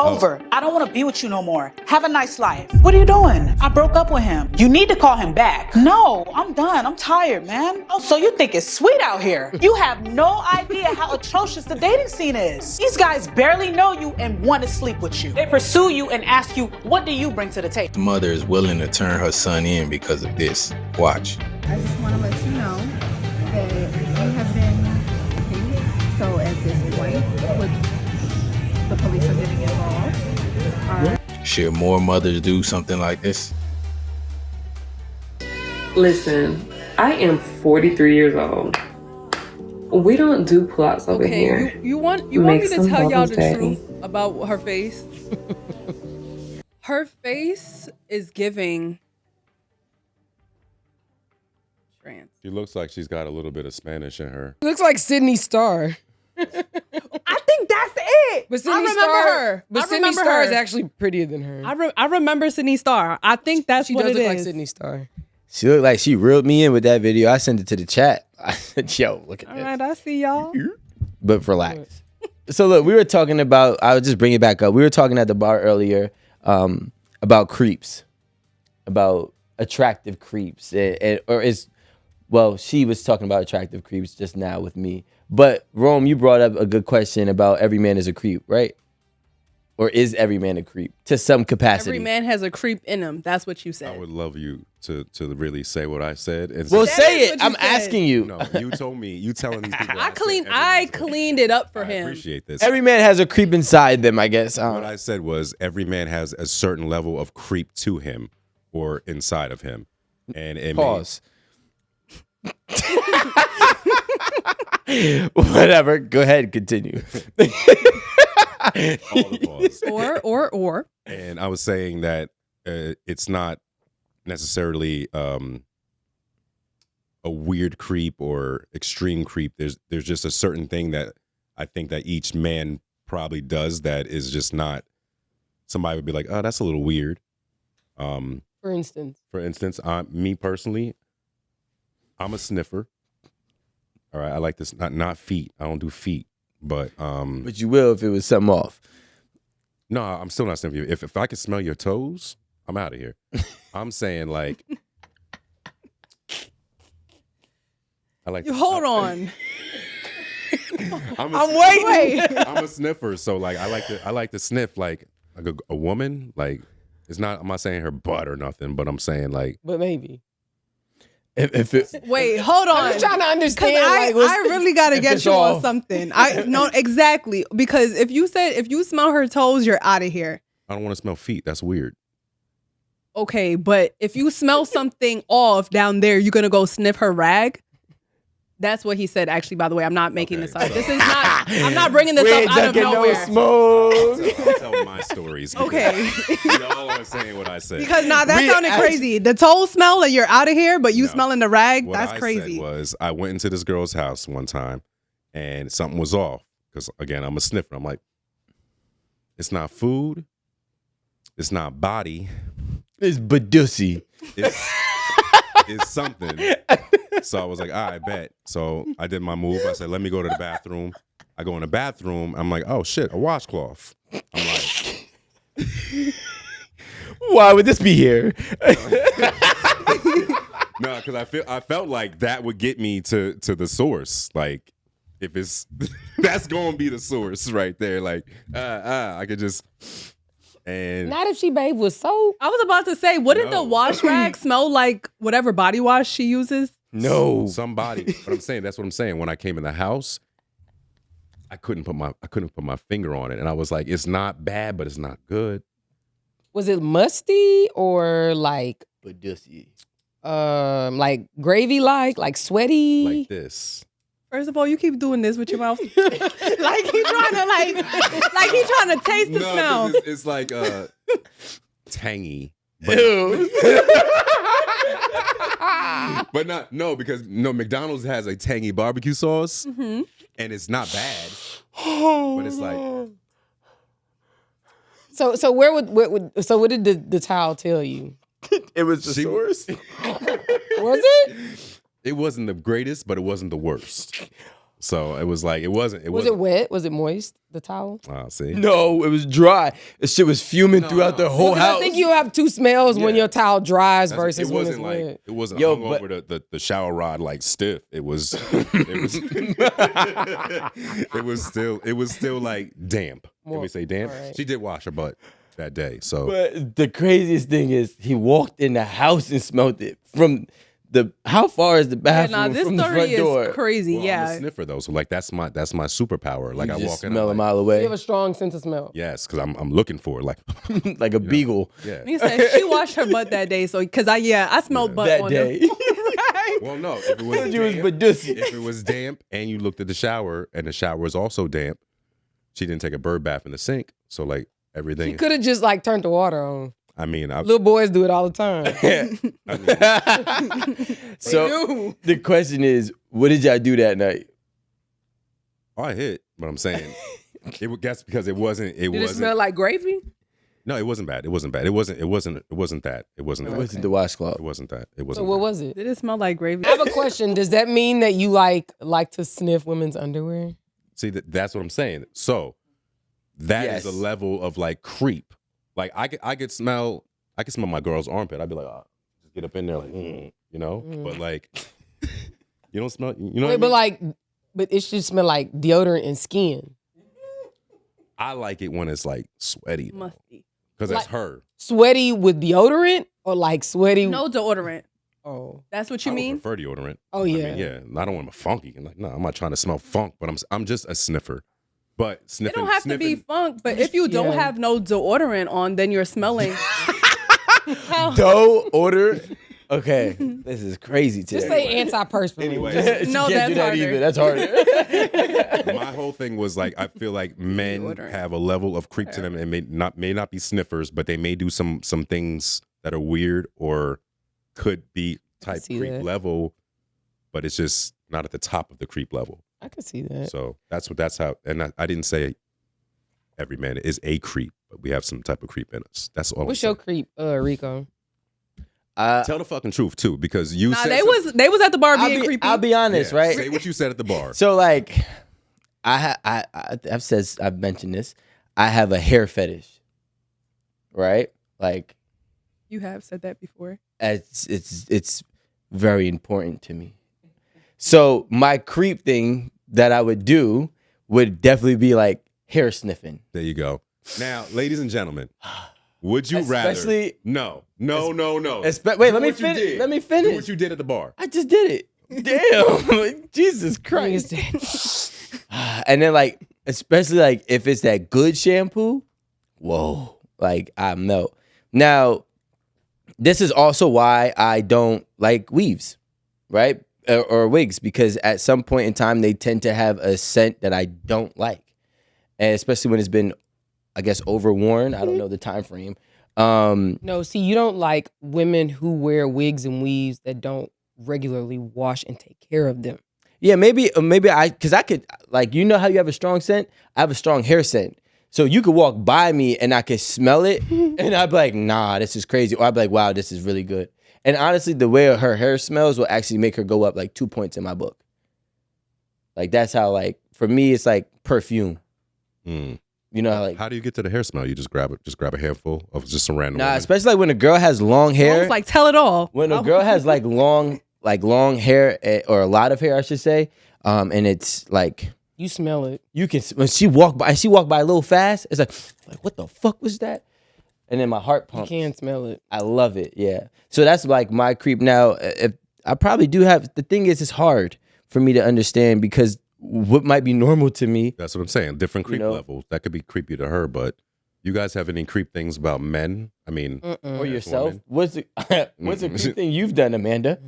Over. I don't want to be with you no more. Have a nice life. What are you doing? I broke up with him. You need to call him back. No, I'm done. I'm tired, man. Oh, so you think it's sweet out here? You have no idea how atrocious the dating scene is. These guys barely know you and want to sleep with you. They pursue you and ask you, what do you bring to the table? The mother is willing to turn her son in because of this. Watch. I just want to let you know that you have been dated. So at this point, the police are getting involved. Should more mothers do something like this? Listen, I am 43 years old. We don't do plots over here. You want me to tell y'all the truth about her face? Her face is giving trans. She looks like she's got a little bit of Spanish in her. She looks like Sydney Starr. I think that's it. But I remember her. But I Sydney remember Starr her. is actually prettier than her. I remember Sydney Starr. I think that's She what does it look like is. Sydney Starr. She looked like she reeled me in with that video. I sent it to the chat. I said, yo, look at All this. right, I see y'all. But relax. So look, we were talking about, I'll just bring it back up. We were talking at the bar earlier about creeps, about attractive creeps. She was talking about attractive creeps just now with me. But Rome, you brought up a good question about every man is a creep, right? Or is every man a creep to some capacity? Every man has a creep in him. That's what you said. I would love you to really say what I said. And Well, That say is it. what you I'm said. asking you. no, you told me. You telling these people. I cleaned it up for I him. appreciate this. Every man has a creep inside them, I guess. What I said was every man has a certain level of creep to him or inside of him. And it Pause. Whatever. Go ahead. Continue. all the pause. Or. And I was saying that it's not necessarily a weird creep or extreme creep. There's just a certain thing that I think that each man probably does that is just not. Somebody would be like, oh, that's a little weird. For instance, Me personally, I'm a sniffer. All right, I like this. Not feet. I don't do feet, but But you will if it was something off. no, I'm still not sniffing you. If I can smell your toes, I'm out of here. I'm saying like, I like. Hold on. I'm waiting. I'm a sniffer, so like I like to sniff like a woman. Like it's not. I'm not saying her butt or nothing, but I'm saying like. but maybe. If it, Wait, hold on. I'm just trying to understand. I really gotta if get it's you on off. something. I no exactly because if you smell her toes, you're out of here. I don't want to smell feet. That's weird. Okay, but if you smell something off down there, you're gonna go sniff her rag. That's what he said. Actually, by the way, I'm not making this up. This is not. I'm not bringing this up out of nowhere. smoke. I'll tell my stories. Okay. Y'all are saying what I said. Because now that sounded crazy. The toe smell and you're out of here, but you No. smelling the rag. What That's I crazy. said was I went into this girl's house one time and something was off because again I'm a sniffer. I'm like, it's not food, it's not body, It's badussy. it's something. So I was like, all right, bet. So I did my move. I said, let me go to the bathroom. I go in the bathroom. I'm like, oh shit, a washcloth. I'm like, Why would this be here? no, because I felt like that would get me to the source. Like, if it's that's gonna be the source right there. Like, I could just and Not if she bathed with soap. I was about to say, wouldn't the No. wash rag smell like whatever body wash she uses? No. somebody. But I'm saying that's what I'm saying. When I came in the house, I couldn't put my finger on it, and I was like, it's not bad, but it's not good. Was it musty or like Badussy. like gravy like sweaty? Like this. First of all, you keep doing this with your mouth, like he's trying to like he's trying to taste the smell. It's like tangy. Ew. But because McDonald's has a tangy barbecue sauce, Mm-hmm. and it's not bad. But it's like So what did the towel tell you? It was the She- source. Was it? it wasn't the greatest, but it wasn't the worst. So it was like it wasn't. Was it wet? Was it moist? The towel? See. No, it was dry. The shit was fuming throughout the whole house. I think you have two smells when Yeah. your towel dries That's- versus it when it's wasn't like wet. it wasn't Yo, hung over the shower rod like stiff. It was it was still like damp. Can we say damp? Right. She did wash her butt that day. So But the craziest thing is he walked in the house and smelled it from how far is the Yeah, bathroom this from the story front door? is crazy. well, I'm yeah. a sniffer though. So like that's my superpower. Like You I just walk in, smell a I'm like, mile You away, have a strong sense of smell. yes, because I'm looking for it. Like like a beagle. yeah. He said she washed her butt that day, so because I smelled butt That on day. him. Right. Well, no, if it was You was damp, Badussi. if it was damp and you looked at the shower and the shower was also damp, she didn't take a bird bath in the sink. So like everything. You could have just like turned the water on. I mean, Little boys do it all the time. So the question is, what did y'all do that night? I hit, but I'm saying that's because it wasn't. It Did it wasn't. smell like gravy? No, it wasn't bad. It wasn't bad. It wasn't that. It wasn't that. It wasn't the washcloth. It wasn't that. It So wasn't. what that. was it? Did it smell like gravy? I have a question. Does that mean that you like to sniff women's underwear? See, that's what I'm saying. So that is Yes. a level of like creep. Like I could smell my girl's armpit. I'd be like, oh, just get up in there, like, you know. But like, you don't smell. You know. Wait, what I but mean? like, but it should smell like deodorant and skin. I like it when it's like sweaty Musty. because that's Like- her. Sweaty with deodorant or like sweaty? No deodorant. Oh, That's what you I would mean? prefer deodorant. Oh, I yeah. mean, yeah. I don't want them funky. Like, no, I'm not trying to smell funk, but I'm just a sniffer. But It sniffing. don't have to be sniffing- funk, but if you don't Yeah. have no deodorant on, then you're smelling. Dough order. Okay, this is crazy today. just say antiperspirant. Anyway. She No, can't do that's that harder. either. That's harder. My whole thing was like I feel like men Deodorant. have a level of creep to them and may not be sniffers, but they may do some things that are weird or could be type see creep that. level, but it's just not at the top of the creep level. I can see that. So that's how. And I didn't say every man is a creep, but we have some type of creep in us. That's all. What's I'm your creep, Rico? Tell the fucking truth too, because you Nah, said they was at the bar being creepy. I'll be honest, Yeah, right? Say what you said at the bar. So like, I've mentioned this. I have a hair fetish, right? Like, You have said that before. it's very important to me. So my creep thing that I would do would definitely be like hair sniffing. There you go. Now, ladies and gentlemen, would you rather? Especially- No. Wait, Do let me what you finish. did. Let me Do finish. what you did at the bar. I just did it. Damn. Jesus Christ. And then like, especially like if it's that good shampoo, whoa, like I melt. Now, this is also why I don't like weaves, right? Or wigs, because at some point in time they tend to have a scent that I don't like. And especially when it's been, I guess, overworn. I don't know the time frame. No, see, you don't like women who wear wigs and weaves that don't regularly wash and take care of them. Yeah, maybe because I could, like, you know how you have a strong scent? I have a strong hair scent. So you could walk by me and I could smell it and I'd be like, nah, this is crazy. Or I'd be like, wow, this is really good. And honestly, the way her hair smells will actually make her go up like 2 points in my book. Like, that's how, like, for me, it's like perfume. Mm. You know how, like, How do you get to the hair smell? You just grab a handful of just some random. nah, woman? especially like when a girl has long I hair. was like, tell it all. When a girl has like long hair, or a lot of hair, I should say, and it's like, You smell it. you can, when she walk by a little fast, it's like what the fuck was that? And then my heart You pumps. can smell it. I love it. Yeah. So that's like my creep. Now, if I probably do have, the thing is, it's hard for me to understand because what might be normal to me. That's what I'm saying. Different creep know? levels. That could be creepy to her, but you guys have any creep things about men? I mean, Or as yourself. women. What's a creep thing you've done, Amanda?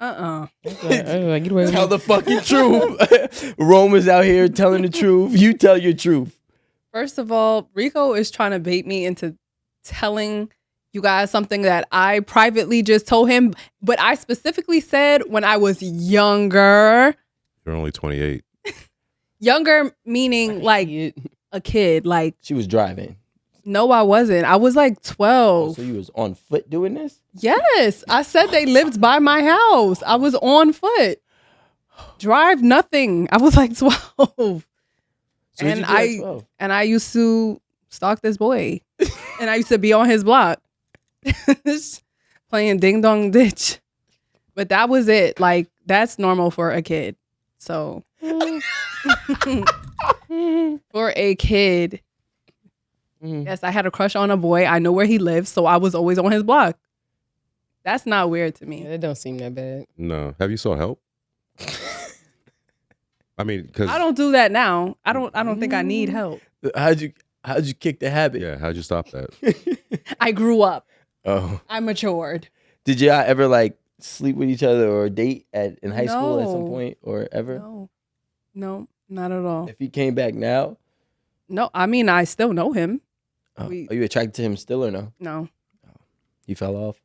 Like, get away with Tell it. the fucking truth. Roma's out here telling the truth. You tell your truth. First of all, Rico is trying to bait me into telling you guys something that I privately just told him, but I specifically said when I was younger. You're only 28. Younger meaning like a kid. Like, She was driving. no, I wasn't. I was like 12. So you was on foot doing this? Yes. I said they lived by my house. I was on foot. Drive nothing. I was like 12. So And what'd you do at 12? I used to stalk this boy. And I used to be on his block. Playing ding dong ditch. But that was it. Like, that's normal for a kid. So for a kid, yes, I had a crush on a boy. I know where he lives, so I was always on his block. That's not weird to me. Yeah, that don't seem that bad. No. Have you saw Help? I mean, because I don't do that now. I don't think I need help. How'd you kick the habit? yeah, how'd you stop that? I grew up. Oh. I matured. Did y'all ever like sleep with each other or date in high school at some No. point or ever? No, not at all. If he came back now, No, I mean, I still know him. are you attracted to him still or no? No, He fell off.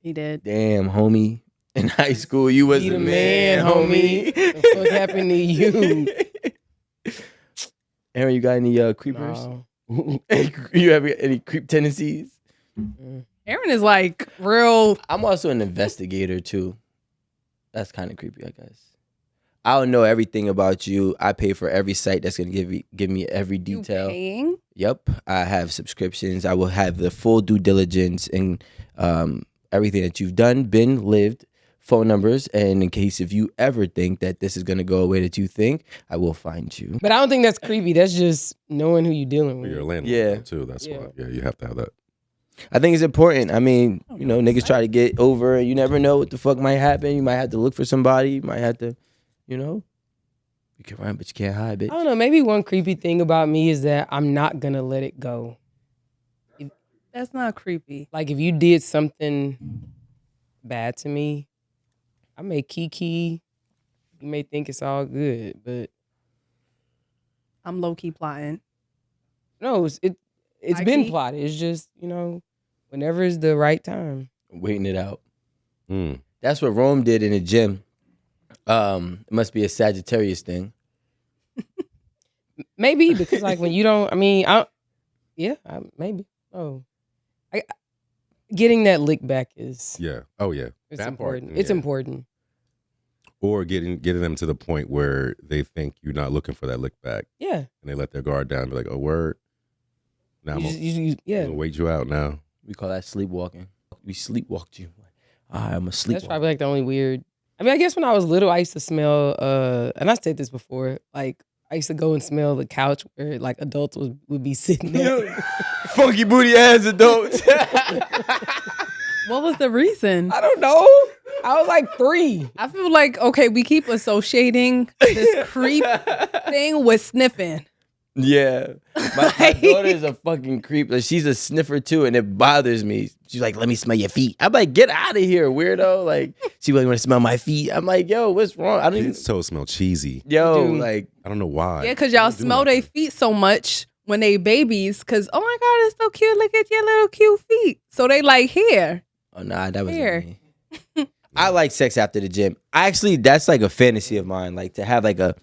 he did. Damn, homie. In high school, you was You the the man, man, homie. The fuck happened to you? Aaron, you got any creepers? No. You have any creep tendencies? Aaron is like real. I'm also an investigator too. That's kind of creepy, I guess. I don't know everything about you. I pay for every site that's gonna give me every detail. You paying? Yep, I have subscriptions. I will have the full due diligence and everything that you've done, been, lived, phone numbers, and in case if you ever think that this is gonna go away that you think, I will find you. But I don't think that's creepy. That's just knowing who you're dealing with. You're a landlord Yeah. too. That's Yeah. why. Yeah, you have to have that. I think it's important. I mean, you know, niggas try to get over it. You never know what the fuck might happen. You might have to look for somebody. You might have to, you know, you can run, but you can't hide, I bitch. don't know. Maybe one creepy thing about me is that I'm not gonna let it go. That's not creepy. Like if you did something bad to me, I may kiki. You may think it's all good, but I'm low key plotting. no, it's High been key? plotted. It's just, whenever is the right time. Waiting it out. Mm. That's what Rome did in the gym. It must be a Sagittarius thing. Maybe because like when you don't, maybe. Oh, getting that lick back is Yeah. Oh yeah. it's That part, important. It's yeah. important. Or getting them to the point where they think you're not looking for that lick back, Yeah. and they let their guard down. And be like, "Oh, word." Now I'm Yeah. gonna wait you out now. We call that sleepwalking. We sleepwalked you. I'm a That's sleepwalker. probably like the only weird. I mean, I guess when I was little, I used to smell. And I said this before. Like I used to go and smell the couch where like adults would be sitting there. Funky booty ass adults. What was the reason? I don't know. I was like 3. I feel like, okay, we keep associating this creep thing with sniffing. Yeah. My daughter is a fucking creep. Like, she's a sniffer too, and it bothers me. She's like, let me smell your feet. I'm like, get out of here, weirdo. Like, she like, want to smell my feet. I'm like, yo, what's wrong? I don't even. His toes smell cheesy. Yo, Dude. like, I don't know why. Yeah, because y'all Don't do smell their nothing. feet so much when they babies. Because, oh my God, it's so cute. Look at your little cute feet. So they like, here. oh nah, that was Here. me. I like sex after the gym. Actually, that's like a fantasy of mine. Like to have like a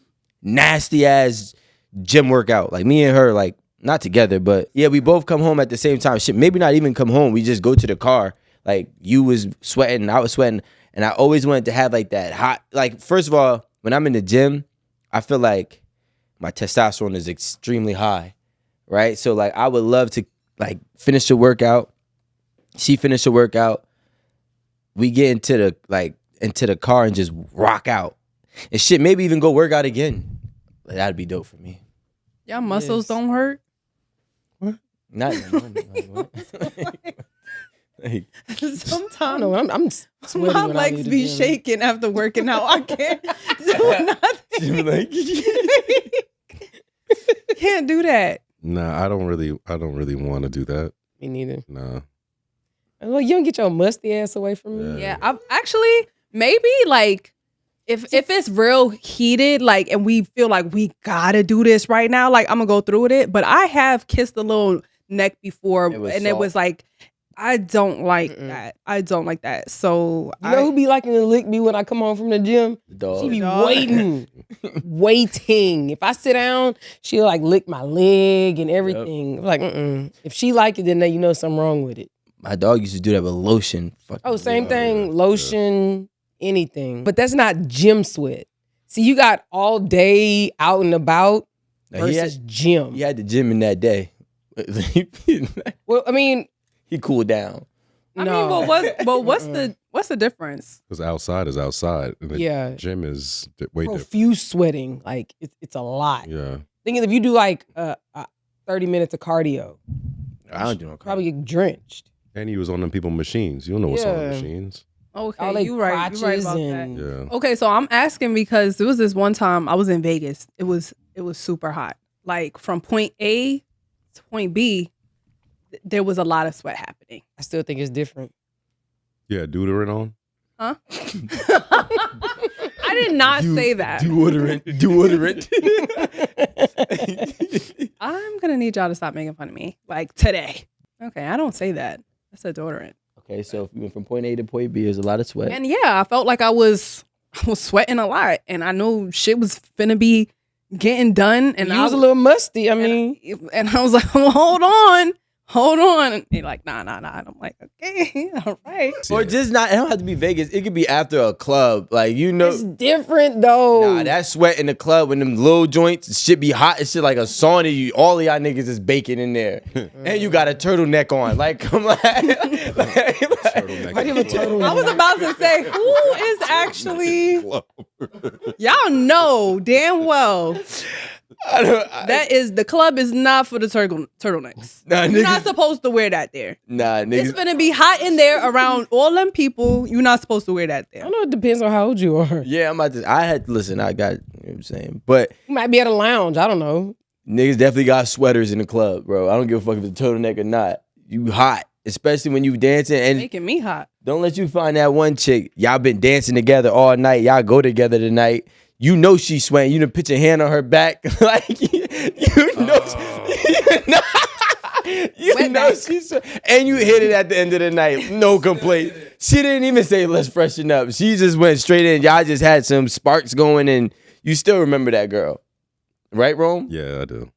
nasty ass gym workout. Like me and her, like not together, but yeah, we both come home at the same time. Shit, maybe not even come home. We just go to the car. Like you was sweating, and I was sweating, and I always wanted to have like that hot. Like first of all, when I'm in the gym, I feel like my testosterone is extremely high, right? So like I would love to like finish the workout. She finished the workout. We get into the car and just rock out. And shit, maybe even go work out again. Like, that'd be dope for me. Y'all muscles Yes. don't hurt. Not in the moment. Like, what? Like, I don't Sometimes know. I'm sweating my when I legs leave the be gym. shaking after working out. I can't do nothing. she was like, Can't do that. Nah, I don't really want to do that. Me neither. Nah. I'm like, you don't get your musty ass away from me. Yeah, I've actually maybe like if it's real heated, like, and we feel like we gotta do this right now, like I'm gonna go through with it. But I have kissed a little neck before, It was and it soft. was like, I don't like Mm-mm. that. I don't like that. So You know who be liking to lick me when I come home from the gym? dog. She be Dog. waiting. If I sit down, she'll like lick my leg and everything. I'm like, if she like it, then you know something wrong with it. My dog used to do that with lotion. Fucking Oh, same Yeah, thing. yeah, Lotion, anything. But that's not gym sweat. See, you got all day out and about Now, versus gym. He had the gym in that day. Well, I mean, he cooled down. I mean, what's the difference? Because outside is outside. And the Yeah. gym is way different. profuse sweating. Like it's a lot. Yeah. Thinking if you do like 30 minutes of cardio, I don't do no probably get drenched. And he was on them people machines. You don't know what's on the Yeah. machines. Okay, All, like, you right. You right crotches about and- that. Yeah. Okay, so I'm asking because there was this one time I was in Vegas. It was super hot. Like from point A to point B, there was a lot of sweat happening. I still think it's different. Yeah, deodorant on. Huh? I did not say that. Deodorant. I'm gonna need y'all to stop making fun of me. Like today. Okay, I don't say that. I said deodorant. Okay, so if you went from point A to point B, there's a lot of sweat. And yeah, I felt like I was sweating a lot, and I know shit was finna be getting done. And You I was a little musty. I mean, and I was like, hold on. And they're like, nah. And I'm like, okay, all right. Or just not, it don't have to be Vegas. It could be after a club. Like, you know. it's different though. Nah, that sweat in the club when them little joints shit be hot and shit like a sauna. All of y'all niggas is baking in there. And you got a turtleneck on. Like, come on. Turtleneck. Why do you have a turtleneck? I was about to say, who is actually, y'all know damn well the club is not for the turtlenecks. Nah, You're not niggas. supposed to wear that there. Nah, It's niggas. gonna be hot in there around all them people. You're not supposed to wear that I there. don't know. It depends on how old you are. Yeah, I'm about to. I had to listen. I got, you know what I'm saying. But You might be at a lounge. I don't know. niggas definitely got sweaters in the club, bro. I don't give a fuck if it's a turtleneck or not. You hot, especially when you dancing. And Making me hot. don't let you find that one chick. Y'all been dancing together all night. Y'all go together tonight. You know she's sweating. You done put your hand on her back. Like, you know she's sweating. And you hit it at the end of the night. No complaint. She didn't even say, let's freshen up. She just went straight in. Y'all just had some sparks going and you still remember that girl. Right, Rome? Yeah, I do.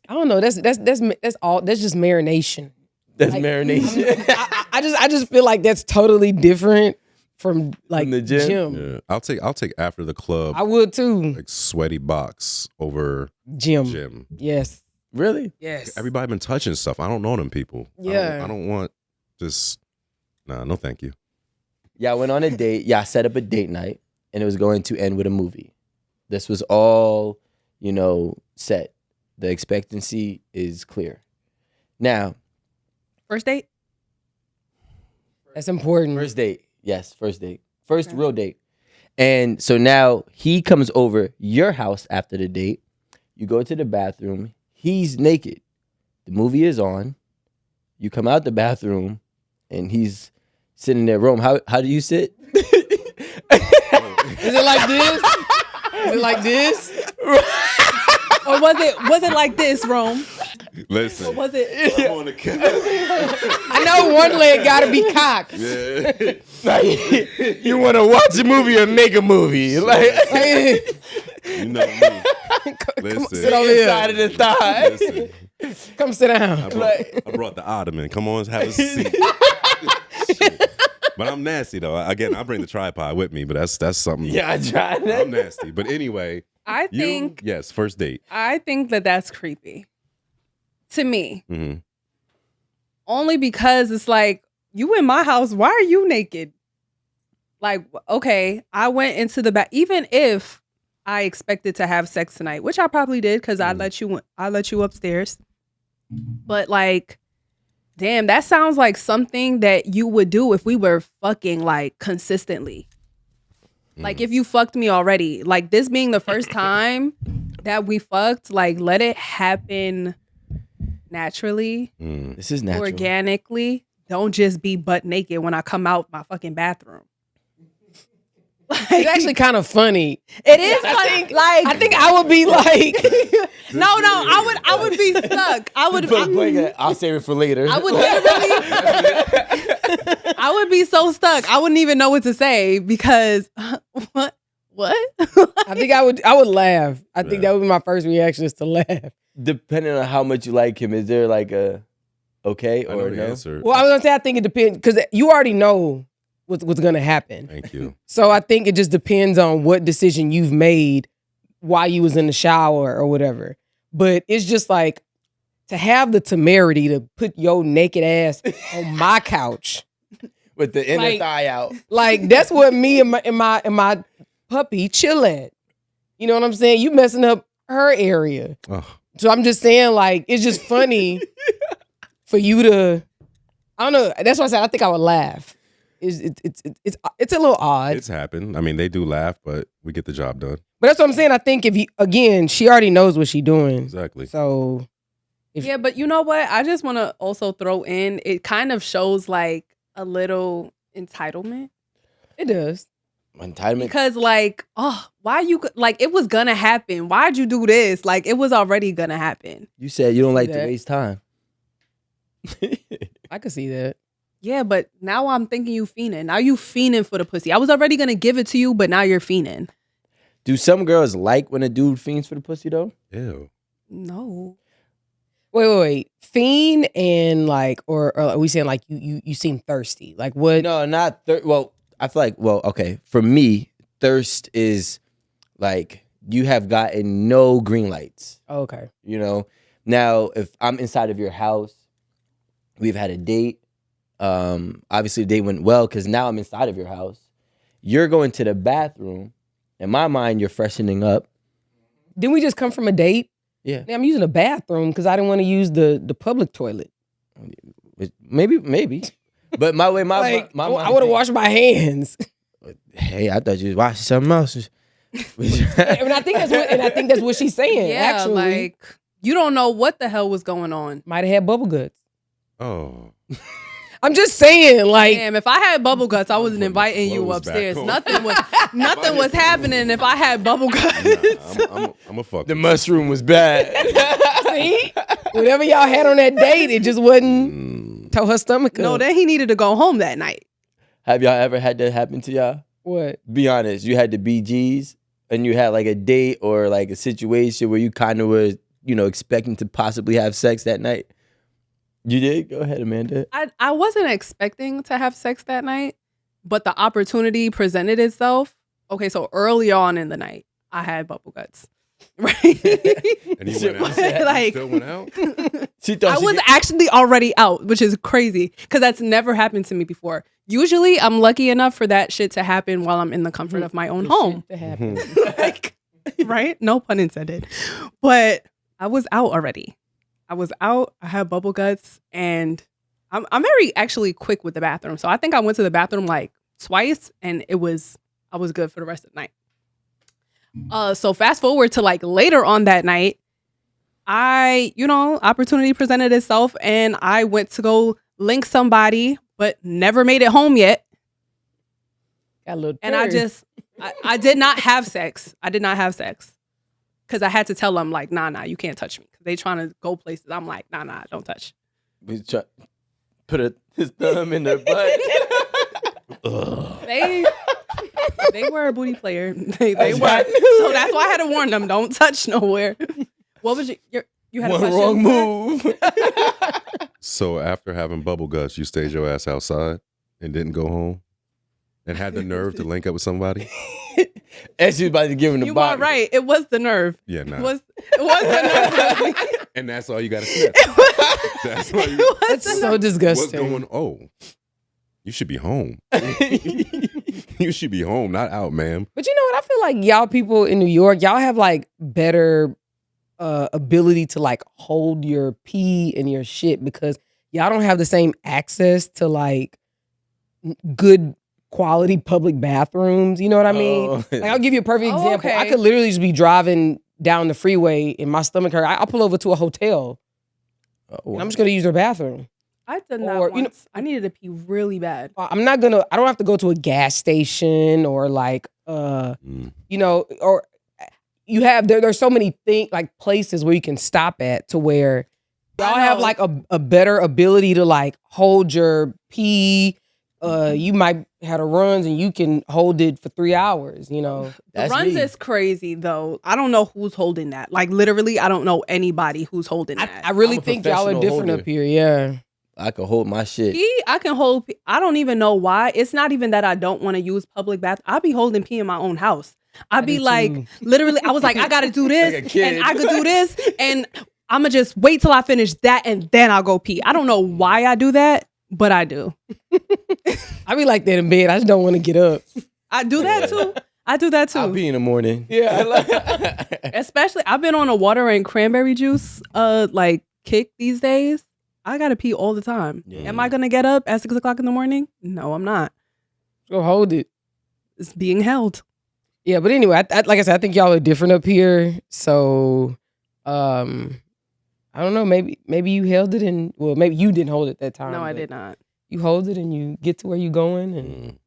I don't know. That's all. That's just marination. That's marination. I just feel like that's totally different from like From the gym? Yeah. I'll take after the club I would too. like sweaty box over Gym. gym. Yes. Really? Yes. Everybody been touching stuff. I don't know them people. Yeah. I don't want just no thank you. Y'all went on a date. Y'all set up a date night and it was going to end with a movie. This was all, set. The expectancy is clear. Now, First date? That's important. first date. Yes, first date. First real date. And so now he comes over your house after the date. You go to the bathroom. He's naked. The movie is on. You come out the bathroom and he's sitting there. Rome, how do you sit? Is it like this? Is it like this? Or was it like this, Rome? Listen. Or was it? I'm on the couch. I know one leg gotta be cocked. Yeah. Like, you want to watch a movie or make a movie? Like, You know me. Listen. sit over here. side of the thigh. Listen. Come sit down. I brought the ottoman. Come on, have a seat. But I'm nasty though. Again, I bring the tripod with me, but that's something. Yeah, I tried that. I'm nasty. But anyway, I think yes, first date. I think that's creepy. To me. Mm-hmm. Only because it's like, you in my house, why are you naked? Like, okay, I went into the back, even if I expected to have sex tonight, which I probably did because I let you upstairs. But like, damn, that sounds like something that you would do if we were fucking like consistently. Like if you fucked me already, like this being the first time that we fucked, like let it happen naturally, This is natural. organically. Don't just be butt naked when I come out my fucking bathroom. It's actually kind of funny. It is funny. Like I think I would be like, no, I would be stuck. I'll save it for later. I would literally, I would be so stuck. I wouldn't even know what to say because what? I think I would laugh. I think that would be my first reaction is to laugh. Depending on how much you like him, is there like a okay I know or the no? answer. Well, I was gonna say I think it depends because you already know what's gonna happen. Thank you. So I think it just depends on what decision you've made while you was in the shower or whatever. But it's just like to have the temerity to put your naked ass on my couch With the inner Like- thigh out. like that's what me and my puppy chill at. You know what I'm saying? You messing up her area. Oh, So I'm just saying, like, it's just funny for you to. I don't know. That's why I said I think I would laugh. It's a little odd, it's happened. I mean, they do laugh, but we get the job done. but that's what I'm saying. I think if you again, she already knows what she's doing. Exactly. So Yeah, but you know what? I just want to also throw in, it kind of shows like a little entitlement. it does. Entitlement. Because like, oh, why you, like, it was gonna happen. Why'd you do this? Like, it was already gonna happen. You said you don't like to that. waste time. I could see that. Yeah, but now I'm thinking you fiending. Now you fiending for the pussy. I was already gonna give it to you, but now you're fiending. Do some girls like when a dude fiends for the pussy though? Ew. No. Wait. Fiend and like, or are we saying like you seem thirsty? Like what? No, not well, I feel like, well, okay. For me, thirst is like you have gotten no green lights. Oh, okay. You know? Now, if I'm inside of your house, we've had a date. Obviously the date went well because now I'm inside of your house. You're going to the bathroom. In my mind, you're freshening up. Didn't we just come from a date? Yeah. I'm using a bathroom because I didn't want to use the public toilet. Maybe. But my way, my I would have washed my hands. Hey, I thought you was washing something else. and I think that's what she's saying. Yeah, actually, like, you don't know what the hell was going on. might have had bubble guts. Oh. I'm just saying, like, Damn, if I had bubble guts, I wasn't putting inviting you clothes upstairs. back on. Nothing was happening if I had bubble guts. Nah, I'm a fuck. The mushroom was bad. see, whatever y'all had on that date, it just wasn't. Tell her stomach up. No, then he needed to go home that night. Have y'all ever had that happen to y'all? What? Be honest, you had the BGs and you had like a date or like a situation where you kind of were, expecting to possibly have sex that night. You did? Go ahead, Amanda. I wasn't expecting to have sex that night, but the opportunity presented itself. Okay, so early on in the night, I had bubble guts. Right? And he went out. Like, Still went out? She thought I was actually already out, which is crazy because that's never happened to me before. Usually, I'm lucky enough for that shit to happen while I'm in the comfort of my own home. To happen. Like, right? No pun intended. But I was out already. I was out. I had bubble guts, and I'm very actually quick with the bathroom. So I think I went to the bathroom like twice, and I was good for the rest of the night. So fast forward to like later on that night, opportunity presented itself, and I went to go link somebody, but never made it home yet. Got a little. And I did not have sex. I did not have sex. Because I had to tell them, like, nah, you can't touch me. Because they trying to go places. I'm like, nah, don't touch. Put his thumb in their butt. They were a booty player. They were. So that's why I had to warn them, don't touch nowhere. What was you had One a question? wrong move. So after having bubble guts, you stayed your ass outside and didn't go home? And had the nerve to link up with somebody? And she was about to give him the You body. are right. It was the nerve. Yeah, nah. It was the nerve. And that's all you got to say. That's all you That's so disgusting. What's going? Oh, you should be home. You should be home, not out, ma'am. But you know what? I feel like y'all people in New York, y'all have like better ability to like hold your pee and your shit because y'all don't have the same access to like good quality public bathrooms. You know what I mean? Oh. Like I'll give you a perfect example. Okay. I could literally just be driving down the freeway and my stomach hurt. I'll pull over to a hotel Oh, and I'm just gonna use their bathroom. I did that Or, once. I needed to pee really bad. I don't have to go to a gas station or like, or you have, there's so many like places where you can stop at to where y'all have like a better ability to like hold your pee. You might have a runs and you can hold it for 3 hours, The That's runs me. is crazy though. I don't know who's holding that. Like literally, I don't know anybody who's holding that. I really I'm a think y'all are professional different holder. up here. Yeah. I could hold my shit. Pee, I can hold pee. I don't even know why. It's not even that I don't want to use public bath. I be holding pee in my own house. I be do like, too. literally, I was like, I gotta do this, Like a kid. and I could do this, and I'ma just wait till I finish that, and then I'll go pee. I don't know why I do that, but I do. I be like that in bed. I just don't want to get up. I do that too. I do that too. I'll be in the morning. Yeah. Especially, I've been on a water and cranberry juice like kick these days. I gotta pee all the time. Yeah. Am I gonna get up at 6 o'clock in the morning? No, I'm not. Go hold it. It's being held. Yeah, but anyway, like I said, I think y'all are different up here. So, I don't know. Maybe you held it and maybe you didn't hold it that time. No, I but did not. You hold it and you get to where you going, and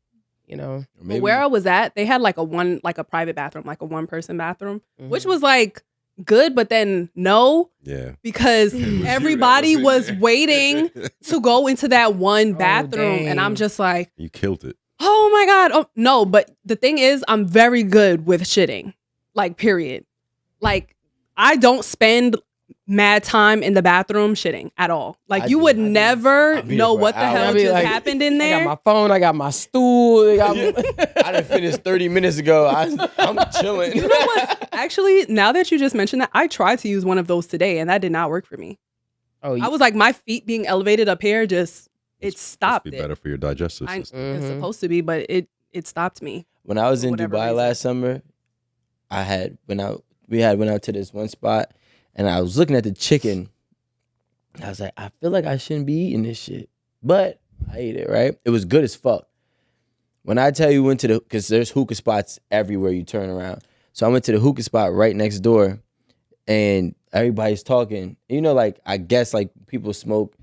you know. But where I was at, they had like a private bathroom, like a 1-person bathroom, which Mhm. was like good, but then no, Yeah. because everybody was waiting to go into that one bathroom, and I'm dang. just like, You killed it. oh my God. Oh no, but the thing is, I'm very good with shitting. Like, period. Like, I don't spend mad time in the bathroom shitting at all. Like, I you do. would I do. never I'll be know there for what the an hour. hell I'll be just like, happened in I there. got my phone. I got my stool. I done finished 30 minutes ago. I'm chilling. You know what? Actually, now that you just mentioned that, I tried to use one of those today, and that did not work for me. Oh, I was like, my feet being elevated up here just it Must stopped be it. better for your digestive It's system. supposed to be, but it stopped me. When I was For in whatever Dubai reason. last summer, we went out to this one spot, and I was looking at the chicken. I was like, I feel like I shouldn't be eating this shit, but I ate it. Right? It was good as fuck. When I tell you because there's hookah spots everywhere you turn around. So I went to the hookah spot right next door, and everybody's talking. You know, like I guess like people smoke,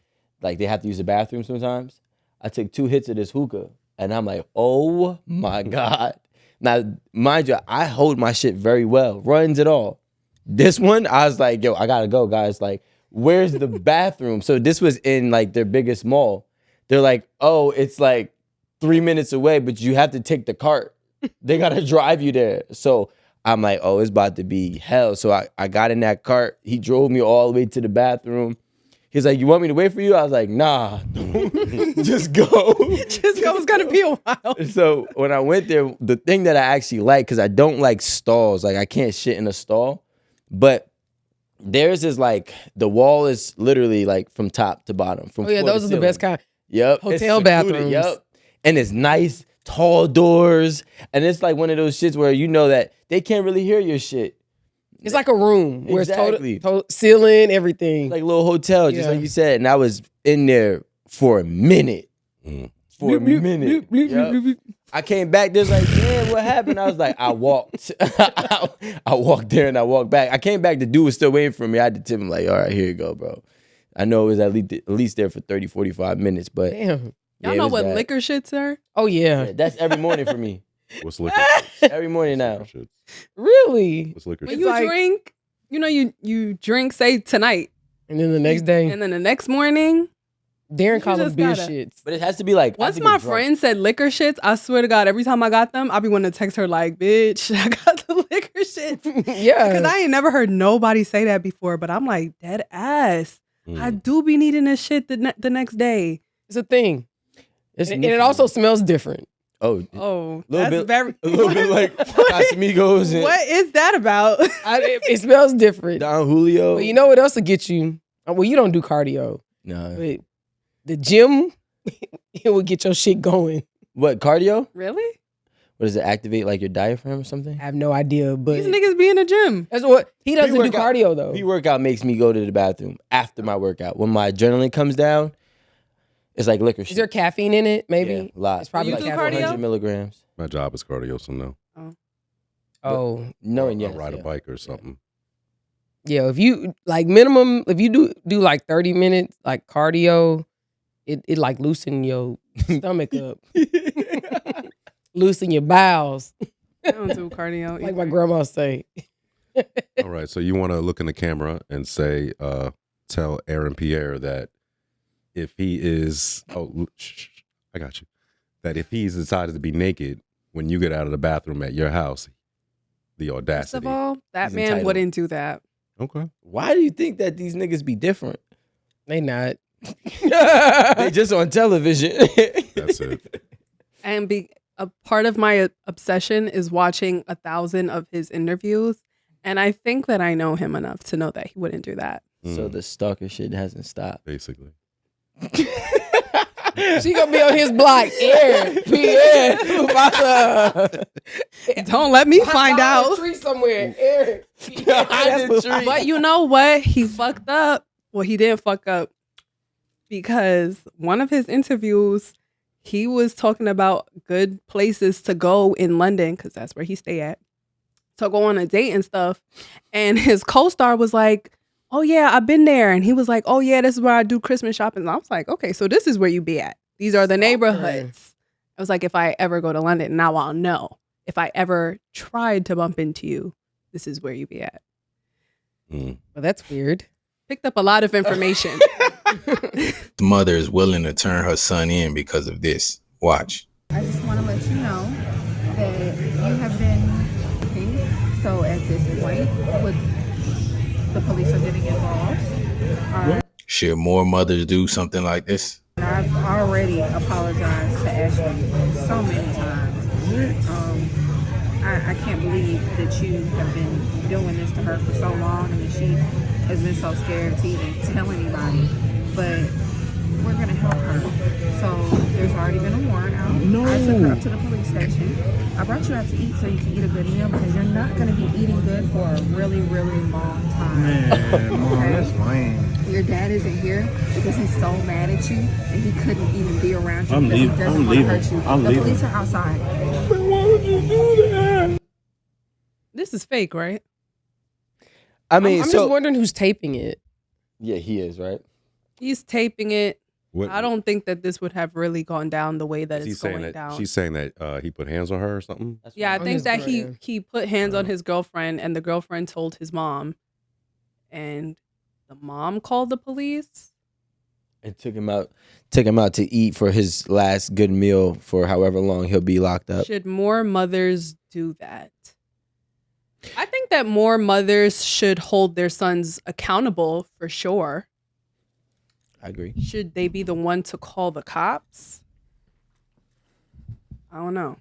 like they have to use the bathroom sometimes. I took 2 hits of this hookah, and I'm like, oh my God. Now, mind you, I hold my shit very well, runs it all. This one, I was like, yo, I gotta go, guys. Like, where's the bathroom? So this was in like their biggest mall. They're like, oh, it's like 3 minutes away, but you have to take the cart. They gotta drive you there. So I'm like, oh, it's about to be hell. So I got in that cart. He drove me all the way to the bathroom. He's like, you want me to wait for you? I was like, nah, just go. Just go. It's gonna be a while. So when I went there, the thing that I actually like, because I don't like stalls, like I can't shit in a stall, but theirs is like, the wall is literally like from top to bottom. From oh yeah, floor to those are the ceiling. best kind. Yep. It's Hotel secluded, bathrooms. Yep. And it's nice, tall doors. And it's like one of those shits where you know that they can't really hear your shit. It's like a room where Exactly. it's total ceiling, everything. Like a little hotel, just Yeah. like you said. And I was in there for a minute. For a minute. Yep. I came back, there's like, damn, what happened? I was like, I walked. I walked there and I walked back. I came back, the dude was still waiting for me. I had to tip him like, all right, here you go, bro. I know it was at least there for 30, 45 minutes, but Damn. Y'all it know was what bad. liquor shits are? Oh yeah. Yeah, that's every morning for me. What's liquor? Every morning now. Shit. Really? What's liquor? When shit? you like- drink, you know, you drink, say tonight, And then the next day, and then the next morning. Darren you called them just beer gotta- shits. But it has to be like, I have Once to my get drunk. friend said liquor shits, I swear to God, every time I got them, I'll be wanting to text her like, bitch, I got the liquor shits. Yeah. Because I ain't never heard nobody say that before, but I'm like, dead ass. I do be needing this shit the next day. It's a thing. It's And it also smells different. oh, Oh, Little that's bit- very... a little bit like Casamigos and What is that about? It smells different. Don Julio. But you know what else will get you? Well, you don't do cardio. No. But the gym, it will get your shit going. What, cardio? Really? What does it activate, like your diaphragm or something? I have no idea, but These niggas be in the gym. that's what he doesn't do Pre-workout- cardio though. Pre-workout makes me go to the bathroom after my workout. When my adrenaline comes down, it's like liquor shit. Is there caffeine in it? Maybe. Yeah, a lot. It's probably You like do caffeine. cardio? 400 milligrams. My job is cardio, so no. Oh, Knowing, I'll yes. ride yeah. a bike or something. yeah. If you like minimum, if you do like 30 minutes like cardio, it like loosen your stomach up, loosen your bowels, I don't do cardio. like my either. grandma say. All right, so you want to look in the camera and say, tell Aaron Pierre that if he is, I got you, that if he's decided to be naked when you get out of the bathroom at your house, the First audacity. of all, that He's man entitled. wouldn't do that. Okay. Why do you think that these niggas be different? They not. They just on television. That's it. And a part of my obsession is watching 1,000 of his interviews. And I think that I know him enough to know that he wouldn't do that. So the stalker shit hasn't stopped. Basically. She gonna be on his block. Erin, Pierre, Don't let me find out. Tree somewhere. Erin. But you know what? He fucked up. Well, he didn't fuck up because one of his interviews, he was talking about good places to go in London because that's where he stay at. To go on a date and stuff. And his co-star was like, oh yeah, I've been there. And he was like, oh yeah, this is where I do Christmas shopping. And I was like, okay, so this is where you be at. These are the neighborhoods. I was like, if I ever go to London, now I'll know. If I ever tried to bump into you, this is where you be at. Well, that's weird. Picked up a lot of information. The mother is willing to turn her son in because of this. Watch. I just want to let you know that you have been working. So at this point, with the police are getting involved. Should more mothers do something like this? I've already apologized to Ashley so many times. I can't believe that you have been doing this to her for so long and that she has been so scared to even tell anybody. But we're going to help her. So there's already been a warrant out. No. I took her up to the police station. I brought you out to eat so you can eat a good meal because you're not going to be eating good for a really, really long time. Man, Mom, that's lame. Your dad isn't here because he's so mad at you and he couldn't even be around you I'm because leaving. he doesn't I'm want to leaving. hurt you. I'm The leaving. police are outside. But why would you do that? This is fake, right? I mean, I'm so just wondering who's taping it. yeah, he is, right? He's taping it. What, I don't think that this would have really gone down the way that is he it's saying going that down. she's saying that he put hands on her or something? Yeah, I On think his that girl, he yeah. he put hands on his girlfriend and the girlfriend told his mom. And the mom called the police. And took him out to eat for his last good meal for however long he'll be locked up. Should more mothers do that? I think that more mothers should hold their sons accountable for sure. I agree. Should they be the one to call the cops? I don't know.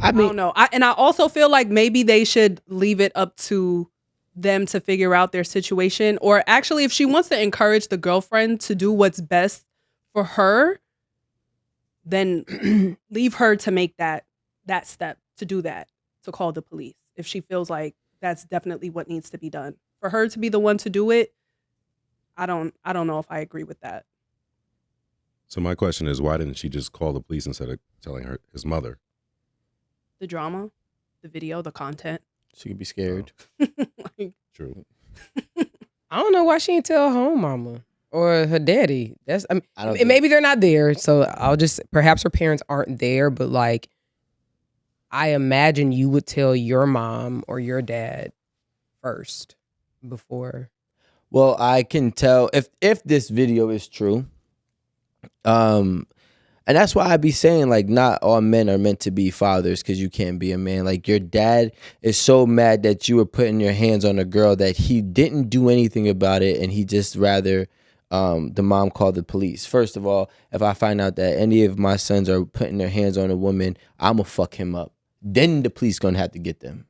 I don't know. And I also feel like maybe they should leave it up to them to figure out their situation. Or actually, if she wants to encourage the girlfriend to do what's best for her, then leave her to make that step to do that, to call the police. If she feels like that's definitely what needs to be done. For her to be the one to do it, I don't know if I agree with that. So my question is, why didn't she just call the police instead of telling his mother? The drama, the video, the content. She could be scared. Like, True. I don't know why she didn't tell her home mama or her daddy. That's I mean, I don't think- maybe they're not there, so I'll just perhaps her parents aren't there, but like I imagine you would tell your mom or your dad first before. Well, I can tell if this video is true. And that's why I be saying, like, not all men are meant to be fathers because you can't be a man. Like, your dad is so mad that you were putting your hands on a girl that he didn't do anything about it, and he just rather the mom called the police. First of all, if I find out that any of my sons are putting their hands on a woman, I'm going to fuck him up. Then the police going to have to get them,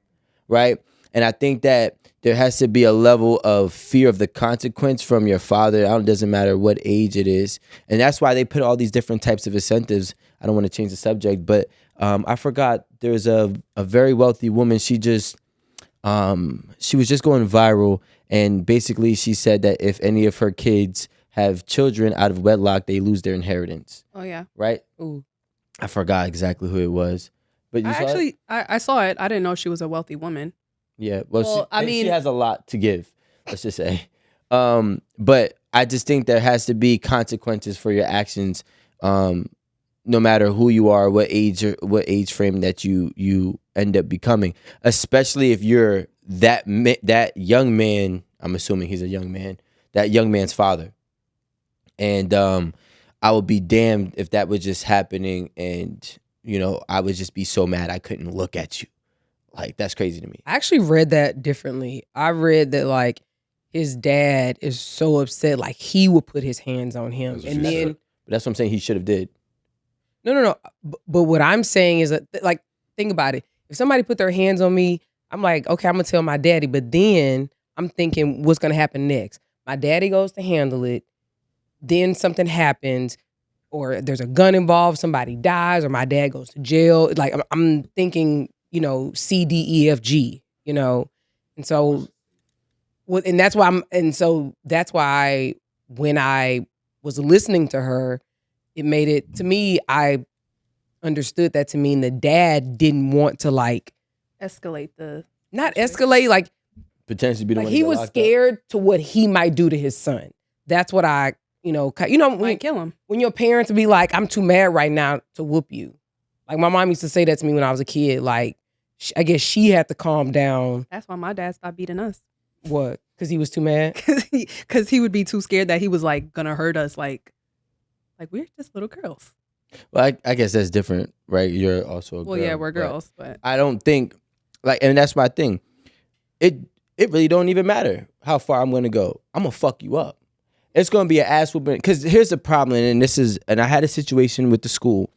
right? And I think that there has to be a level of fear of the consequence from your father. It doesn't matter what age it is. And that's why they put all these different types of incentives. I don't want to change the subject, but I forgot there's a very wealthy woman. She was just going viral. And basically she said that if any of her kids have children out of wedlock, they lose their inheritance. oh yeah. Right? Ooh. I forgot exactly who it was. But you saw it? I saw it. I didn't know she was a wealthy woman. Yeah, Well, she has a lot to give, let's just say. But I just think there has to be consequences for your actions, no matter who you are, what age frame that you end up becoming. Especially if you're that young man. I'm assuming he's a young man. That young man's father, and I would be damned if that was just happening, and I would just be so mad I couldn't look at you. Like, that's crazy to me. I actually read that differently. I read that like his dad is so upset, like he would put his hands on him, That's what and she then said. But that's what I'm saying. He should have did. no. But what I'm saying is that, like, think about it. If somebody put their hands on me, I'm like, okay, I'm gonna tell my daddy. But then I'm thinking, what's gonna happen next? My daddy goes to handle it. Then something happens, or there's a gun involved. Somebody dies, or my dad goes to jail. Like I'm thinking, C, D, E, F, G. And so, and that's why when I was listening to her, it made it to me. I understood that to mean the dad didn't want to Escalate the not escalate, like Potentially be the one to he get was locked up. scared to what he might do to his son. That's what I, might kill him. when your parents be like, I'm too mad right now to whoop you. Like my mom used to say that to me when I was a kid. Like I guess she had to calm down. That's why my dad stopped beating us. What? Because he was too mad. Because he would be too scared that he was like gonna hurt us. Like we're just little girls. Well, I guess that's different, right? You're also a Well, girl, yeah, we're but girls, but I don't think and that's my thing. It really don't even matter how far I'm gonna go. I'm gonna fuck you up. It's gonna be an ass whooping. Because here's the problem, and I had a situation with the school.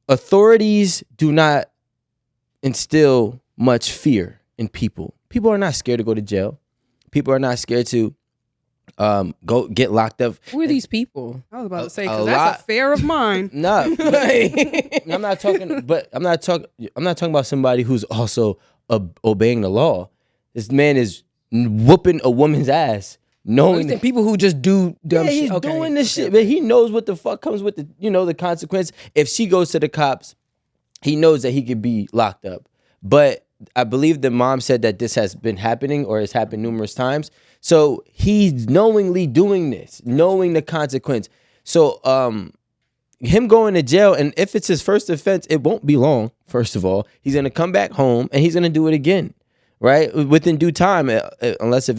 Authorities do not instill much fear in people. People are not scared to go to jail. People are not scared to go get locked up. Who are these people? I was about to say A because lot. that's a fear of mine. No, I'm not talking. But I'm not talking about somebody who's also obeying the law. This man is whooping a woman's ass, knowing That people who just do dumb shit. he's Okay. doing this shit, but he knows what the fuck comes with the consequence. If she goes to the cops, he knows that he could be locked up. But I believe the mom said that this has been happening or has happened numerous times. So he's knowingly doing this, knowing the consequence. So him going to jail, and if it's his first offense, it won't be long. First of all, he's gonna come back home and he's gonna do it again, right? Within due time, unless if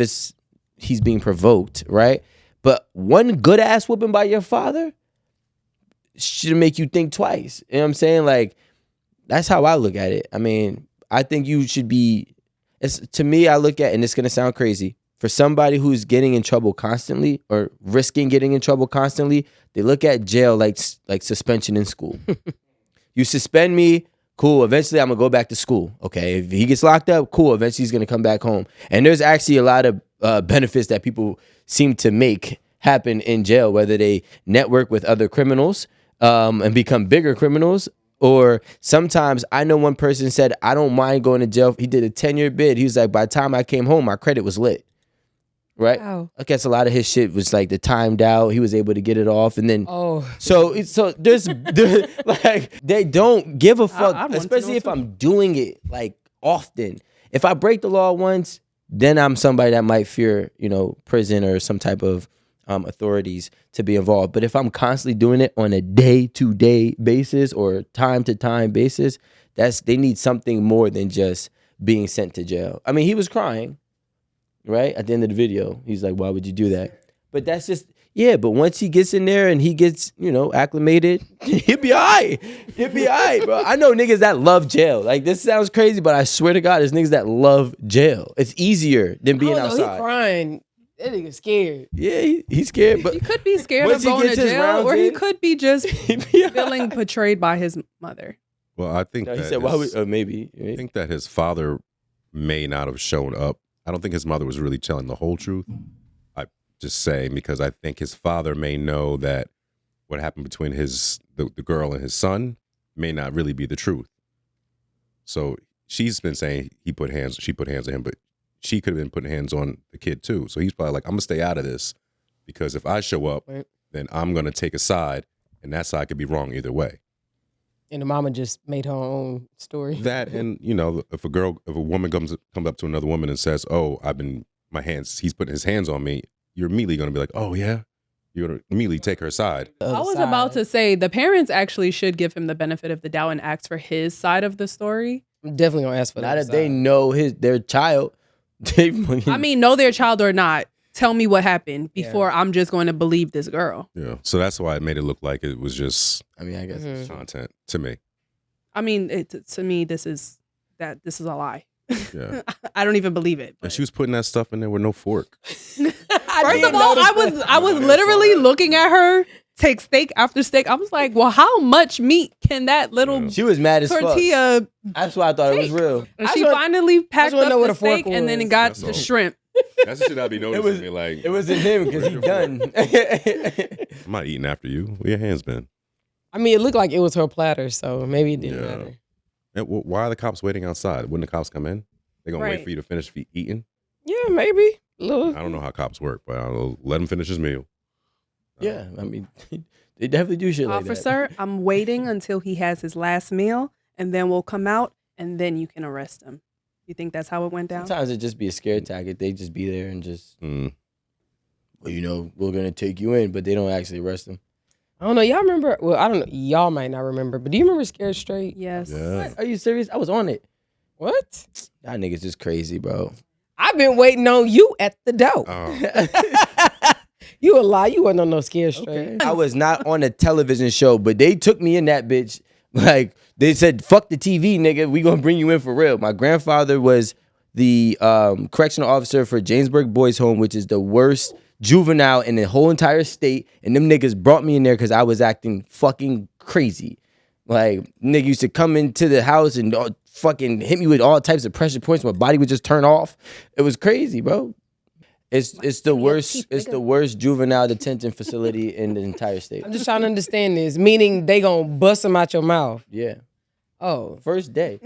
he's being provoked, right? But one good ass whooping by your father should make you think twice. You know what I'm saying? Like, that's how I look at it. I mean, I think you should be, to me, I look at, and it's going to sound crazy, for somebody who's getting in trouble constantly or risking getting in trouble constantly, they look at jail like suspension in school. You suspend me, cool, eventually I'm going to go back to school. Okay, if he gets locked up, cool, eventually he's going to come back home. And there's actually a lot of benefits that people seem to make happen in jail, whether they network with other criminals and become bigger criminals. Or sometimes I know one person said, I don't mind going to jail. He did a 10-year bid. He was like, by the time I came home, my credit was lit. Right? Wow. I guess a lot of his shit was like the timed out. He was able to get it off. And then, so there's like, they don't give a fuck, I'd want to especially know if too. I'm doing it like often. If I break the law once, then I'm somebody that might fear, prison or some type of authorities to be involved. But if I'm constantly doing it on a day-to-day basis or time-to-time basis, they need something more than just being sent to jail. I mean, he was crying, right? At the end of the video, he's like, why would you do that? But that's just, but once he gets in there and he gets, acclimated, he'll be all right. He'll be all right, bro. I know niggas that love jail. Like, this sounds crazy, but I swear to God, there's niggas that love jail. It's easier than being outside. He crying. That nigga scared. Yeah, he's scared, but He could be scared once of he going to gets his jail, rounds or he in, could be just feeling betrayed by his mother. Well, I think No, he that said, why would, maybe. I think that his father may not have shown up. I don't think his mother was really telling the whole truth. I just saying because I think his father may know that what happened between the girl and his son may not really be the truth. So she's been saying she put hands on him, but she could have been putting hands on the kid too. So he's probably like, I'm gonna stay out of this because if I show up, then I'm gonna take a side, and that side could be wrong either way. And the mama just made her own story. That, and if a woman comes up to another woman and says, "Oh, he's putting his hands on me," you're immediately gonna be like, "Oh yeah," you're gonna immediately take her side. I was about to say the parents actually should give him the benefit of the doubt and ask for his side of the story. I'm definitely gonna ask for that. Not if they know their child. I mean, know their child or not. Tell me what happened before I'm just going to believe this girl. Yeah, so that's why it made it look like it was just. I mean, I guess content to me. I mean, to me, this is a lie. Yeah. I don't even believe it. And she was putting that stuff in there with no fork. First of all, I was literally looking at her take steak after steak. I was like, well, how much meat can that little She was mad as tortilla? fuck. That's why I thought it was real. And she finally packed wanna up know what the a fork steak and then it was. got That's the all. shrimp. That's the shit I be noticing. It wasn't him because he done. I'm not eating after you. Where your hands been? I mean, it looked like it was her platter, so maybe it didn't Yeah. matter. And why are the cops waiting outside? Wouldn't the cops come in? They're gonna Right. wait for you to finish eating. Yeah, maybe. Look. I don't know how cops work, but I'll let him finish his meal. Yeah, I mean, they definitely do shit like that. Officer, I'm waiting until he has his last meal and then we'll come out and then you can arrest him. You think that's how it went down? Sometimes it just be a scare tactic. They just be there and just, Mm. well, you know, we're gonna take you in, but they don't actually arrest them. I don't know. Y'all remember? Well, I don't know. Y'all might not remember, but do you remember Scared Straight? Yes. Yeah. Are you serious? I was on it. What? Y'all niggas just crazy, bro. I've been waiting on you at the door. Oh. You a lie. You wasn't on no Scared Straight. I was not on a television show, but they took me in that bitch. Like, they said, fuck the TV, nigga. We gonna bring you in for real. My grandfather was the correctional officer for Jamesburg Boys Home, which is the worst juvenile in the whole entire state. And them niggas brought me in there because I was acting fucking crazy. Like, nigga used to come into the house and fucking hit me with all types of pressure points. My body would just turn off. It was crazy, bro. It's the worst. It's the worst juvenile detention facility in the entire state. I'm just trying to understand this. Meaning they gonna bust them out your mouth. Yeah, Oh. first day.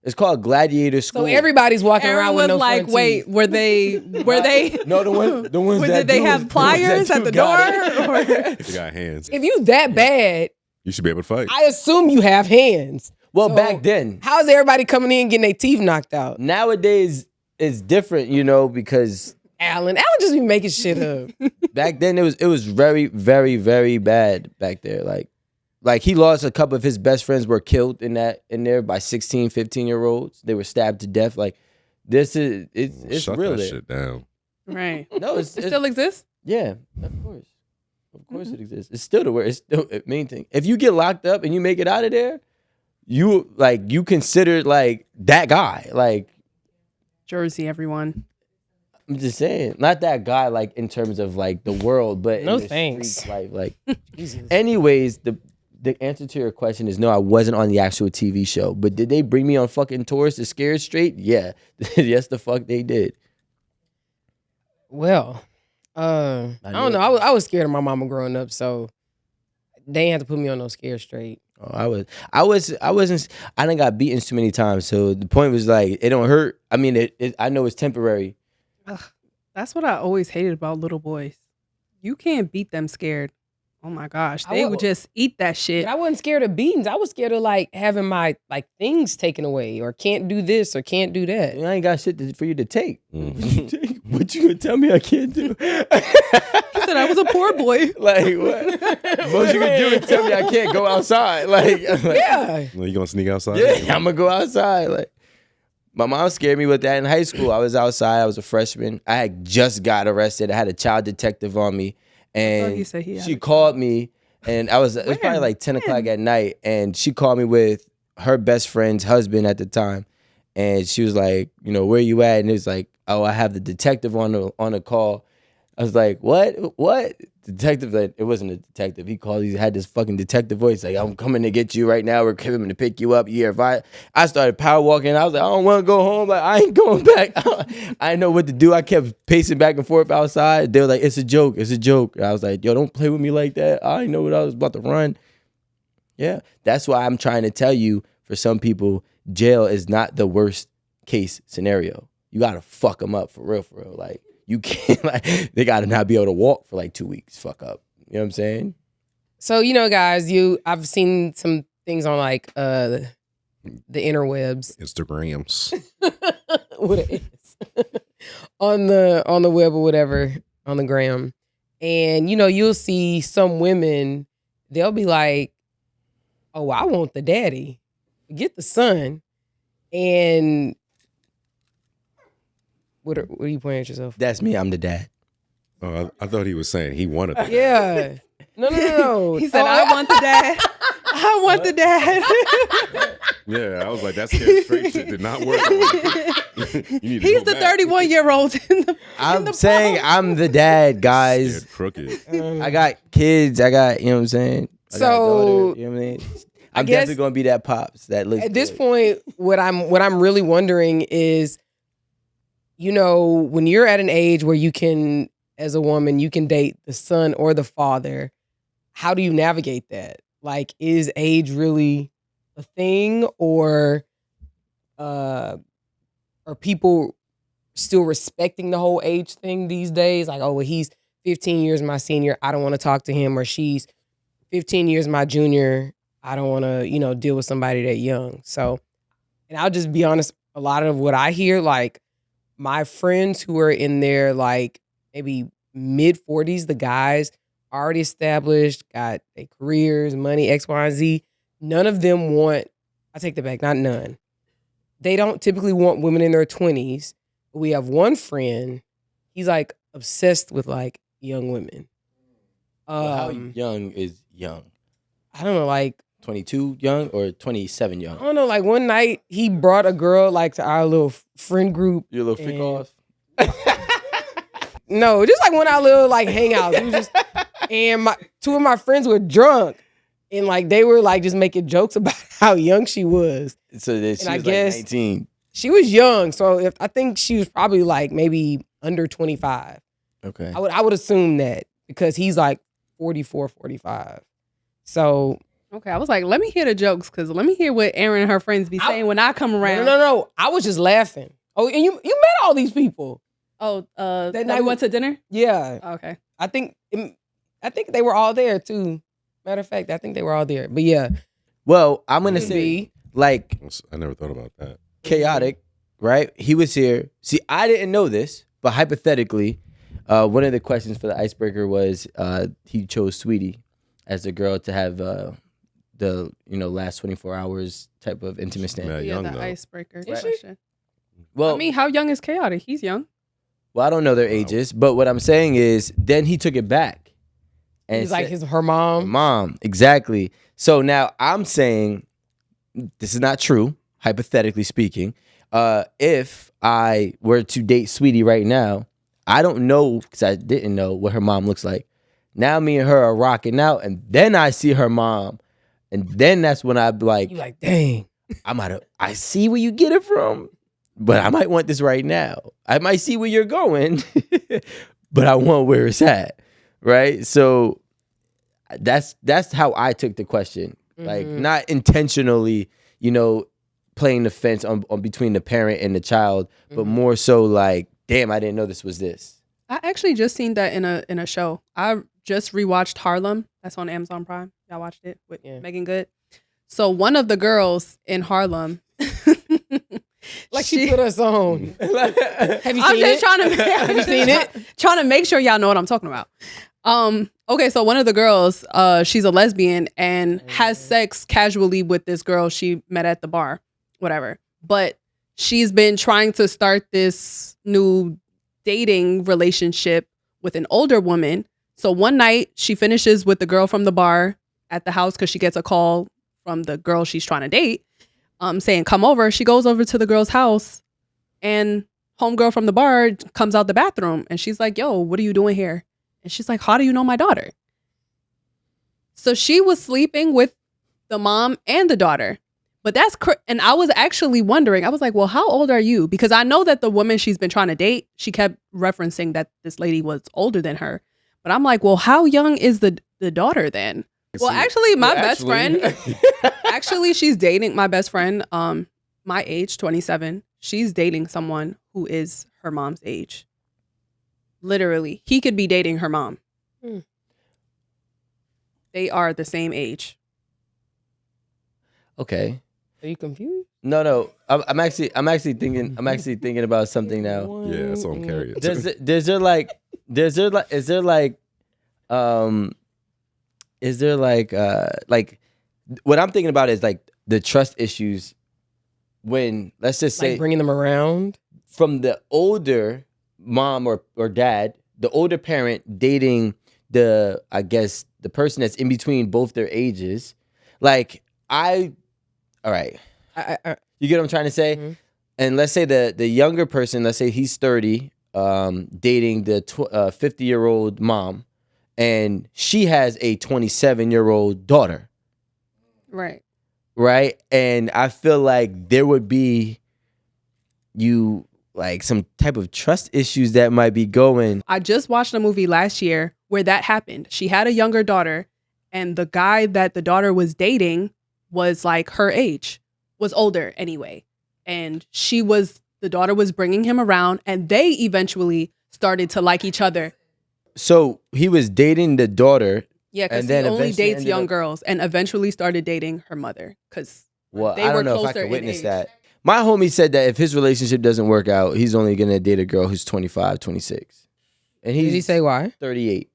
It's called Gladiator School. So everybody's walking Aaron around was with no like, front wait, teeth. were they No, the ones that did they do have is- pliers the at ones the that door? do got it. They got hands. If you that bad, You should be able to fight. I assume you have hands. Well, So, back then. How's everybody coming in getting their teeth knocked out? Nowadays, it's different, you know, because Alan just be making shit up. back then it was very, very, very bad back there. Like he lost a couple of his best friends were killed in there by 16, 15-year-olds. They were stabbed to death. Like it's Shut real that there. shit down. Right. No, It still exists? yeah, of course. Of course it exists. It's still the worst. It's still the main thing. If you get locked up and you make it out of there, you considered like that guy. Like, Jersey, everyone. I'm just saying, not that guy like in terms of like the world, but No in the thanks. streets, like anyways, the answer to your question is no, I wasn't on the actual TV show. But did they bring me on fucking tours to Scared Straight? Yeah. Yes, the fuck they did. Well, I don't know. I was scared of my mama growing up, so they ain't have to put me on no Scared Straight. Oh, I wasn't. I done got beaten too many times. So the point was like, it don't hurt. I mean, I know it's temporary. Ugh, that's what I always hated about little boys. You can't beat them scared. Oh my gosh. They would just eat that shit. But I wasn't scared of beatings. I was scared of like having my like things taken away or can't do this or can't do that. I ain't got shit for you to take. Mm. What you gonna tell me I can't do? He said I was a poor boy. Like what? Most you can do is tell me I can't go outside. Like Yeah. Well, you gonna sneak outside? yeah, I'm gonna go outside. Like my mom scared me with that in high school. I was outside. I was a freshman. I had just got arrested. I had a child detective on me, and you said he had she a called me, and it was probably When? like 10 o'clock at night, and she called me with her best friend's husband at the time, and she was like, you know, where you at? And it was like, oh, I have the detective on the call. I was like, what? Detective, like, it wasn't a detective. He called, he had this fucking detective voice, like, I'm coming to get you right now. We're coming to pick you up. Yeah, if I started power walking. I was like, I don't want to go home. Like, I ain't going back. I didn't know what to do. I kept pacing back and forth outside. They were like, it's a joke. It's a joke. And I was like, yo, don't play with me like that. I didn't know what I was about to run. Yeah, that's why I'm trying to tell you, for some people, jail is not the worst case scenario. You got to fuck them up for real. Like, you can't, like, they got to not be able to walk for like 2 weeks. Fuck up. You know what I'm saying? So, you know, guys, I've seen some things on like the interwebs. Instagrams. What it is. on the web or whatever, on the gram. And, you know, you'll see some women, they'll be like, oh, I want the daddy. Get the son. And what are you pointing at yourself? That's me. I'm the dad. Oh, I thought he was saying he wanted that. Yeah. No. He said, I want the dad. I want the dad. Yeah, I was like, that scared straight shit did not work. He's the 31-year-old I'm saying I'm the dad, guys. Scared crooked. I got kids. I got, you know what I'm saying? I got a daughter, you know what I mean? I'm guess definitely gonna be that pops that looks at this good. point, what I'm really wondering is, you know, when you're at an age where you can, as a woman, you can date the son or the father, how do you navigate that? Like, is age really a thing, or are people still respecting the whole age thing these days? Like, oh, well, he's 15 years my senior, I don't want to talk to him, or she's 15 years my junior, I don't want to, you know, deal with somebody that young. So, and I'll just be honest, a lot of what I hear, like my friends who are in their like maybe mid 40s, the guys already established, got their careers, money, X, Y, and Z. None of them want, I take that back, not none. They don't typically want women in their 20s. We have one friend, he's like obsessed with like young women. How young is young? I don't know, like 22 young or 27 young? I don't know, like one night he brought a girl like to our little friend group. Your little freak off? No, just like one of our little like hangouts. It was just, and two of my friends were drunk, and like they were like just making jokes about how young she was. So that she I was guess like 19. She was young, so I think she was probably like maybe under 25. Okay. I would assume that because he's like 44, 45. So Okay, I was like, let me hear the jokes, because let me hear what Erin and her friends be saying when I come around. No. I was just laughing. Oh, and you met all these people. Oh, that night we went to dinner? Yeah. Okay. I think they were all there too. Matter of fact, I think they were all there. But yeah. Well, I'm gonna say like I never thought about that. Chaotic, right? He was here. See, I didn't know this, but hypothetically, one of the questions for the icebreaker was he chose Sweetie as the girl to have the last 24 hours type of intimate stand. Yeah, Yeah, young the though. icebreaker Is she? question. Well, I mean, how young is Chaotic? He's young. well, I don't know their ages, but what I'm saying is, then he took it back, and He's like said- her mom. Mom, exactly. So now I'm saying this is not true, hypothetically speaking. If I were to date Sweetie right now, I don't know, because I didn't know what her mom looks like. Now me and her are rocking out, and then I see her mom, and then that's when I'd be like, You like, dang. I see where you get it from, but I might want this right now. I might see where you're going, but I want where it's at, right? So that's how I took the question, like not intentionally, playing the fence on between the parent and the child, but more so like, damn, I didn't know this was this. I actually just seen that in a show. I just rewatched Harlem. That's on Amazon Prime. Y'all watched it with Megan Good. So one of the girls in Harlem, Like she put us on. Have you I'm seen just it? trying to. Have you seen it? Trying to make sure y'all know what I'm talking about. Okay, so one of the girls, she's a lesbian and has sex casually with this girl she met at the bar, whatever. But she's been trying to start this new dating relationship with an older woman. So one night she finishes with the girl from the bar at the house because she gets a call from the girl she's trying to date, saying, come over. She goes over to the girl's house and homegirl from the bar comes out the bathroom and she's like, yo, what are you doing here? And she's like, how do you know my daughter? So she was sleeping with the mom and the daughter. But and I was actually wondering, I was like, well, how old are you? Because I know that the woman she's been trying to date, she kept referencing that this lady was older than her. But I'm like, well, how young is the daughter then? Well, actually, my best friend, actually, she's dating my best friend, my age, 27. She's dating someone who is her mom's age. Literally, he could be dating her mom. They are the same age. Okay. Are you confused? No. I'm actually thinking about something now. Yeah, that's what I'm carrying. Is there what I'm thinking about is like the trust issues when, let's just say, Like bringing them around from the older mom or dad, the older parent dating the person that's in between both their ages. Like all right. You get what I'm trying to say? Mhm. And let's say the younger person, let's say he's 30, dating the 50-year-old mom, and she has a 27-year-old daughter, Right. right? And I feel like there would be like some type of trust issues that might be going. I just watched a movie last year where that happened. She had a younger daughter, and the guy that the daughter was dating was like her age, was older anyway. And the daughter was bringing him around, and they eventually started to like each other. So he was dating the daughter. Yeah, because And he then only eventually dates ended young up- girls, and eventually started dating her mother because Well, they I were don't know if I closer can in witness age. that. My homie said that if his relationship doesn't work out, he's only going to date a girl who's 25, 26. And Did he say why? 38.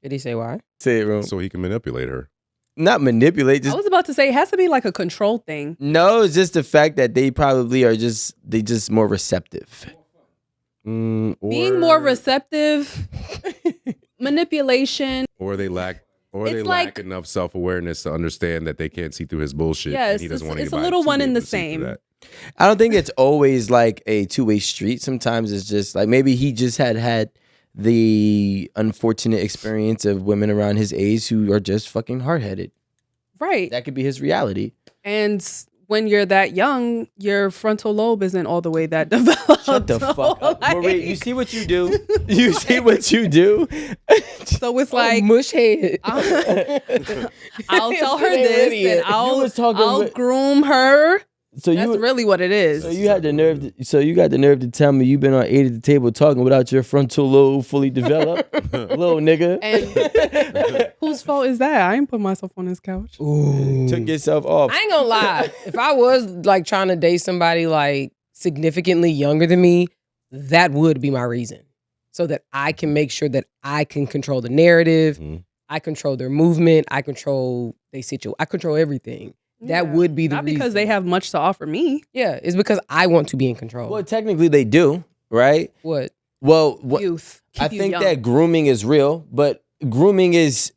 Did he say why? Say it wrong. So he can manipulate her. Not manipulate. I Just was about to say it has to be like a control thing. no, it's just the fact that they probably are just more receptive. Being more receptive, manipulation. Or they lack It's like- enough self-awareness to understand that they can't see through his bullshit. Yeah, and he doesn't want it's a anybody little to one be and able the to see through same. that. I don't think it's always like a two-way street. Sometimes it's just like maybe he just had the unfortunate experience of women around his age who are just fucking hard-headed. Right. That could be his reality. And when you're that young, your frontal lobe isn't all the way that developed. Shut the So, fuck up. like- Marie, you see what you do? You see what you do? So it's like, mush head. I'll tell her Ain't this, ready yet. and I'll was talking I'll with- groom her. So That's you really what it is. So you had the nerve. You got the nerve to tell me you've been on 8 at the table talking without your frontal lobe fully developed, little nigga. And whose fault is that? I ain't put myself on this couch. Took yourself off. I ain't gonna lie. If I was like trying to date somebody like significantly younger than me, that would be my reason. So that I can make sure that I can control the narrative, I control their movement, I control their situation, I control everything. That Yeah. would be the Not reason. because they have much to offer me. Yeah, it's because I want to be in control. Well, technically they do, right? What? Well, Youth. I Keep you think young. that grooming is real, but grooming is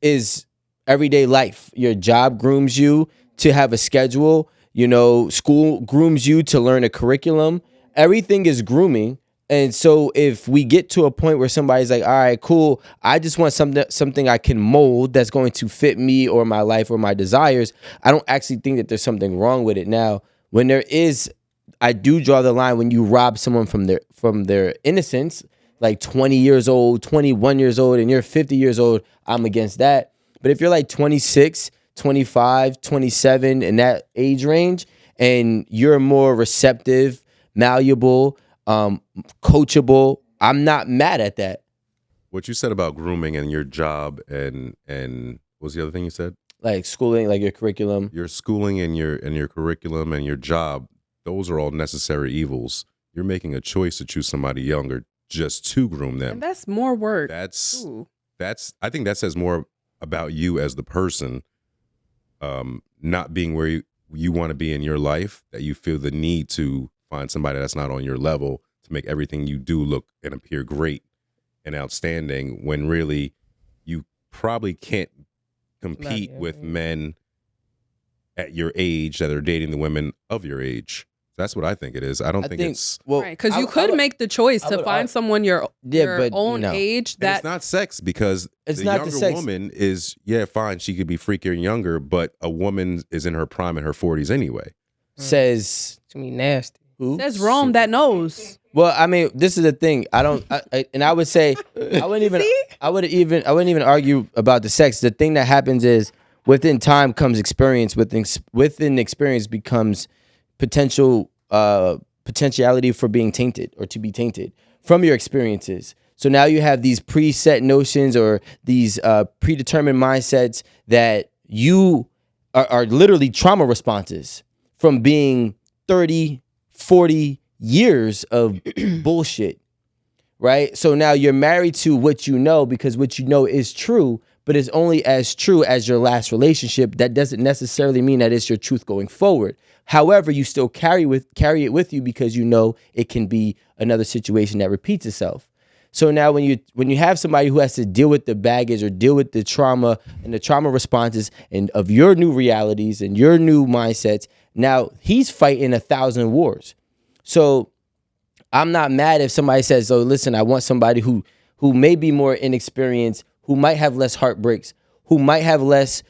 everyday life. Your job grooms you to have a schedule. You know, school grooms you to learn a curriculum. Everything is grooming. And so if we get to a point where somebody's like, all right, cool, I just want something I can mold that's going to fit me or my life or my desires, I don't actually think that there's something wrong with it. Now, when there is, I do draw the line when you rob someone from their innocence, like 20 years old, 21 years old, and you're 50 years old, I'm against that. But if you're like 26, 25, 27, in that age range, and you're more receptive, malleable, coachable, I'm not mad at that. What you said about grooming and your job and what was the other thing you said? Like schooling, like your curriculum. Your schooling and your curriculum and your job, those are all necessary evils. You're making a choice to choose somebody younger just to groom them. And that's more work. That's Ooh. I think that says more about you as the person, not being where you want to be in your life, that you feel the need to find somebody that's not on your level to make everything you do look and appear great and outstanding, when really you probably can't compete with men at your age that are dating the women of your age. That's what I think it is. I don't think it's well, Right, because you could make the choice to find someone your but own no. age and that it's not sex, because It's the not the younger sex. woman is, yeah, fine, she could be freakier and younger, but a woman is in her prime in her 40s anyway. says To me, nasty. who? says Rome that knows. Well, I mean, this is the thing. And I would say, I wouldn't even argue about the sex. The thing that happens is, within time comes experience. Within experience becomes potentiality for being tainted or to be tainted from your experiences. So now you have these preset notions or these predetermined mindsets that you are literally trauma responses from being 30, 40 years of bullshit, right? So now you're married to what you know, because what you know is true, but it's only as true as your last relationship. That doesn't necessarily mean that it's your truth going forward. However, you still carry it with you because you know it can be another situation that repeats itself. So now when you have somebody who has to deal with the baggage or deal with the trauma and the trauma responses and of your new realities and your new mindsets, now he's fighting 1,000 wars. So I'm not mad if somebody says, "Oh, listen, I want somebody who may be more inexperienced, who might have less heartbreaks, who might have less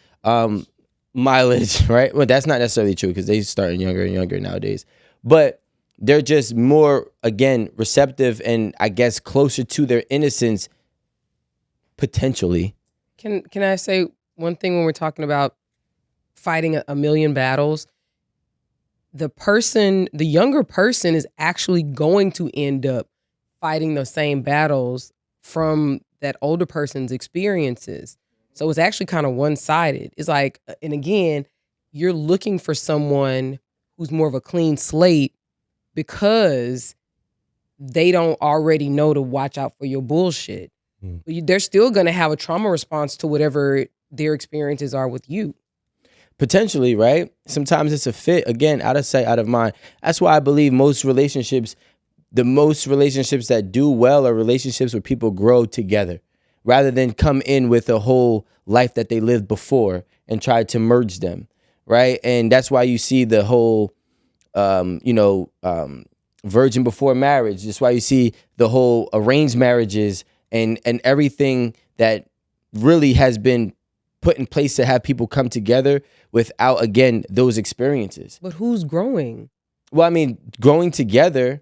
mileage," right? Well, that's not necessarily true because they start younger and younger nowadays. But they're just more, again, receptive and I guess closer to their innocence, potentially. Can I say one thing when we're talking about fighting a million battles? The younger person is actually going to end up fighting those same battles from that older person's experiences. So it's actually kind of one-sided. It's like, and again, you're looking for someone who's more of a clean slate because they don't already know to watch out for your bullshit. But they're still going to have a trauma response to whatever their experiences are with you. Potentially, right? Sometimes it's a fit. Again, out of sight, out of mind. That's why I believe the most relationships that do well are relationships where people grow together rather than come in with a whole life that they lived before and try to merge them, right? And that's why you see the whole, virgin before marriage. That's why you see the whole arranged marriages and everything that really has been put in place to have people come together without, again, those experiences. But who's growing? Well, I mean, growing together,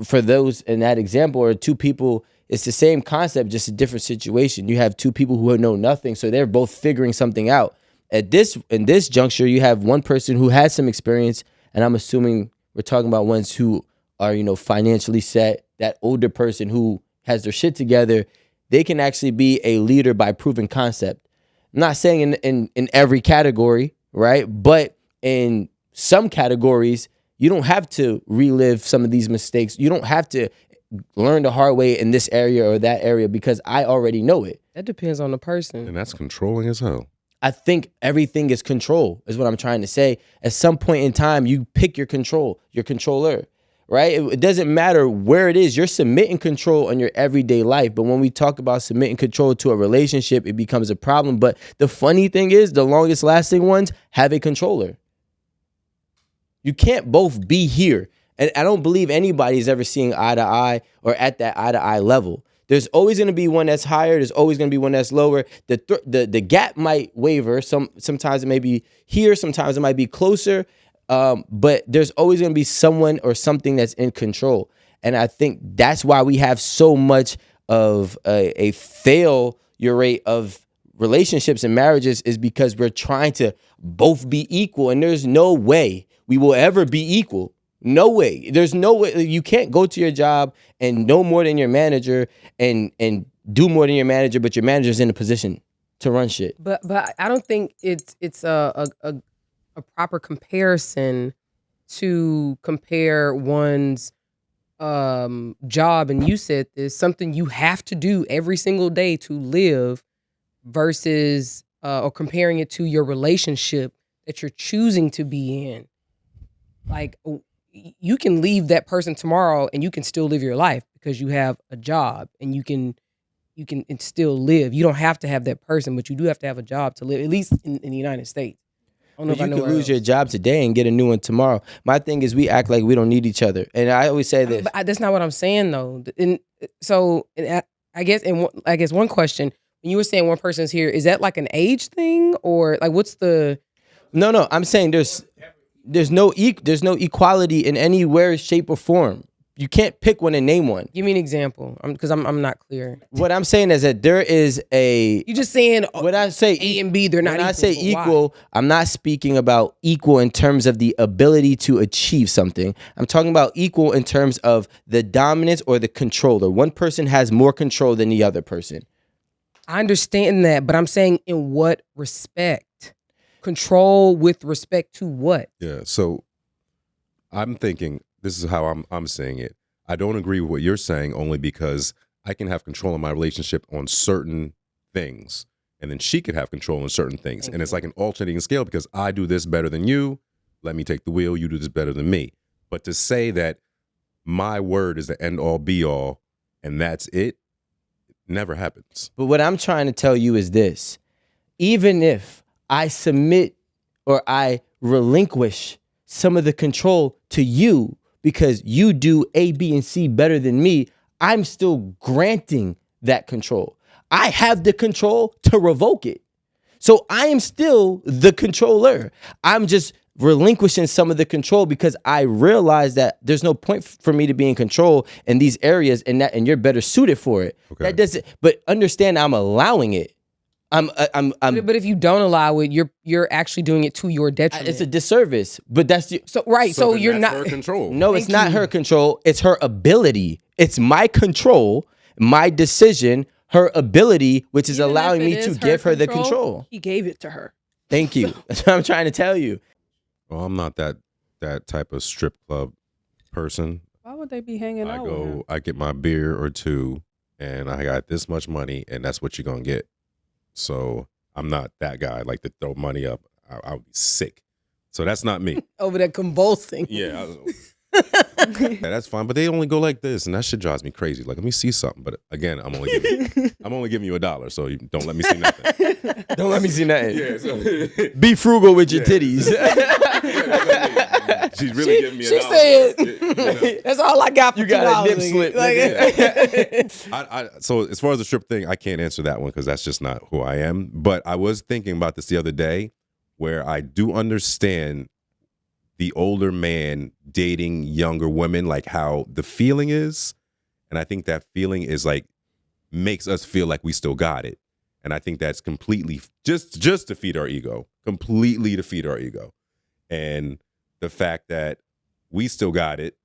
for those in that example, are two people, it's the same concept, just a different situation. You have two people who know nothing, so they're both figuring something out. In this juncture, you have one person who has some experience, and I'm assuming we're talking about ones who are, financially set. That older person who has their shit together, they can actually be a leader by proven concept. I'm not saying in every category, right? But in some categories, you don't have to relive some of these mistakes. You don't have to learn the hard way in this area or that area because I already know it. That depends on the person. And that's controlling as hell. I think everything is control, is what I'm trying to say. At some point in time, you pick your controller, right? It doesn't matter where it is. You're submitting control on your everyday life. But when we talk about submitting control to a relationship, it becomes a problem. But the funny thing is, the longest lasting ones have a controller. You can't both be here. And I don't believe anybody's ever seeing eye to eye or at that eye to eye level. There's always going to be one that's higher. There's always going to be one that's lower. The gap might waver. Sometimes it may be here. Sometimes it might be closer. But there's always going to be someone or something that's in control. And I think that's why we have so much of a failure rate of relationships and marriages, is because we're trying to both be equal. And there's no way we will ever be equal. No way. There's no way. You can't go to your job and know more than your manager and do more than your manager, but your manager's in a position to run shit. But I don't think it's a proper comparison to compare one's job, and you said this, something you have to do every single day to live versus or comparing it to your relationship that you're choosing to be in. Like, you can leave that person tomorrow and you can still live your life because you have a job and you can still live. You don't have to have that person, but you do have to have a job to live, at least in the United States. I don't know if I know you could lose your job today and get a new one tomorrow. My thing is, we act like we don't need each other. And I always say this. But that's not what I'm saying, though. I guess one question, when you were saying one person's here, is that like an age thing, or like what's the... No, I'm saying there's no equality in any way, shape, or form. You can't pick one and name one. Give me an example, because I'm not clear. What I'm saying is that there is a... You're just saying when I say A and B, they're not equal. When I say equal, I'm not speaking about equal in terms of the ability to achieve something. I'm talking about equal in terms of the dominance or the controller. One person has more control than the other person. I understand that, but I'm saying in what respect? Control with respect to what? Yeah, so I'm thinking, this is how I'm saying it. I don't agree with what you're saying, only because I can have control of my relationship on certain things, and then she can have control on certain things. And it's like an alternating scale, because I do this better than you. Let me take the wheel. You do this better than me. But to say that my word is the end all be all and that's it, never happens. But what I'm trying to tell you is this. Even if I submit or I relinquish some of the control to you because you do A, B, and C better than me, I'm still granting that control. I have the control to revoke it. So I am still the controller. I'm just relinquishing some of the control because I realize that there's no point for me to be in control in these areas and you're better suited for it. Okay. That doesn't, but understand I'm allowing it. But if you don't allow it, you're actually doing it to your detriment. It's a disservice, but that's so right. So then you're that's not her control. no, it's not her control. It's her ability. It's my control, my decision, her ability, which is Even allowing if me it to is give her the control, control. He gave it to her. Thank you. That's what I'm trying to tell you. Well, I'm not that type of strip club person. Why would they be hanging out with him? I get my beer or two, and I got this much money, and that's what you're gonna get. So I'm not that guy. Like to throw money up, I would be sick. So that's not me. over there convulsing. Yeah, yeah, that's fine. But they only go like this, and that shit drives me crazy. Like, let me see something. But again, I'm only giving you $1, so you don't let me see nothing. Don't let me see nothing. Yeah, so, Be frugal with your titties. she's really giving me $1. She said, "That's all I got for You got a $2." nip slip. So as far as the strip thing, I can't answer that one because that's just not who I am. But I was thinking about this the other day, where I do understand the older man dating younger women, like how the feeling is, and I think that feeling is like makes us feel like we still got it, and I think that's completely just to feed our ego, completely to feed our ego, and the fact that we still got it.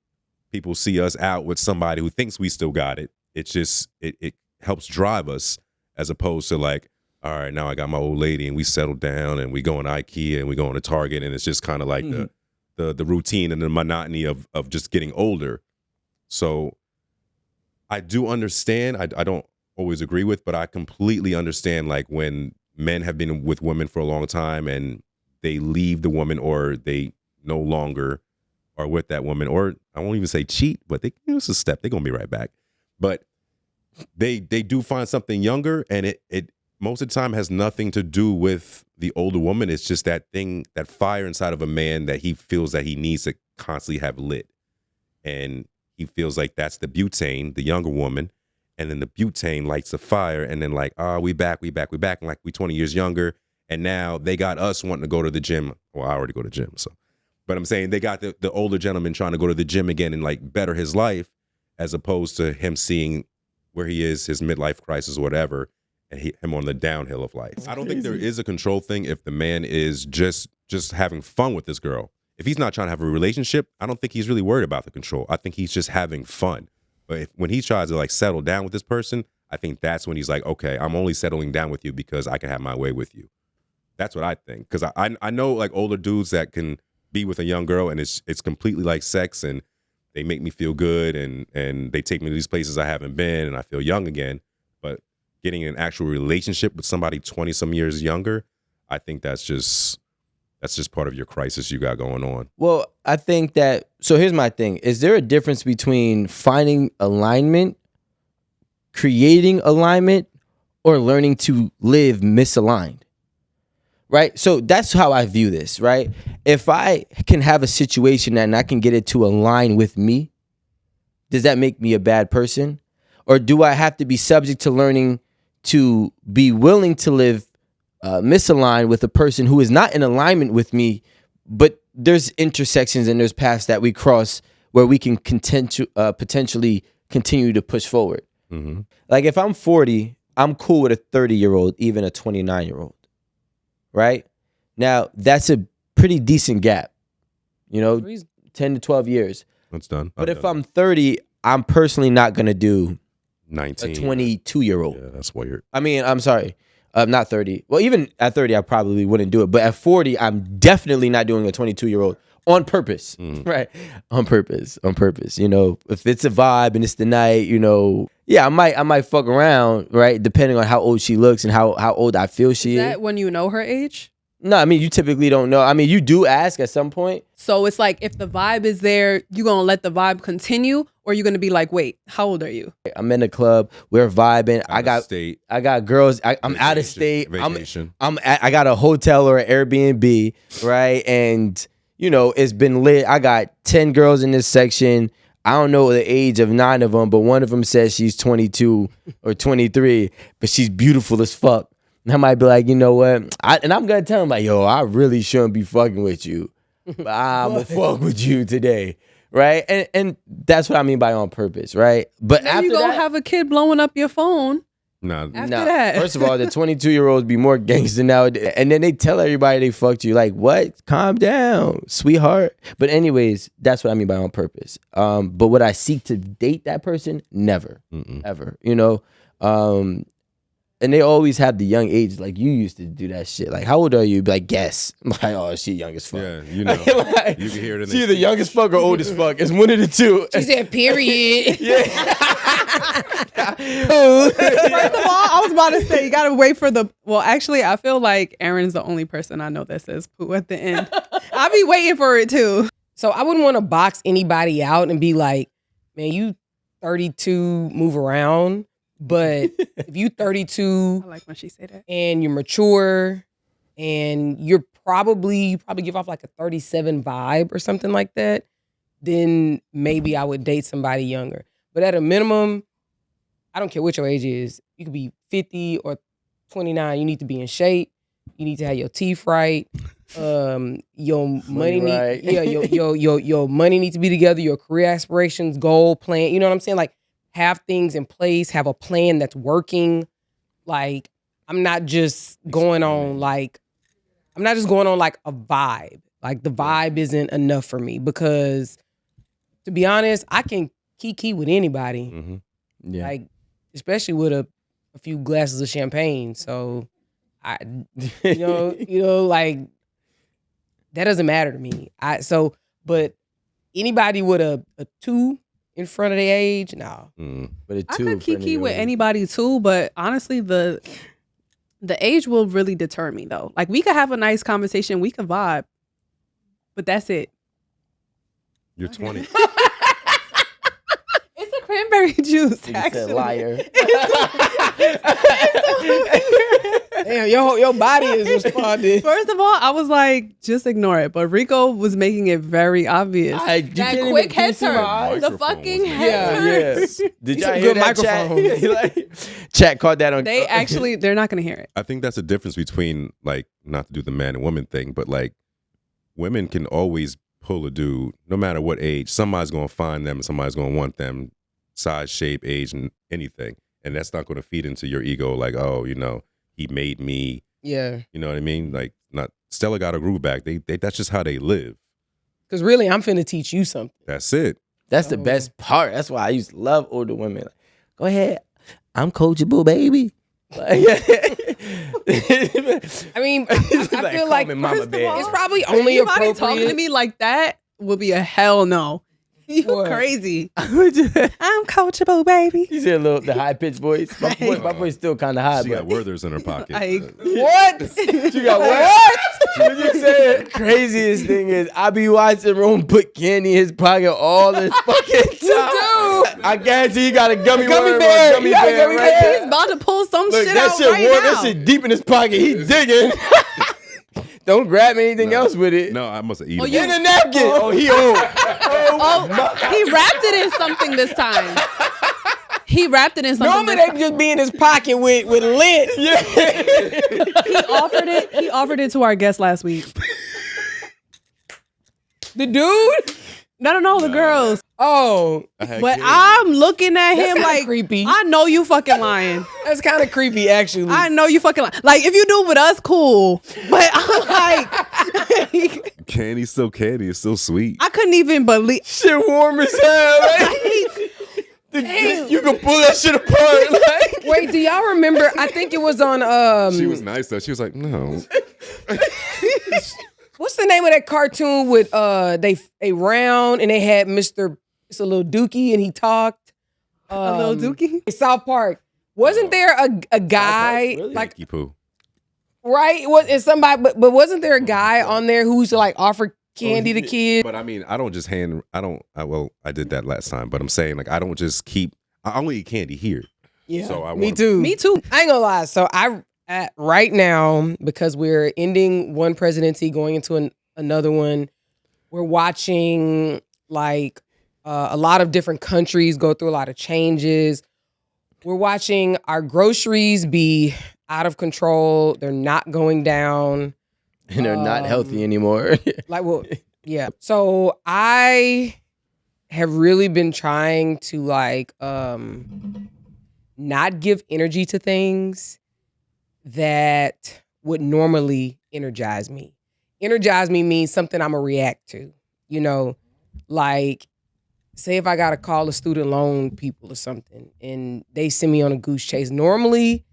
People see us out with somebody who thinks we still got it. It's just it helps drive us as opposed to like, all right, now I got my old lady and we settled down and we go in IKEA and we go to Target and it's just kind of like the routine and the monotony of just getting older. So I do understand. I don't always agree with, but I completely understand like when men have been with women for a long time and they leave the woman or they no longer are with that woman, or I won't even say cheat, but they give us a step. They're gonna be right back. But they do find something younger, and it most of the time has nothing to do with the older woman. It's just that thing, that fire inside of a man that he feels that he needs to constantly have lit. And he feels like that's the butane, the younger woman. And then the butane lights the fire. And then like, we back. And like we 20 years younger. And now they got us wanting to go to the gym. Well, I already go to the gym. So, but I'm saying they got the older gentleman trying to go to the gym again and like better his life, as opposed to him seeing where he is, his midlife crisis or whatever, and him on the downhill of life. I don't think there is a control thing if the man is just having fun with this girl. If he's not trying to have a relationship, I don't think he's really worried about the control. I think he's just having fun. But when he tries to like settle down with this person, I think that's when he's like, okay, I'm only settling down with you because I can have my way with you. That's what I think. Because I know like older dudes that can be with a young girl and it's completely like sex and they make me feel good and they take me to these places I haven't been and I feel young again. But getting in an actual relationship with somebody 20 some years younger, I think that's just part of your crisis you got going on. Well, I think that, so here's my thing. Is there a difference between finding alignment, creating alignment, or learning to live misaligned? Right? So that's how I view this, right? If I can have a situation and I can get it to align with me, does that make me a bad person? Or do I have to be subject to learning to be willing to live misaligned with a person who is not in alignment with me, but there's intersections and there's paths that we cross where we can potentially continue to push forward? Mm-hmm. Like if I'm 40, I'm cool with a 30-year-old, even a 29-year-old. Right? Now, that's a pretty decent gap, 10 to 12 years. That's done. But if I'm 30, I'm personally not going to do 19. A 22-year-old. Yeah, that's weird. I mean, I'm sorry. Not 30. Well, even at 30, I probably wouldn't do it. But at 40, I'm definitely not doing a 22-year-old on purpose. Right? On purpose. If it's a vibe and it's the night, yeah, I might fuck around, right? Depending on how old she looks and how old I feel she is. Is that when you know her age? No, I mean, you typically don't know. I mean, you do ask at some point. So it's like if the vibe is there, you gonna let the vibe continue, or you gonna be like, wait, how old are you? I'm in the club. We're vibing. I got girls. I'm out of state. Vacation. I got a hotel or an Airbnb, right? And you know, it's been lit. I got 10 girls in this section. I don't know the age of 9 of them, but one of them says she's 22 or 23, but she's beautiful as fuck. And I might be like, you know what? And I'm gonna tell him like, yo, I really shouldn't be fucking with you, but I'm gonna fuck with you today, right? And that's what I mean by on purpose, right? But Then after you gonna that, have a kid blowing up your phone. Nah, After that. First of all, the 22-year-olds be more gangster nowadays, and then they tell everybody they fucked you. Like, what? Calm down, sweetheart. But anyways, that's what I mean by on purpose. But would I seek to date that person? Never, ever. You know. And they always have the young age, like you used to do that shit. Like, how old are you? Be like, guess. I'm like, oh, she young as fuck. Yeah, you know. Like, you can hear it in she either young as fuck or old as fuck. It's one of the two. She said, period. First of all, I was about to say you gotta wait for the. Well, actually, I feel like Erin's the only person I know that says poo at the end. I'll be waiting for it too. So I wouldn't want to box anybody out and be like, man, you 32, move around. But if you 32, I like when she say that, and you're mature, and you probably give off like a 37 vibe or something like that, then maybe I would date somebody younger. But at a minimum, I don't care what your age is. You could be 50 or 29. You need to be in shape. You need to have your teeth right. Your money right. your money needs to be together. Your career aspirations, goal, plan. You know what I'm saying? Like, have things in place, have a plan that's working. Like, I'm not just going on like a vibe. Like, the vibe isn't enough for me because, to be honest, I can kiki with anybody. Mm-hmm. Yeah. Like, especially with a few glasses of champagne. So, like, that doesn't matter to me. But anybody with a 2 in front of their age, no. But I could kiki with anybody too, but honestly, the age will really deter me though. Like, we could have a nice conversation, we could vibe, but that's it. You're 20. It's a cranberry juice. You Actually, said liar. Damn, your body is responding. First of all, I was like, just ignore it. But Rico was making it very obvious. That quick head turn. The fucking head turn. Yeah. Did y'all some hear good that, microphones. Chat caught that on. They're not going to hear it. I think that's the difference between, like, not to do the man and woman thing, but like, women can always pull a dude, no matter what age. Somebody's going to find them, somebody's going to want them, size, shape, age, and anything. And that's not going to feed into your ego, like, oh, you know, he made me. Yeah. You know what I mean? Like, not Stella got a groove back. They that's just how they live. Because really, I'm finna teach you something. That's it. That's the best part. That's why I used to love older women. Like, go ahead, I'm coachable, baby. I mean, I feel like it's probably only anybody appropriate. talking to me like that will be a hell no. You crazy. I'm coachable, baby. You see the high pitched voice. My voice still kind of high. She got Werther's in her pocket. What? She got what? What you saying? Craziest thing is I be watching Rome put candy in his pocket all this fucking time. I guarantee he got a gummy bear. Gummy bear right? He's about to pull some Look, shit that out shit right warm. now. That shit deep in his pocket. He digging. Don't grab anything else with it. No, I must have eaten. Oh, in a napkin. Oh, he old. He wrapped it in something this time. He wrapped it in something. Normally they just be in his pocket with lint. Yeah. He offered it to our guest last week. The dude? No, the girls. Oh, but I'm looking at him like creepy. I know you fucking lying. That's kind of creepy, actually. I know you fucking lying. Like, if you do it with us, cool. But I'm like, Candy's still candy. It's still sweet. I couldn't even believe. Shit warm as hell. You can pull that shit apart. Like. Wait, do y'all remember? I think it was on. She was nice though. She was like, no. What's the name of that cartoon with they round and they had Mr. It's a little Dookie and he talked. A little Dookie? South Park. Wasn't there a guy Really? like Yankee Poo. Right? What is somebody? But wasn't there a guy on there who used to like offer candy to kids? But I mean, I don't just hand. I did that last time, but I'm saying like I don't just keep. I only eat candy here. Yeah, So me too. Me too. I ain't gonna lie. So right now, because we're ending one presidency, going into another one, we're watching like a lot of different countries go through a lot of changes. We're watching our groceries be out of control. They're not going down. And they're not healthy anymore. Yeah. So I have really been trying to like not give energy to things that would normally energize me. Energize me means something I'm gonna react to. You know, like say if I gotta call the student loan people or something and they send me on a goose chase. Normally,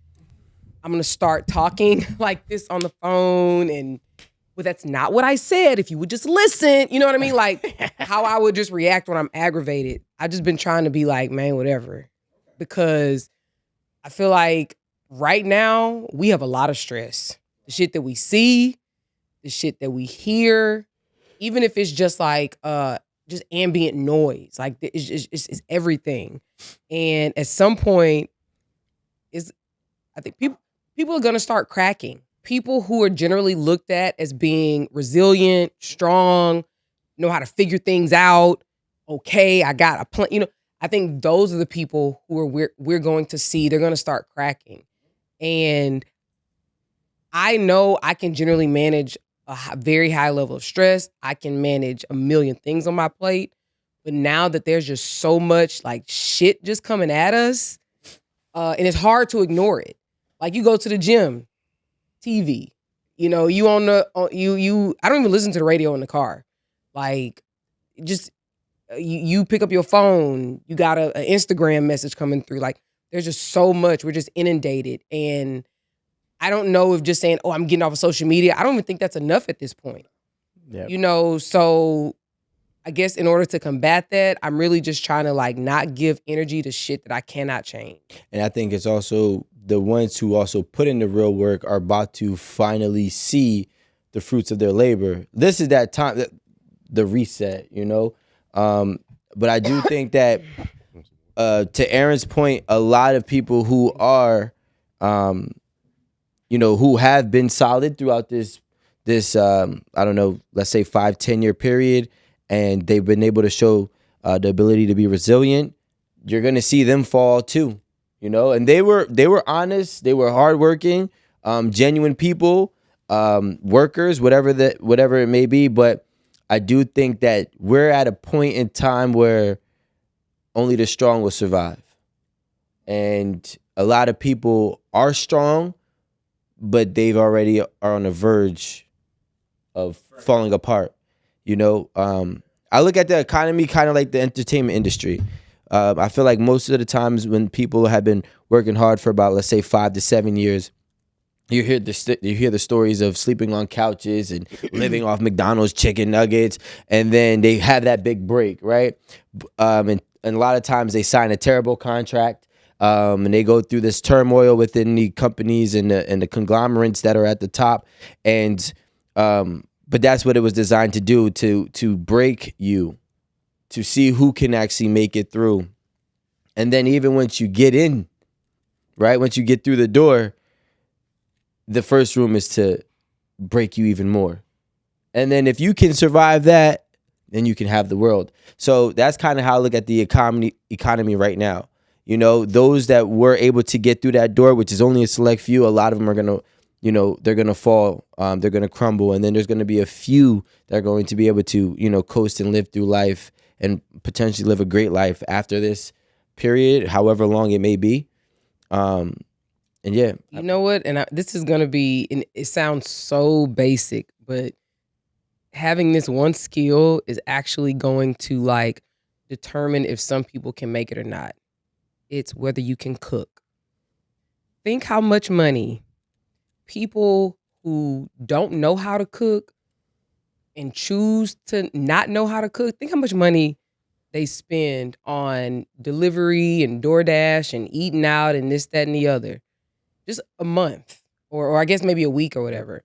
I'm gonna start talking like this on the phone and well, that's not what I said. If you would just listen, you know what I mean? Like how I would just react when I'm aggravated. I've just been trying to be like, man, whatever. Because I feel like right now we have a lot of stress. The shit that we see, the shit that we hear, even if it's just like just ambient noise, like it's everything. And at some point, I think people are gonna start cracking. People who are generally looked at as being resilient, strong, know how to figure things out. Okay, I got a plan. You know, I think those are the people who are we're going to see. They're going to start cracking, and I know I can generally manage a very high level of stress. I can manage a million things on my plate, but now that there's just so much like shit just coming at us, and it's hard to ignore it. Like you go to the gym. TV, you know, you on the you. I don't even listen to the radio in the car. Like, just you pick up your phone. You got an Instagram message coming through. Like, there's just so much. We're just inundated, and I don't know if just saying, "Oh, I'm getting off of social media." I don't even think that's enough at this point. Yep. You know, so I guess in order to combat that, I'm really just trying to like not give energy to shit that I cannot change. And I think it's also the ones who also put in the real work are about to finally see the fruits of their labor. This is that time, the reset, you know? But I do think that, to Erin's point, a lot of people who are, you know, who have been solid throughout this I don't know, let's say 5-10 year period, and they've been able to show the ability to be resilient, you're going to see them fall too. You know, and they were honest, they were hardworking, genuine people, workers, whatever it may be. But I do think that we're at a point in time where only the strong will survive, and a lot of people are strong, but they've already are on the verge of falling apart. You know, I look at the economy kind of like the entertainment industry. I feel like most of the times when people have been working hard for about, let's say, 5 to 7 years, you hear the stories of sleeping on couches and living off McDonald's chicken nuggets, and then they have that big break, right? And a lot of times they sign a terrible contract, and they go through this turmoil within the companies and the conglomerates that are at the top, and but that's what it was designed to do, to break you, to see who can actually make it through. And then even once you get in, right, once you get through the door, the first room is to break you even more. And then if you can survive that, then you can have the world. So that's kind of how I look at the economy right now. You know, those that were able to get through that door, which is only a select few, a lot of them are going to, you know, they're going to fall, they're going to crumble. And then there's going to be a few that are going to be able to, you know, coast and live through life and potentially live a great life after this period, however long it may be. And yeah. You know what? And this is going to be, and it sounds so basic, but having this one skill is actually going to like determine if some people can make it or not. It's whether you can cook. Think how much money people who don't know how to cook and choose to not know how to cook, think how much money they spend on delivery and DoorDash and eating out and this, that, and the other. Just a month or I guess maybe a week or whatever.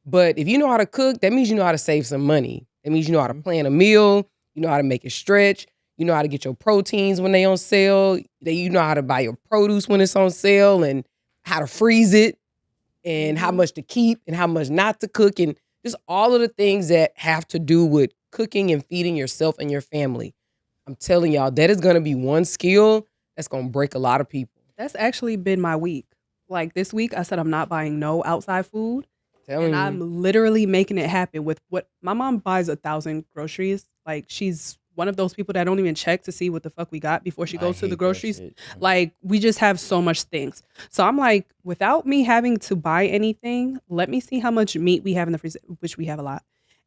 But if you know how to cook, that means you know how to save some money. That means you know how to plan a meal. You know how to make it stretch. You know how to get your proteins when they on sale. You know how to buy your produce when it's on sale and how to freeze it and how much to keep and how much not to cook and just all of the things that have to do with cooking and feeding yourself and your family. I'm telling y'all, that is going to be one skill that's going to break a lot of people. That's actually been my week. Like this week, I said I'm not buying no outside food. And I'm literally making it happen with what my mom buys 1,000 groceries. Like she's one of those people that don't even check to see what the fuck we got before she goes to the groceries. Like we just have so much things. So I'm like, without me having to buy anything, let me see how much meat we have in the freezer, which we have a lot.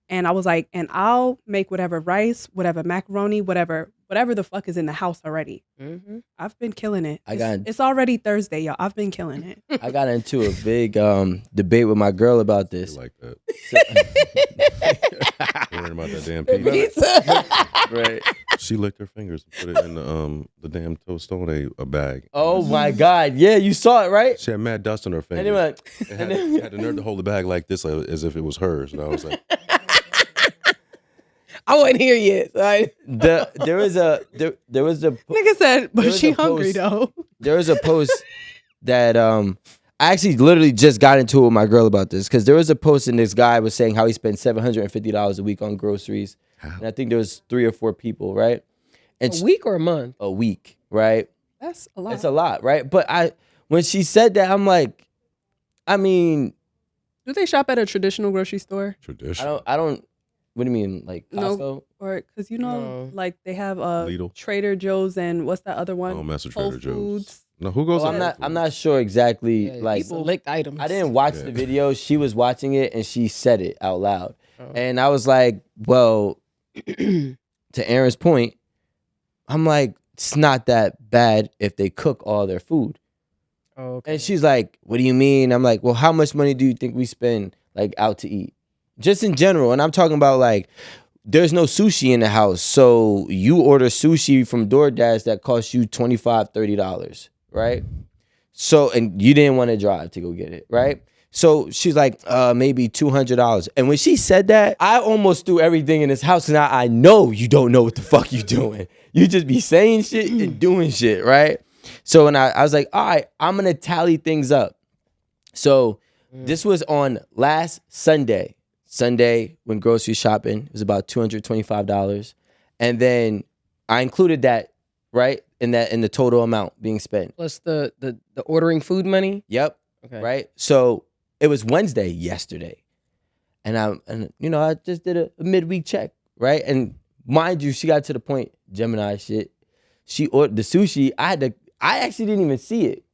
And I was like, and I'll make whatever rice, whatever macaroni, whatever the fuck is in the house already. Mm-hmm. I've been killing it. It's already Thursday, y'all. I've been killing it. I got into a big debate with my girl about this. You like that? Worrying about that damn pizza. Right. She licked her fingers and put it in the damn Tostone a bag. Oh my God. Yeah, you saw it, right? She had mad dust on her fingers. Anyway, she had the nerve to hold the bag like this, as if it was hers. And I was like, I wasn't here yet. Right? There was a Nigga said, but she hungry though. There was a post that I actually literally just got into it with my girl about this because there was a post and this guy was saying how he spent $750 a week on groceries. And I think there was 3 or 4 people, right? And a week or a month? A week, right? That's a lot. It's a lot, right? But when she said that, I'm like, I mean, do they shop at a traditional grocery store? Traditional. I don't. What do you mean, like Costco? No, or because No. like they have Lidl. Trader Joe's and what's that other one? Oh, mess with Whole Trader Joe's. Foods. No, who goes? I'm not sure exactly. Yeah, like select items. I didn't watch the video. She was watching it and she said it out loud, and I was like, well, to Erin's point, I'm like, it's not that bad if they cook all their food. Oh, okay. And she's like, what do you mean? I'm like, well, how much money do you think we spend like out to eat? Just in general. And I'm talking about like, there's no sushi in the house. So you order sushi from DoorDash that costs you $25, $30, right? So, and you didn't want to drive to go get it, right? So she's like, maybe $200. And when she said that, I almost threw everything in this house. And I know you don't know what the fuck you doing. You just be saying shit and doing shit, right? So when I was like, all right, I'm going to tally things up. So this was on last Sunday when grocery shopping. It was about $225. And then I included that, right, in the total amount being spent. Plus the ordering food money? Yep. Okay. Right? So it was Wednesday yesterday. And I just did a midweek check, right? And mind you, she got to the point, Gemini shit. She ordered the sushi. I actually didn't even see it.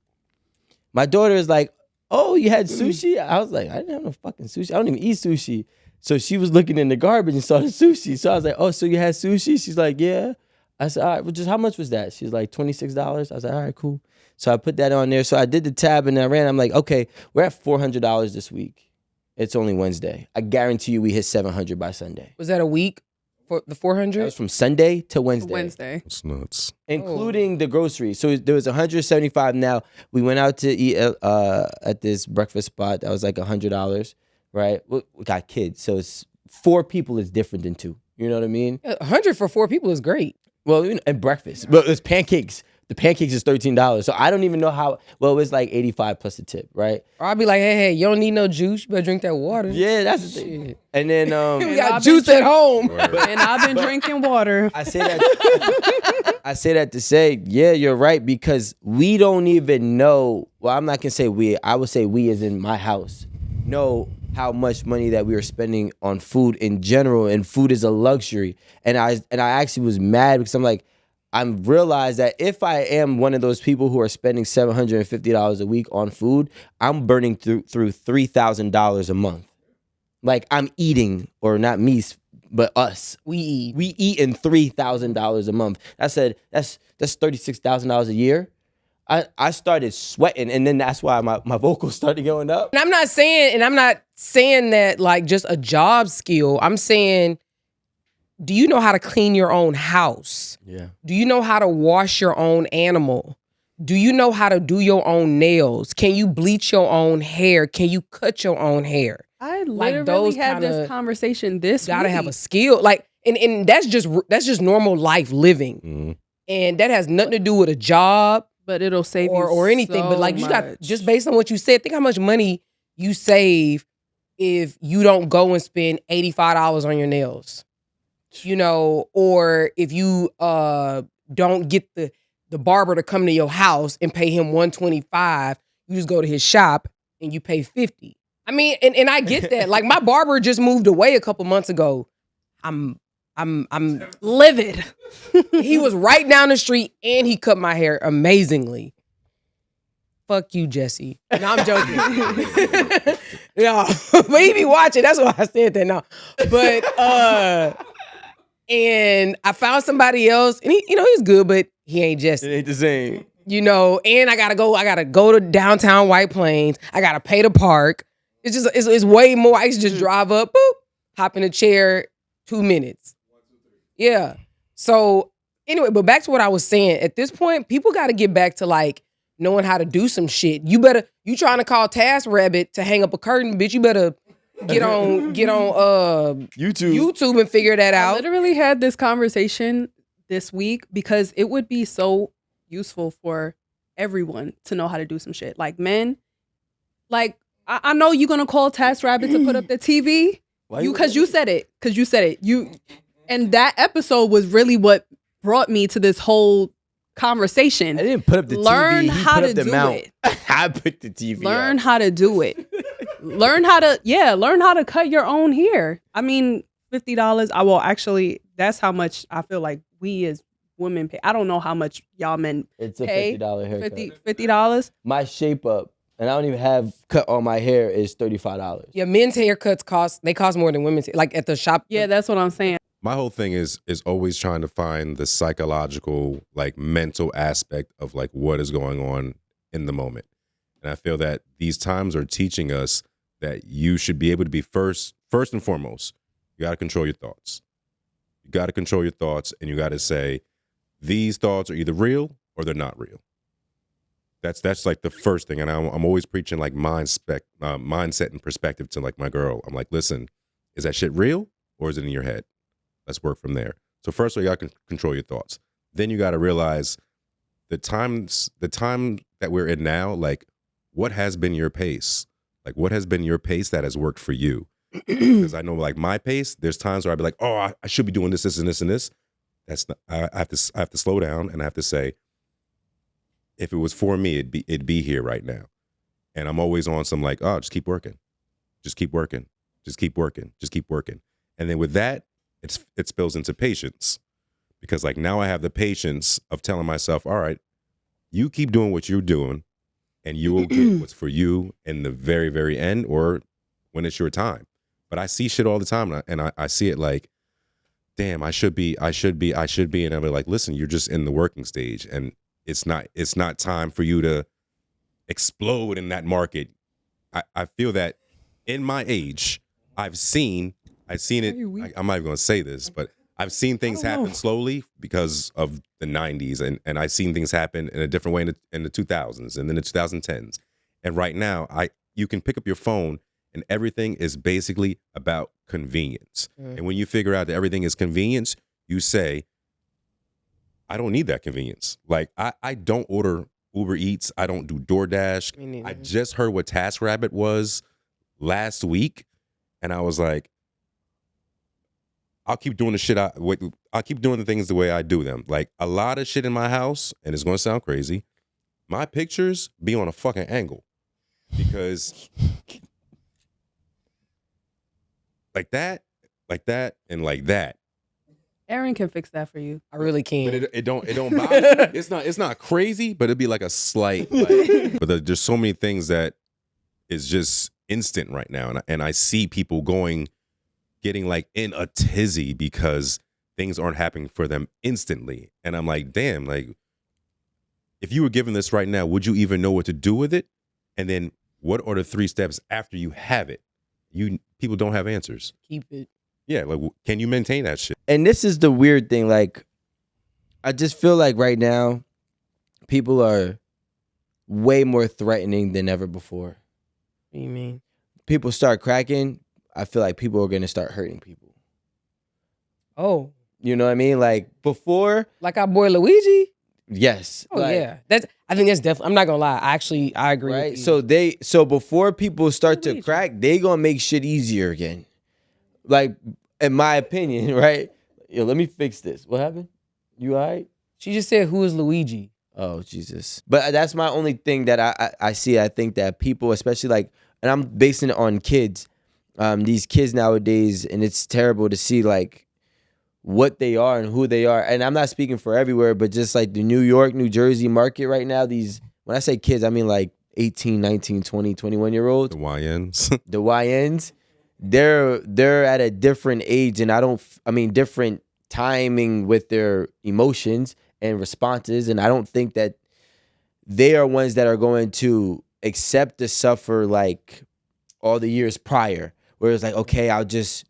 My daughter is like, oh, you had sushi? I was like, I didn't have no fucking sushi. I don't even eat sushi. So she was looking in the garbage and saw the sushi. So I was like, oh, so you had sushi? She's like, yeah. I said, all right, well, just how much was that? She's like, $26. I was like, all right, cool. So I put that on there. So I did the tab and I ran. I'm like, okay, we're at $400 this week. It's only Wednesday. I guarantee you we hit $700 by Sunday. Was that a week for the 400? That was from Sunday to Wednesday. It's nuts. Including the groceries. So there was 175. Now we went out to eat at this breakfast spot that was like $100, right? We got kids, so it's 4 people is different than 2. You know what I mean? 100 for 4 people is great. Well, and breakfast, but it's pancakes. The pancakes is $13. So I don't even know how. Well, it was like 85 plus a tip, right? Or I'll be like, hey, you don't need no juice. You better drink that water. Yeah, that's the thing. And then we got juice at home. And I've been drinking water. I say that to say, yeah, you're right, because we don't even know. Well, I'm not gonna say we. I would say we, as in my house, know how much money that we were spending on food in general, and food is a luxury. And I actually was mad because I'm like, I realized that if I am one of those people who are spending $750 a week on food, I'm burning through $3,000 a month. Like I'm eating, or not me, but us. We eating $3,000 a month. I said that's $36,000 a year. I started sweating, and then that's why my vocals started going up. And I'm not saying that like just a job skill. I'm saying, do you know how to clean your own house? Yeah. Do you know how to wash your own animal? Do you know how to do your own nails? Can you bleach your own hair? Can you cut your own hair? I Like, literally those had this kinda- conversation this Gotta week. have a skill. Like, and that's just normal life living. Mhm. And that has nothing to do with a job but it'll save you or anything. But so like, you got, much. just based on what you said, think how much money you save if you don't go and spend $85 on your nails. You know, or if you don't get the barber to come to your house and pay him $125, you just go to his shop and you pay $50. I mean, and I get that. Like, my barber just moved away a couple months ago. I'm livid. He was right down the street and he cut my hair amazingly. Fuck you, Jesse. No, I'm joking. No, but he be watching. That's why I said that now. But and I found somebody else, and he, he's good, but he ain't Jesse. It ain't the same. And I gotta go to downtown White Plains. I gotta pay to park. It's just it's way more. I used to just drive up, boop, hop in a chair, 2 minutes. Yeah. So anyway, but back to what I was saying. At this point, people got to get back to like knowing how to do some shit. You trying to call TaskRabbit to hang up a curtain, bitch. You better get on YouTube and figure that I out. literally had this conversation this week because it would be so useful for everyone to know how to do some shit. Like men, like I know you're gonna call TaskRabbit to put up the TV. Because you said it. And that episode was really what brought me to this whole conversation. I didn't put up the Learn TV. how to do it. I put the TV. Learn how to do it. Learn how to cut your own hair. I mean, $50. That's how much I feel like we as women pay. I don't know how much y'all men It's a pay. $50 haircut. $50. My shape up, and I don't even have cut all my hair, is $35. Yeah, men's haircuts cost more than women's. Like at the shop. Yeah, that's what I'm saying. My whole thing is always trying to find the psychological, like mental aspect of like what is going on in the moment. And I feel that these times are teaching us that you should be able to be first and foremost, you got to control your thoughts. You got to control your thoughts, and you got to say, these thoughts are either real or they're not real. That's like the first thing. And I'm always preaching like mindset and perspective to like my girl. I'm like, listen, is that shit real or is it in your head? Let's work from there. So first of all, you got to control your thoughts. Then you got to realize the time that we're in now, like what has been your pace? Like what has been your pace that has worked for you? Because I know like my pace, there's times where I'd be like, oh, I should be doing this, and this. That's not, I have to slow down, and I have to say, if it was for me, it'd be here right now. And I'm always on some like, oh, just keep working. Just keep working. Just keep working. Just keep working. And then with that, it spills into patience, because like now I have the patience of telling myself, all right, you keep doing what you're doing and you will get what's for you in the very, very end or when it's your time. But I see shit all the time, and I see it like, damn, I should be. And I'm like, listen, you're just in the working stage, and it's not time for you to explode in that market. I feel that in my age, I've seen it. I'm not even going to say this, but I've seen things happen slowly because of the 90s, and I've seen things happen in a different way in the 2000s and then the 2010s. And right now, you can pick up your phone and everything is basically about convenience. And when you figure out that everything is convenience, you say, I don't need that convenience. Like I don't order Uber Eats. I don't do DoorDash. I just heard what TaskRabbit was last week, and I was like, I'll keep doing the shit. I'll keep doing the things the way I do them. Like a lot of shit in my house, and it's gonna sound crazy, my pictures be on a fucking angle because like that, and like that. Erin can fix that for you. I really can. But it don't bother me. It's not crazy, but it'd be like a slight. Like, but there's so many things that is just instant right now, and I see people getting like in a tizzy because things aren't happening for them instantly, and I'm like, damn, like if you were given this right now, would you even know what to do with it? And then what are the 3 steps after you have it? People don't have answers. Keep it. Yeah, like can you maintain that shit? And this is the weird thing. Like, I just feel like right now, people are way more threatening than ever before. What do you mean? People start cracking, I feel like people are going to start hurting people. Oh. You know what I mean? Like before. Like our boy Luigi? Yes. Oh, like, yeah. I think that's definitely, I'm not going to lie. I agree right? with you. So before people start to crack, they going to make shit easier again. Like, in my opinion, right? Yo, let me fix this. What happened? You all right? She just said, who is Luigi? Oh, Jesus. But that's my only thing that I see. I think that people, especially like, and I'm basing it on kids, these kids nowadays, and it's terrible to see like what they are and who they are. And I'm not speaking for everywhere, but just like the New York, New Jersey market right now, when I say kids, I mean like 18, 19, 20, 21-year-olds. The YNs. The YNs, they're at a different age, and different timing with their emotions and responses. And I don't think that they are ones that are going to accept to suffer like all the years prior, where it's like, okay, I'll just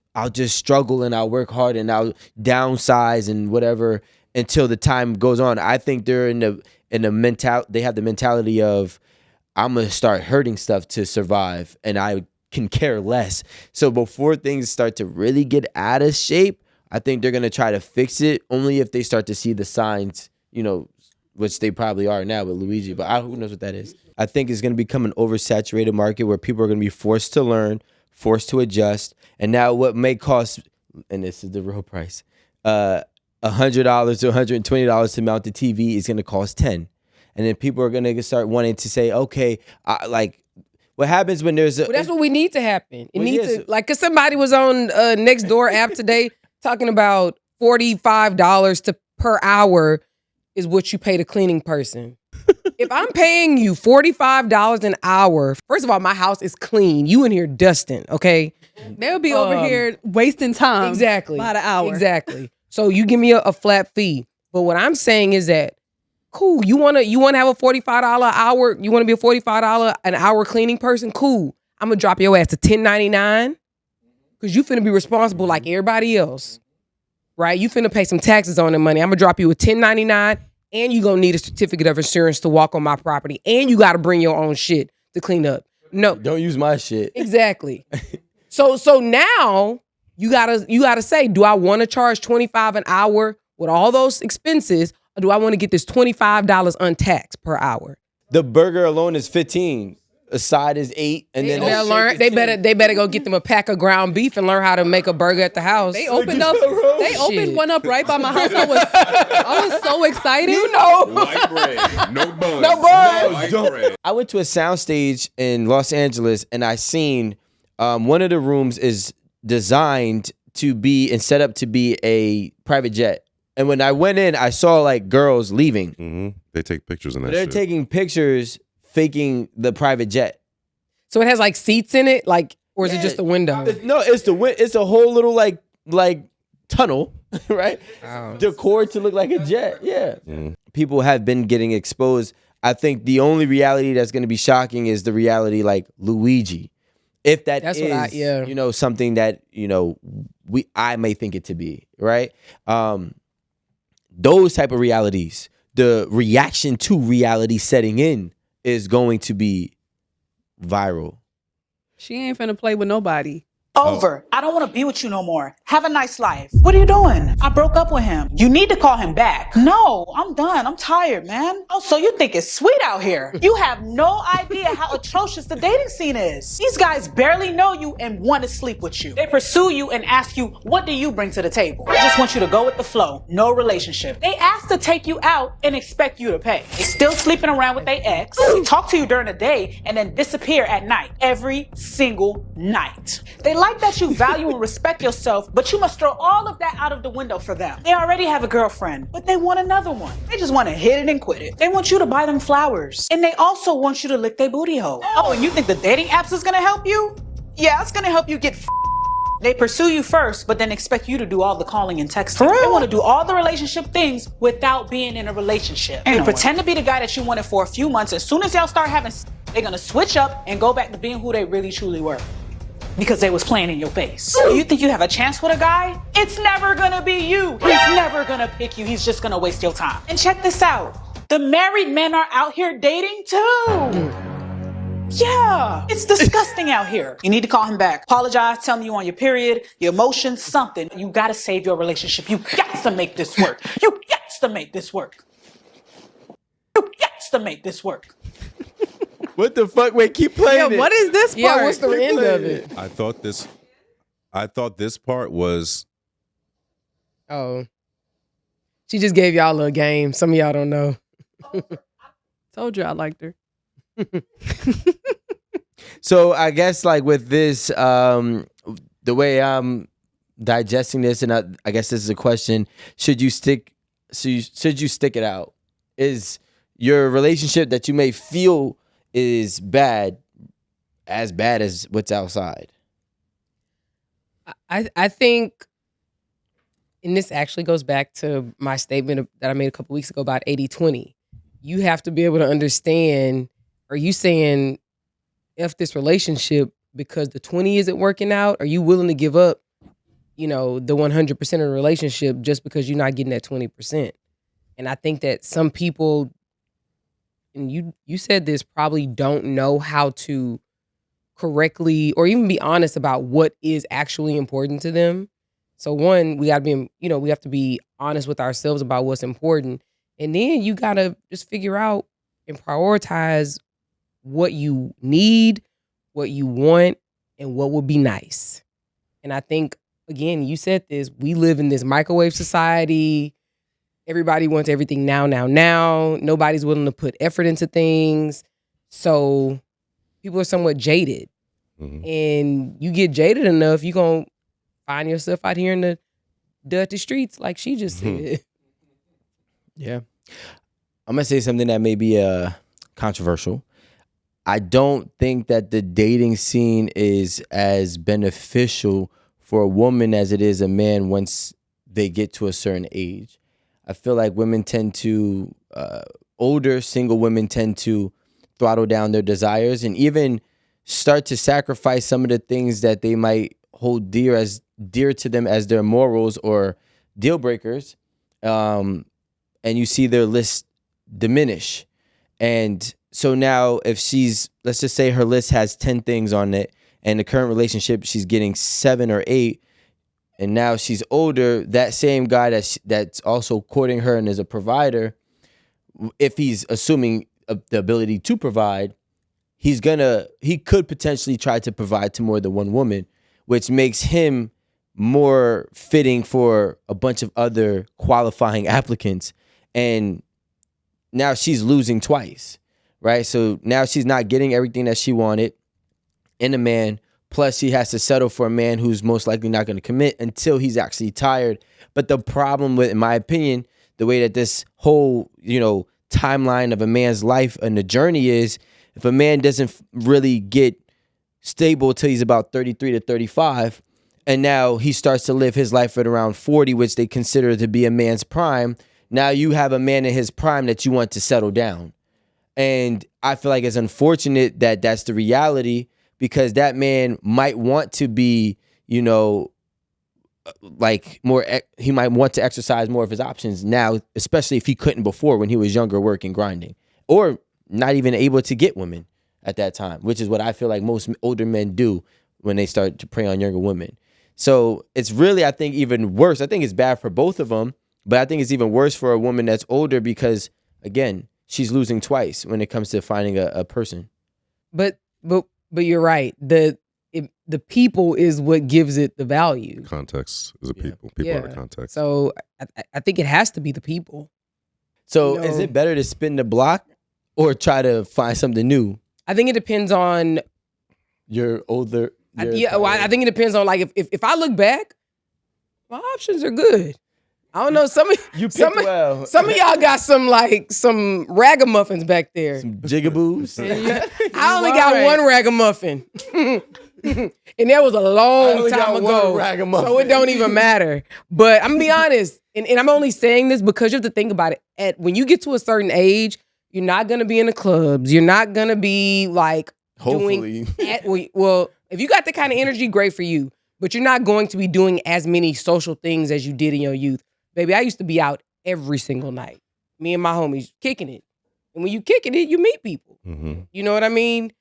struggle and I'll work hard and I'll downsize and whatever until the time goes on. I think they're they have the mentality of, I'm gonna start hurting stuff to survive, and I can care less. So before things start to really get out of shape, I think they're gonna try to fix it only if they start to see the signs, which they probably are now with Luigi, but who knows what that is. I think it's gonna become an oversaturated market where people are gonna be forced to learn, forced to adjust, and now what may cost, and this is the real price, $100 to $120 to mount the TV is gonna cost $10. And then people are gonna start wanting to say, okay, what happens when there's well, that's what we need to happen. It needs to, like, cause somebody was on Nextdoor app today talking about $45 per hour is what you pay the cleaning person. If I'm paying you $45 an hour, first of all, my house is clean. You in here dusting, okay? They'll be over here wasting time. Exactly. By the hour. Exactly. So you give me a flat fee. But what I'm saying is that, cool, you wanna have a $45 an hour, you wanna be a $45 an hour cleaning person? Cool. I'm gonna drop your ass to $10.99 because you finna be responsible like everybody else. Right? You finna pay some taxes on the money. I'm gonna drop you a $10.99 and you gonna need a certificate of insurance to walk on my property. And you gotta bring your own shit to clean up. No. Don't use my shit. Exactly. So now you gotta say, do I wanna charge $25 an hour with all those expenses? Or do I want to get this $25 untaxed per hour? The burger alone is $15. A side is $8, and then they better go get them a pack of ground beef and learn how to make a burger at the house. They opened one up right by my house. I was so excited. White bread, no buns. No buns. White bread. I went to a soundstage in Los Angeles, and I seen one of the rooms is designed to be and set up to be a private jet. And when I went in, I saw like girls leaving. Mm-hmm. They take pictures in that They're shit. taking pictures, faking the private jet. So it has like seats in it, like, or is it just a window? No, it's a whole little like tunnel, right? Wow. Decor to look like a jet. Yeah. People have been getting exposed. I think the only reality that's going to be shocking is the reality like Luigi. If that's is, something that, I may think it to be, right? Those type of realities, the reaction to reality setting in is going to be viral. She ain't finna play with nobody. Over. I don't want to be with you no more. Have a nice life. What are you doing? I broke up with him. You need to call him back. No, I'm done. I'm tired, man. Oh, so you think it's sweet out here? You have no idea how atrocious the dating scene is. These guys barely know you and want to sleep with you. They pursue you and ask you, what do you bring to the table? They just want you to go with the flow. No relationship. They ask to take you out and expect you to pay. They still sleeping around with their ex. They talk to you during the day and then disappear at night. Every single night. They like that you value and respect yourself, but you must throw all of that out of the window for them. They already have a girlfriend, but they want another one. They just want to hit it and quit it. They want you to buy them flowers. And they also want you to lick their booty hole. Oh, and you think the dating apps is gonna help you? Yeah, it's gonna help you get They pursue you first, but then expect you to do all the calling and texting. They want to do all the relationship things without being in a relationship. They pretend to be the guy that you wanted for a few months. As soon as y'all start having, they're gonna switch up and go back to being who they really truly were. Because they was playing in your face. You think you have a chance with a guy? It's never gonna be you. He's never gonna pick you. He's just gonna waste your time. And check this out. The married men are out here dating too. Yeah, it's disgusting out here. You need to call him back. Apologize, tell him you on your period, your emotions, something. You gotta save your relationship. You got to make this work. You got to make this work. You got to make this work. What the fuck? Wait, keep playing it. What is this part? Yeah, what's the end of it? I thought this part was Oh. She just gave y'all a game. Some of y'all don't know. Told you I liked her. So I guess like with this, the way I'm digesting this, and I guess this is a question: should you stick it out? Is your relationship that you may feel is bad as what's outside? I think, and this actually goes back to my statement that I made a couple weeks ago about 80-20. You have to be able to understand, are you saying F this relationship because the 20 isn't working out? Are you willing to give up, the 100% of the relationship just because you're not getting that 20%? And I think that some people, and you said this, probably don't know how to correctly or even be honest about what is actually important to them. So one, we have to be honest with ourselves about what's important. And then you got to just figure out and prioritize what you need, what you want, and what would be nice. And I think, again, you said this, we live in this microwave society. Everybody wants everything now. Nobody's willing to put effort into things. So people are somewhat jaded. Mm-hmm. And you get jaded enough, you're going to find yourself out here in the dirty streets like she just said. Yeah. I'm going to say something that may be controversial. I don't think that the dating scene is as beneficial for a woman as it is a man once they get to a certain age. I feel like women tend to, older single women tend to throttle down their desires and even start to sacrifice some of the things that they might hold dear to them as their morals or deal breakers. And you see their list diminish. And so now if let's just say her list has 10 things on it and the current relationship, she's getting 7 or 8. And now she's older, that same guy that's also courting her and is a provider, if he's assuming the ability to provide, he could potentially try to provide to more than one woman, which makes him more fitting for a bunch of other qualifying applicants. And now she's losing twice, right? So now she's not getting everything that she wanted in a man. Plus, she has to settle for a man who's most likely not going to commit until he's actually tired. But the problem with, in my opinion, the way that this whole, timeline of a man's life and the journey is, if a man doesn't really get stable till he's about 33 to 35, and now he starts to live his life at around 40, which they consider to be a man's prime, now you have a man in his prime that you want to settle down. And I feel like it's unfortunate that that's the reality, because that man might want to be, he might want to exercise more of his options now, especially if he couldn't before when he was younger, working, grinding, or not even able to get women at that time, which is what I feel like most older men do when they start to prey on younger women. So it's really, I think, even worse. I think it's bad for both of them, but I think it's even worse for a woman that's older because, again, she's losing twice when it comes to finding a person. But you're right. The people is what gives it the value. Context is a people. People are the context. So I think it has to be the people. So is it better to spin the block or try to find something new? I think it depends on your older. I think it depends on, like, if I look back, my options are good. I don't know. Some of y'all got some ragamuffins back there. Some jigaboos. I only got one ragamuffin. And that was a long time ago. So it don't even matter. But I'm gonna be honest, and I'm only saying this because you have to think about it. When you get to a certain age, you're not gonna be in the clubs. You're not gonna be hopefully. Well, if you got that kind of energy, great for you. But you're not going to be doing as many social things as you did in your youth. Baby, I used to be out every single night. Me and my homies kicking it. And when you kicking it, you meet people. Mm-hmm. You know what I mean?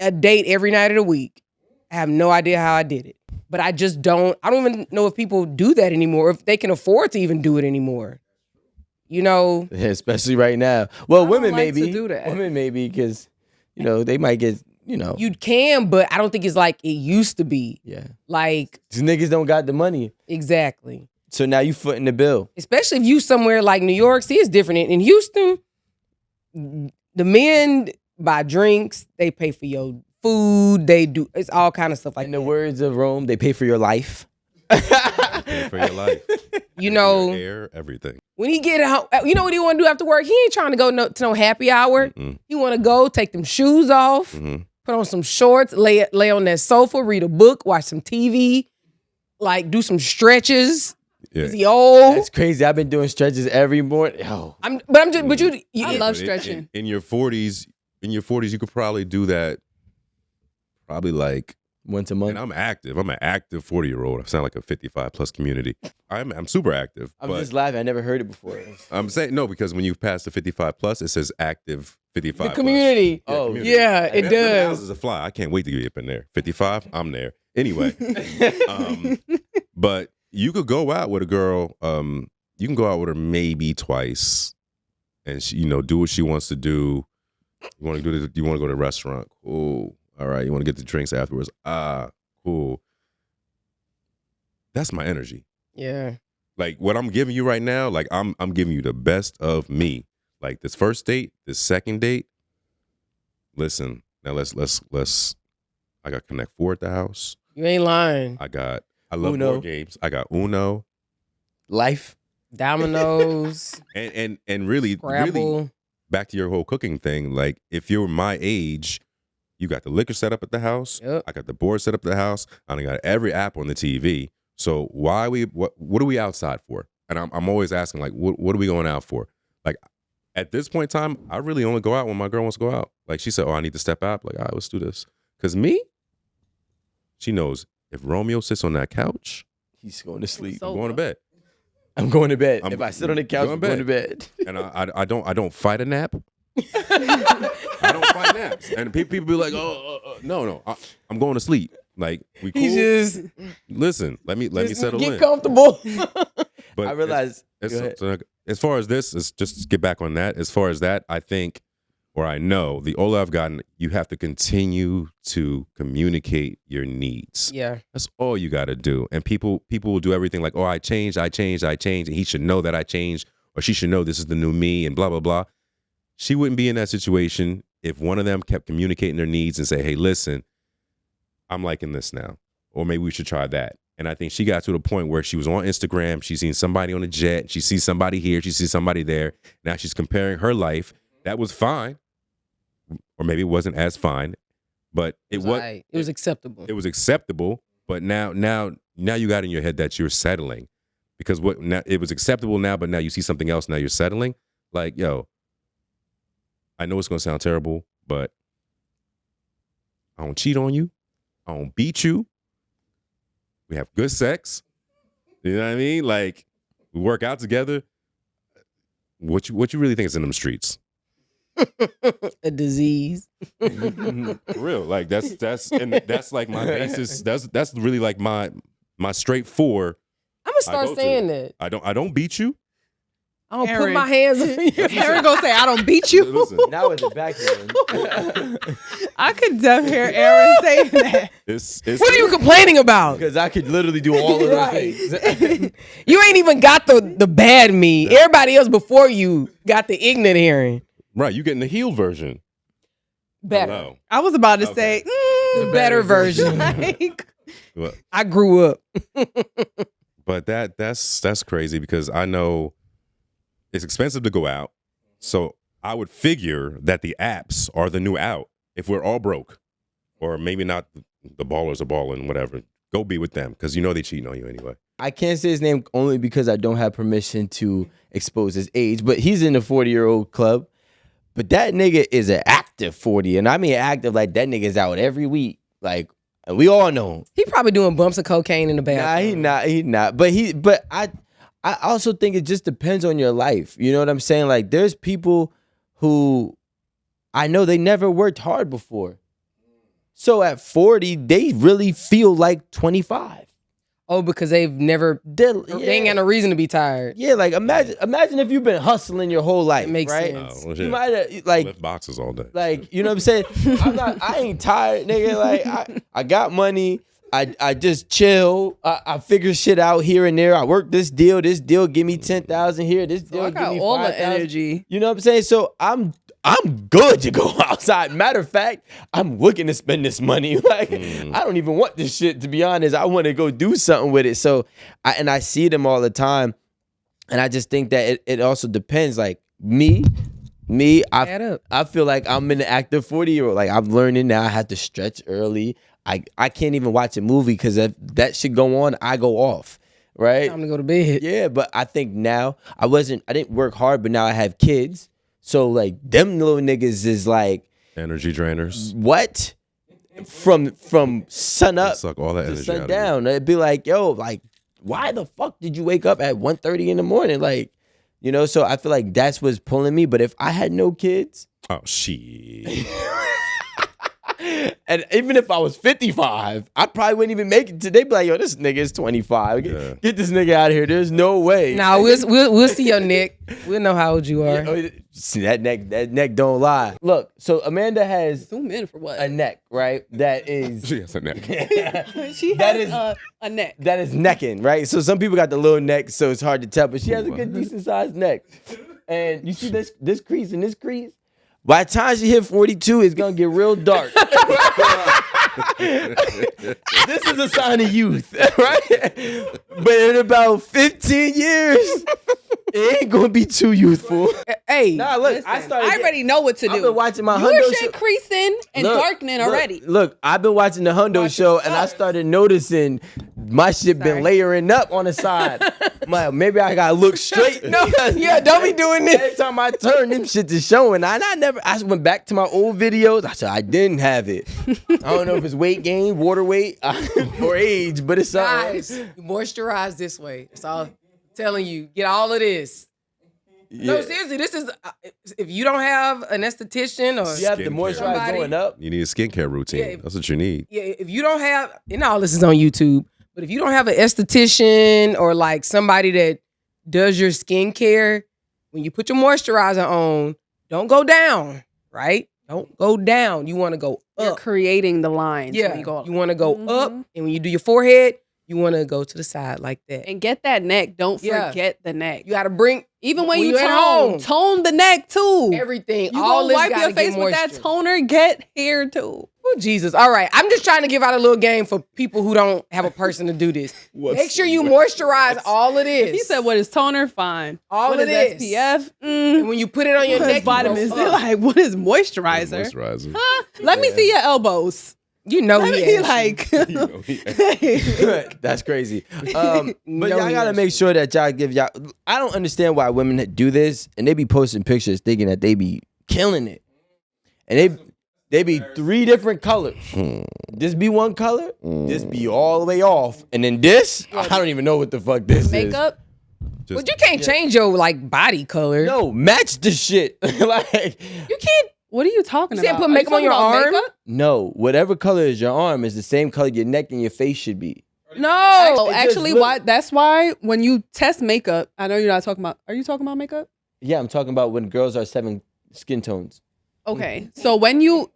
A date every night of the week. I have no idea how I did it. But I don't even know if people do that anymore, if they can afford to even do it anymore. You know? Yeah, especially right now. Well, I don't women like to maybe. do that. Women maybe because, they might get, You can, but I don't think it's like it used to be. Yeah. Like, These niggas don't got the money. exactly. So now you footing the bill. Especially if you somewhere like New York. See, it's different. In Houston, the men buy drinks, they pay for your food, it's all kind of stuff like In that. the words of Rome, they pay for your life. Pay for your life. You know, Your hair, everything. when he get home, you know what he want to do after work? He ain't trying to go to no happy hour. Mm-mm. He want to go take them shoes off, Mm-hmm. put on some shorts, lay on that sofa, read a book, watch some TV, like do some stretches. Yeah. Is he old? That's crazy. I've been doing stretches every morning. Yo. But you I love But stretching. in your 40s, you could probably do that. Probably like Once a month. And I'm active. I'm an active 40-year-old. I sound like a 55+ community. I'm super active. I'm but just laughing. I never heard it before. I'm saying no because when you pass the 55+, it says active 55+. The community. Yeah, Oh, community. yeah, it Them does. houses are fly. I can't wait to get up in there. 55, I'm there. Anyway, but you could go out with a girl. You can go out with her maybe twice, and she, do what she wants to do. You want to do this? You want to go to a restaurant? Cool. All right. You want to get the drinks afterwards? Cool. That's my energy. Yeah. Like what I'm giving you right now, like I'm giving you the best of me. Like this first date, this second date. Listen, now let's. I got Connect 4 at the house. You ain't lying. I love Uno. board games. I got Uno. Life. Dominoes. And really Scrabble. back to your whole cooking thing. Like if you're my age, you got the liquor set up at the house. Yep. I got the board set up at the house. I got every app on the TV. So what are we outside for? And I'm always asking like, what are we going out for? Like at this point in time, I really only go out when my girl wants to go out. Like she said, oh, I need to step out. Like, all right, let's do this. Cause me, she knows if Romeo sits on that couch, He's going to sleep. I'm going to bed. I'm going to bed. I'm If I sit on the couch, I'm going to bed. And I don't fight a nap. I don't fight naps. And people be like, no, I'm going to sleep. Like we cool. He just Listen, let me settle get in. comfortable. But I realize. Go ahead. so as far as this, is just to get back on that. As far as that, I think, or I know, the older I've gotten, you have to continue to communicate your needs. Yeah. That's all you got to do. And people will do everything like, oh, I changed, and he should know that I changed, or she should know this is the new me, and blah blah blah. She wouldn't be in that situation if one of them kept communicating their needs and say, hey, listen, I'm liking this now, or maybe we should try that. And I think she got to the point where she was on Instagram. She's seen somebody on a jet. She sees somebody here. She sees somebody there. Now she's comparing her life. That was fine. Or maybe it wasn't as fine. But it was acceptable. It was acceptable. But now you got in your head that you're settling. Because now, it was acceptable now, but now you see something else. Now you're settling. Like, yo, I know it's going to sound terrible, but I don't cheat on you. I don't beat you. We have good sex. You know what I mean? Like we work out together. What you really think is in them streets? A disease. For real. Like that's like my basis. That's really like my straight four. I'm gonna start saying that. I don't beat you. I don't put Aaron. my hands on you. Aaron gonna say, I don't beat you. Listen, Now with the background. I could definitely hear Aaron saying that. it's What are you complaining about? Because I could literally do all of those things. You ain't even got the bad me. Everybody else before you got the ignorant hearing. right. You getting the healed version. Better. Hello. I was about to Okay. say, The better version. like, Well, I grew up. but that's crazy because I know it's expensive to go out. So I would figure that the apps are the new out if we're all broke. Or maybe not the ballers are balling, whatever. Go be with them because you know they cheating on you anyway. I can't say his name only because I don't have permission to expose his age, but he's in the 40-year-old club. But that nigga is an active 40, and I mean active like that nigga's out every week. Like we all know him. He probably doing bumps of cocaine in the bathroom. Nah, he not. But I also think it just depends on your life. You know what I'm saying? Like there's people who I know they never worked hard before. So at 40, they really feel like 25. Oh, because they've never they ain't got no reason to be tired. Yeah, like imagine if you've been hustling your whole life. It makes right? sense. Oh, well, You might have like lift boxes all day. like, you know what I'm saying? I ain't tired, nigga. Like I got money. I just chill. I figure shit out here and there. I work this deal give me 10,000 here. This deal I give got me all the 5,000. energy. You know what I'm saying? So I'm good to go outside. Matter of fact, I'm looking to spend this money. Like I don't even want this shit, to be honest. I want to go do something with it. So I see them all the time, and I just think that it also depends. Like me, I feel like I'm an active 40-year-old. Like I'm learning now. I have to stretch early. I can't even watch a movie because if that shit go on, I go off. Right? Time to go to bed. Yeah, but I think now I didn't work hard, but now I have kids. So like them little niggas is like Energy drainers. what? From sun up Suck all that to energy sun out of down. It'd be like, yo, like, why the fuck did you wake up at 1:30 in the morning? Like, you know, so I feel like that's what's pulling me. But if I had no kids, you. Oh shit. and even if I was 55, I probably wouldn't even make it today. Be like, yo, this nigga is 25. Get this nigga out of here. There's no way. Nah, we'll see your neck. We'll know how old you are. Oh, see that neck don't lie. Look, so Amanda has Zoom in for what? a neck, right? That is She has a neck. She that has a neck. that is necking, right? So some people got the little neck, so it's hard to tell, but she has a good decent sized neck. And you see this crease and this crease? By the time she hit 42, it's gonna get real dark. This is a sign of youth, right? But in about 15 years, it ain't gonna be too youthful. Hey, Nah, look, Listen, I already know what to do. I've been watching my Your Hundo shit show. creasing and darkening already. Look, I've been watching the Hundo show, and I started noticing my shit been layering up on the side. Maybe I gotta look straight. yeah, don't be doing this. Every time I turn, them shit is showing. I went back to my old videos. I said I didn't have it. I don't know if it's weight gain, water weight, or age, but it's something. Guys, you moisturize this way. It's all telling you. Get all of this. No, seriously, this is if you don't have an esthetician or You have to moisturize somebody- going up. You need a skincare routine. Yeah. That's what you need. Yeah, if you don't have, and all this is on YouTube, but if you don't have an esthetician or like somebody that does your skincare, when you put your moisturizer on, don't go down, right? Don't go down. You want to go You're up. creating the lines. Yeah, when you go up. you want to go up, and when you do your forehead, you want to go to the side like that. And get that neck. Don't Yeah. forget the neck. You got to bring Even when you you're at tone the neck too. everything. You all gonna this wipe gotta your get face with that moisture. toner. Get hair too. Oh, Jesus. All right. I'm just trying to give out a little game for people who don't have a person to do this. Make sure you moisturize all of this. He said, "What is toner? Fine. All what of is this. SPF? And when you put it on your What neck, is vitamins? you They're go up. like, what is moisturizer? Moisturizer. Huh? Let me see your elbows. You know Let he me asked you. like. That's crazy. But No, y'all he gotta is. make sure that y'all give y'all. I don't understand why women that do this and they be posting pictures thinking that they be killing it, and they be 3 different colors. This be one color, this be all the way off, and then this I don't even know what the fuck this is. Makeup. Just, But you can't change your like body color. No, match the shit. Like You can't. What are you talking You said about? put Are you makeup on talking your about arm? makeup? no, whatever color is your arm is the same color your neck and your face should be. No, It just actually, look- why? That's why when you test makeup, I know you're not talking about. Are you talking about makeup? Yeah, I'm talking about when girls are 7 skin tones Okay, so when you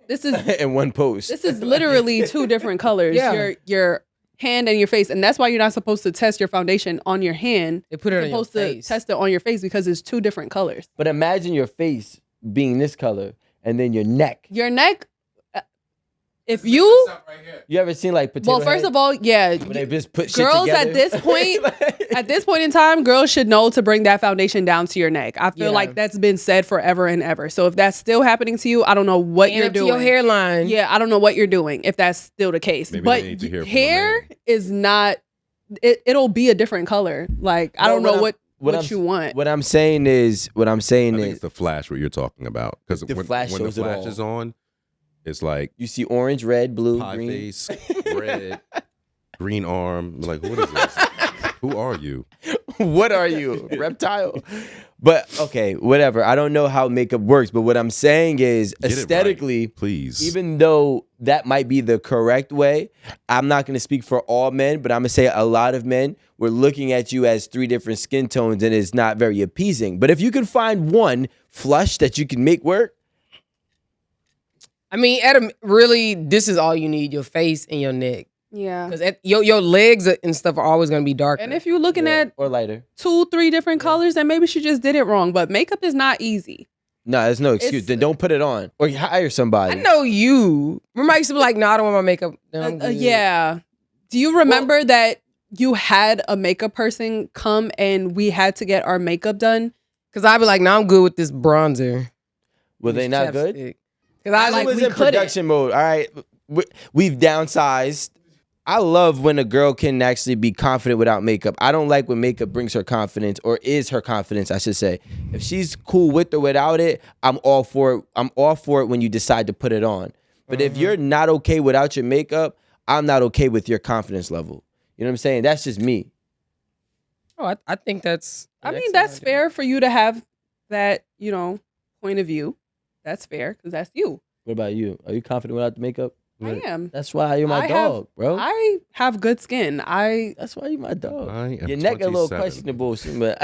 this is in one post. this is literally 2 different colors. Yeah. Your hand and your face, and that's why you're not supposed to test your foundation on your hand. They put it You're on your supposed to face. test it on your face because it's 2 different colors. But imagine your face being this color and then your neck. Your neck. If you You ever seen like potato well, first head? of all, yeah, When they just put shit girls together? at this point, at this point in time, girls should know to bring that foundation down to your neck. I feel Yeah. like that's been said forever and ever. So if that's still happening to you, I don't know what And you're up to doing. your hairline. Yeah, I don't know what you're doing if that's still the case. Maybe but they need to hear from a hair man. is not. It'll be a different color. Like I No, don't know what I'm- you want. What I'm saying is, I think it's the flash what you're talking about. Because The when flash the shows it flash all. is on, it's like you see orange, red, blue, pie green. face, red, green arm. Like, what is this? Who are you? What are you, reptile? But okay, whatever. I don't know how makeup works, but what I'm saying is Get it aesthetically, right, please. even though that might be the correct way, I'm not going to speak for all men, but I'm going to say a lot of men were looking at you as 3 different skin tones and it's not very appeasing. But if you can find one flush that you can make work, I mean, Adam, really, this is all you need: your face and your neck. Yeah. Because your legs and stuff are always going to be darker. And if you're looking at or lighter. 2-3 different colors, then maybe she just did it wrong. But makeup is not easy. No, there's no excuse. It's- Then don't put it on or hire somebody. I know you. Remember, I used to be like, no, I don't want my makeup. No, I'm good. Yeah. Do you remember that you had a makeup person come and we had to get our makeup done? Because I'd be like, no, I'm good with this bronzer. Were they not good? Because I I was we in couldn't. production mode. All right, we've downsized. I love when a girl can actually be confident without makeup. I don't like when makeup brings her confidence or is her confidence, I should say. If she's cool with or without it, I'm all for it. I'm all for it when you decide to put it on. But if you're not okay without your makeup, I'm not okay with your confidence level. You know what I'm saying? That's just me. Oh, I think that's. I mean, that's fair for you to have that, point of view. That's fair because that's you. What about you? Are you confident without the makeup? I am. That's why you're my dog, bro. I have good skin. That's why you're my dog. I am Your neck a little 27. questionable, but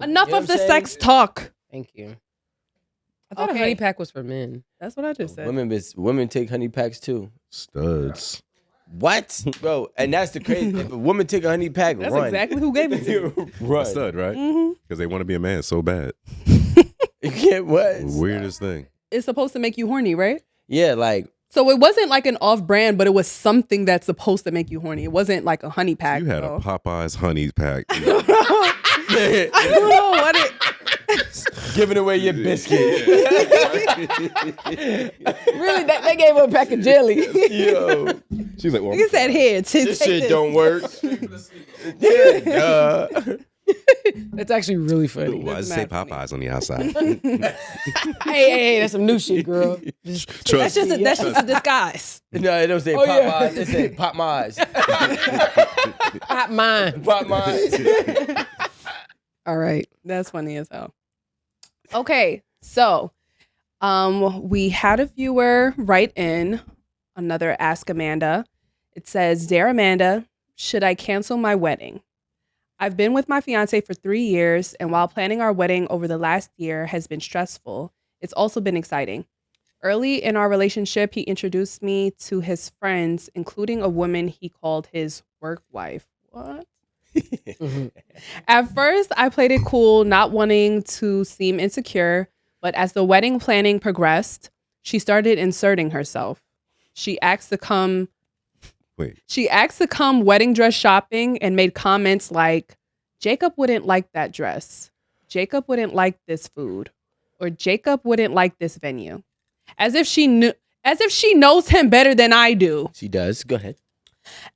Enough You know of what the I'm saying? sex talk. Thank you. I thought Okay. a honey pack was for men. That's what I just said. women take honey packs too. Studs. What, bro? And that's the crazy. If a woman take a honey pack, That's run. exactly who gave it to you. A Run. stud, right? hmm Because they want to be a man so bad. You can't what? Weirdest thing. It's supposed to make you horny, right? Yeah, like So it wasn't like an off-brand, but it was something that's supposed to make you horny. It wasn't like a honey pack. You had a so. Popeyes honey pack. I don't know what it. giving away your biscuit. Really, they gave her a pack of jelly. Yo, She's like, well, He said, "Here, this take shit this." don't work. Yeah, That's actually really funny. why does it say Popeyes on the outside? Hey, that's some new shit, girl. That's Trust just me. a disguise. No, it don't say Oh, Popeyes. yeah. It say Pop Mines. Hot mine. Pop Mines. All right. That's funny as hell. Okay, so we had a viewer write in another Ask Amanda. It says, "Dear Amanda, should I cancel my wedding? I've been with my fiance for 3 years, and while planning our wedding over the last year has been stressful, it's also been exciting. Early in our relationship, he introduced me to his friends, including a woman he called his work wife." What? At first, I played it cool, not wanting to seem insecure, but as the wedding planning progressed, she started inserting herself. She asked to come wedding dress shopping and made comments like, "Jacob wouldn't like that dress. Jacob wouldn't like this food. Or Jacob wouldn't like this venue." As if she knows him better than I do. She does. Go ahead.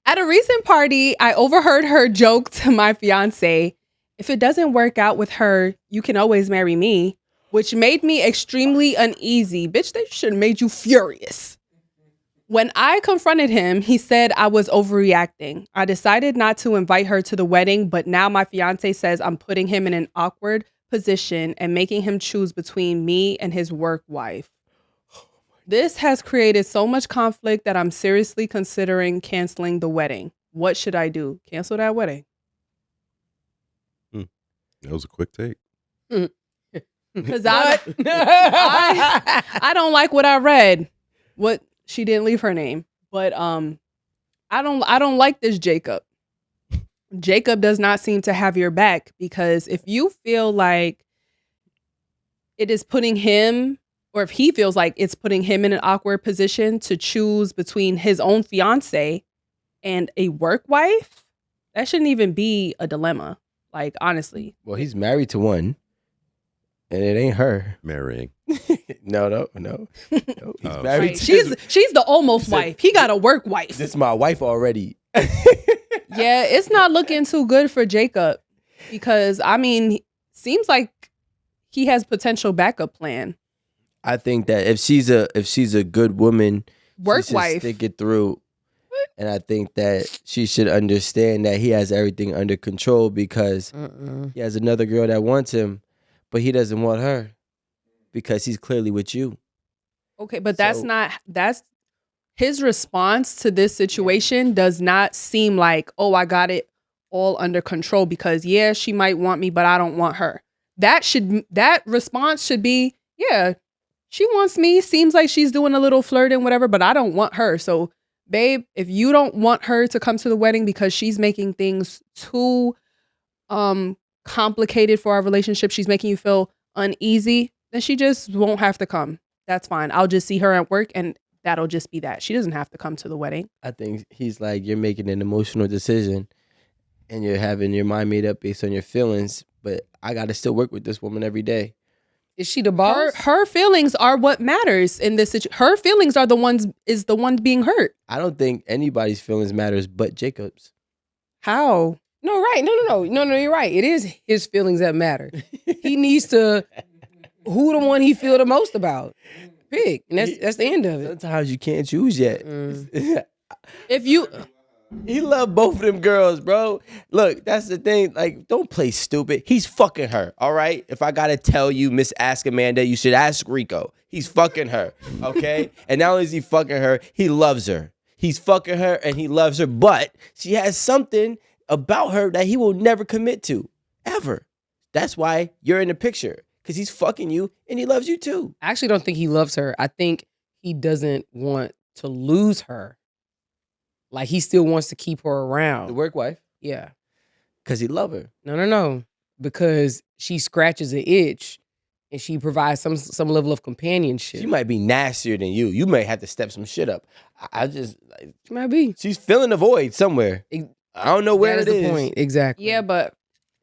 At a recent party, I overheard her joke to my fiance, "If it doesn't work out with her, you can always marry me," which made me extremely uneasy. Bitch, they should have made you furious. When I confronted him, he said I was overreacting. I decided not to invite her to the wedding, but now my fiance says I'm putting him in an awkward position and making him choose between me and his work wife. This has created so much conflict that I'm seriously considering canceling the wedding. What should I do? Cancel that wedding? That was a quick take. Because I don't like what I read. What she didn't leave her name, but I don't like this Jacob. Jacob does not seem to have your back, because if you feel like it is putting him, or if he feels like it's putting him in an awkward position to choose between his own fiance and a work wife, that shouldn't even be a dilemma. Like, honestly. Well, he's married to one, and it ain't her. Marrying. No. He's Oh. married Right. to. She's the almost He said- wife. He got a work wife. This is my wife already. Yeah, it's not looking too good for Jacob, because I mean, seems like he has potential backup plan. I think that if she's a good woman, Work she should wife. stick it through. And I think that she should understand that he has everything under control because he has another girl that wants him, but he doesn't want her because he's clearly with you. Okay, but that's his response to this situation does not seem like, oh, I got it all under control because yeah, she might want me, but I don't want her. That response should be, yeah, she wants me. Seems like she's doing a little flirting, whatever, but I don't want her. So, babe, if you don't want her to come to the wedding because she's making things too complicated for our relationship, she's making you feel uneasy, then she just won't have to come. That's fine. I'll just see her at work and that'll just be that. She doesn't have to come to the wedding. I think he's like, you're making an emotional decision and you're having your mind made up based on your feelings, but I got to still work with this woman every day. Is she the boss? Her feelings are what matters in this situation. Her feelings are the ones being hurt. I don't think anybody's feelings matters but Jacob's. How? No, right. No, you're right. It is his feelings that matter. He needs to, who the one he feel the most about? Pick. And that's the end of it. Sometimes you can't choose yet. If you... He loved both of them girls, bro. Look, that's the thing. Like, don't play stupid. He's fucking her, all right? If I gotta tell you, Miss Ask Amanda, you should ask Rico. He's fucking her, okay? And not only is he fucking her, he loves her. He's fucking her and he loves her, but she has something about her that he will never commit to, ever. That's why you're in the picture, because he's fucking you and he loves you too. I actually don't think he loves her. I think he doesn't want to lose her. Like, he still wants to keep her around. The work wife? Yeah. Because he love her. No. Because she scratches an itch and she provides some level of companionship. She might be nastier than you. You may have to step some shit up. I just... Like, she might be. She's filling the void somewhere. I don't know where it is. That's the point. Exactly. Yeah, but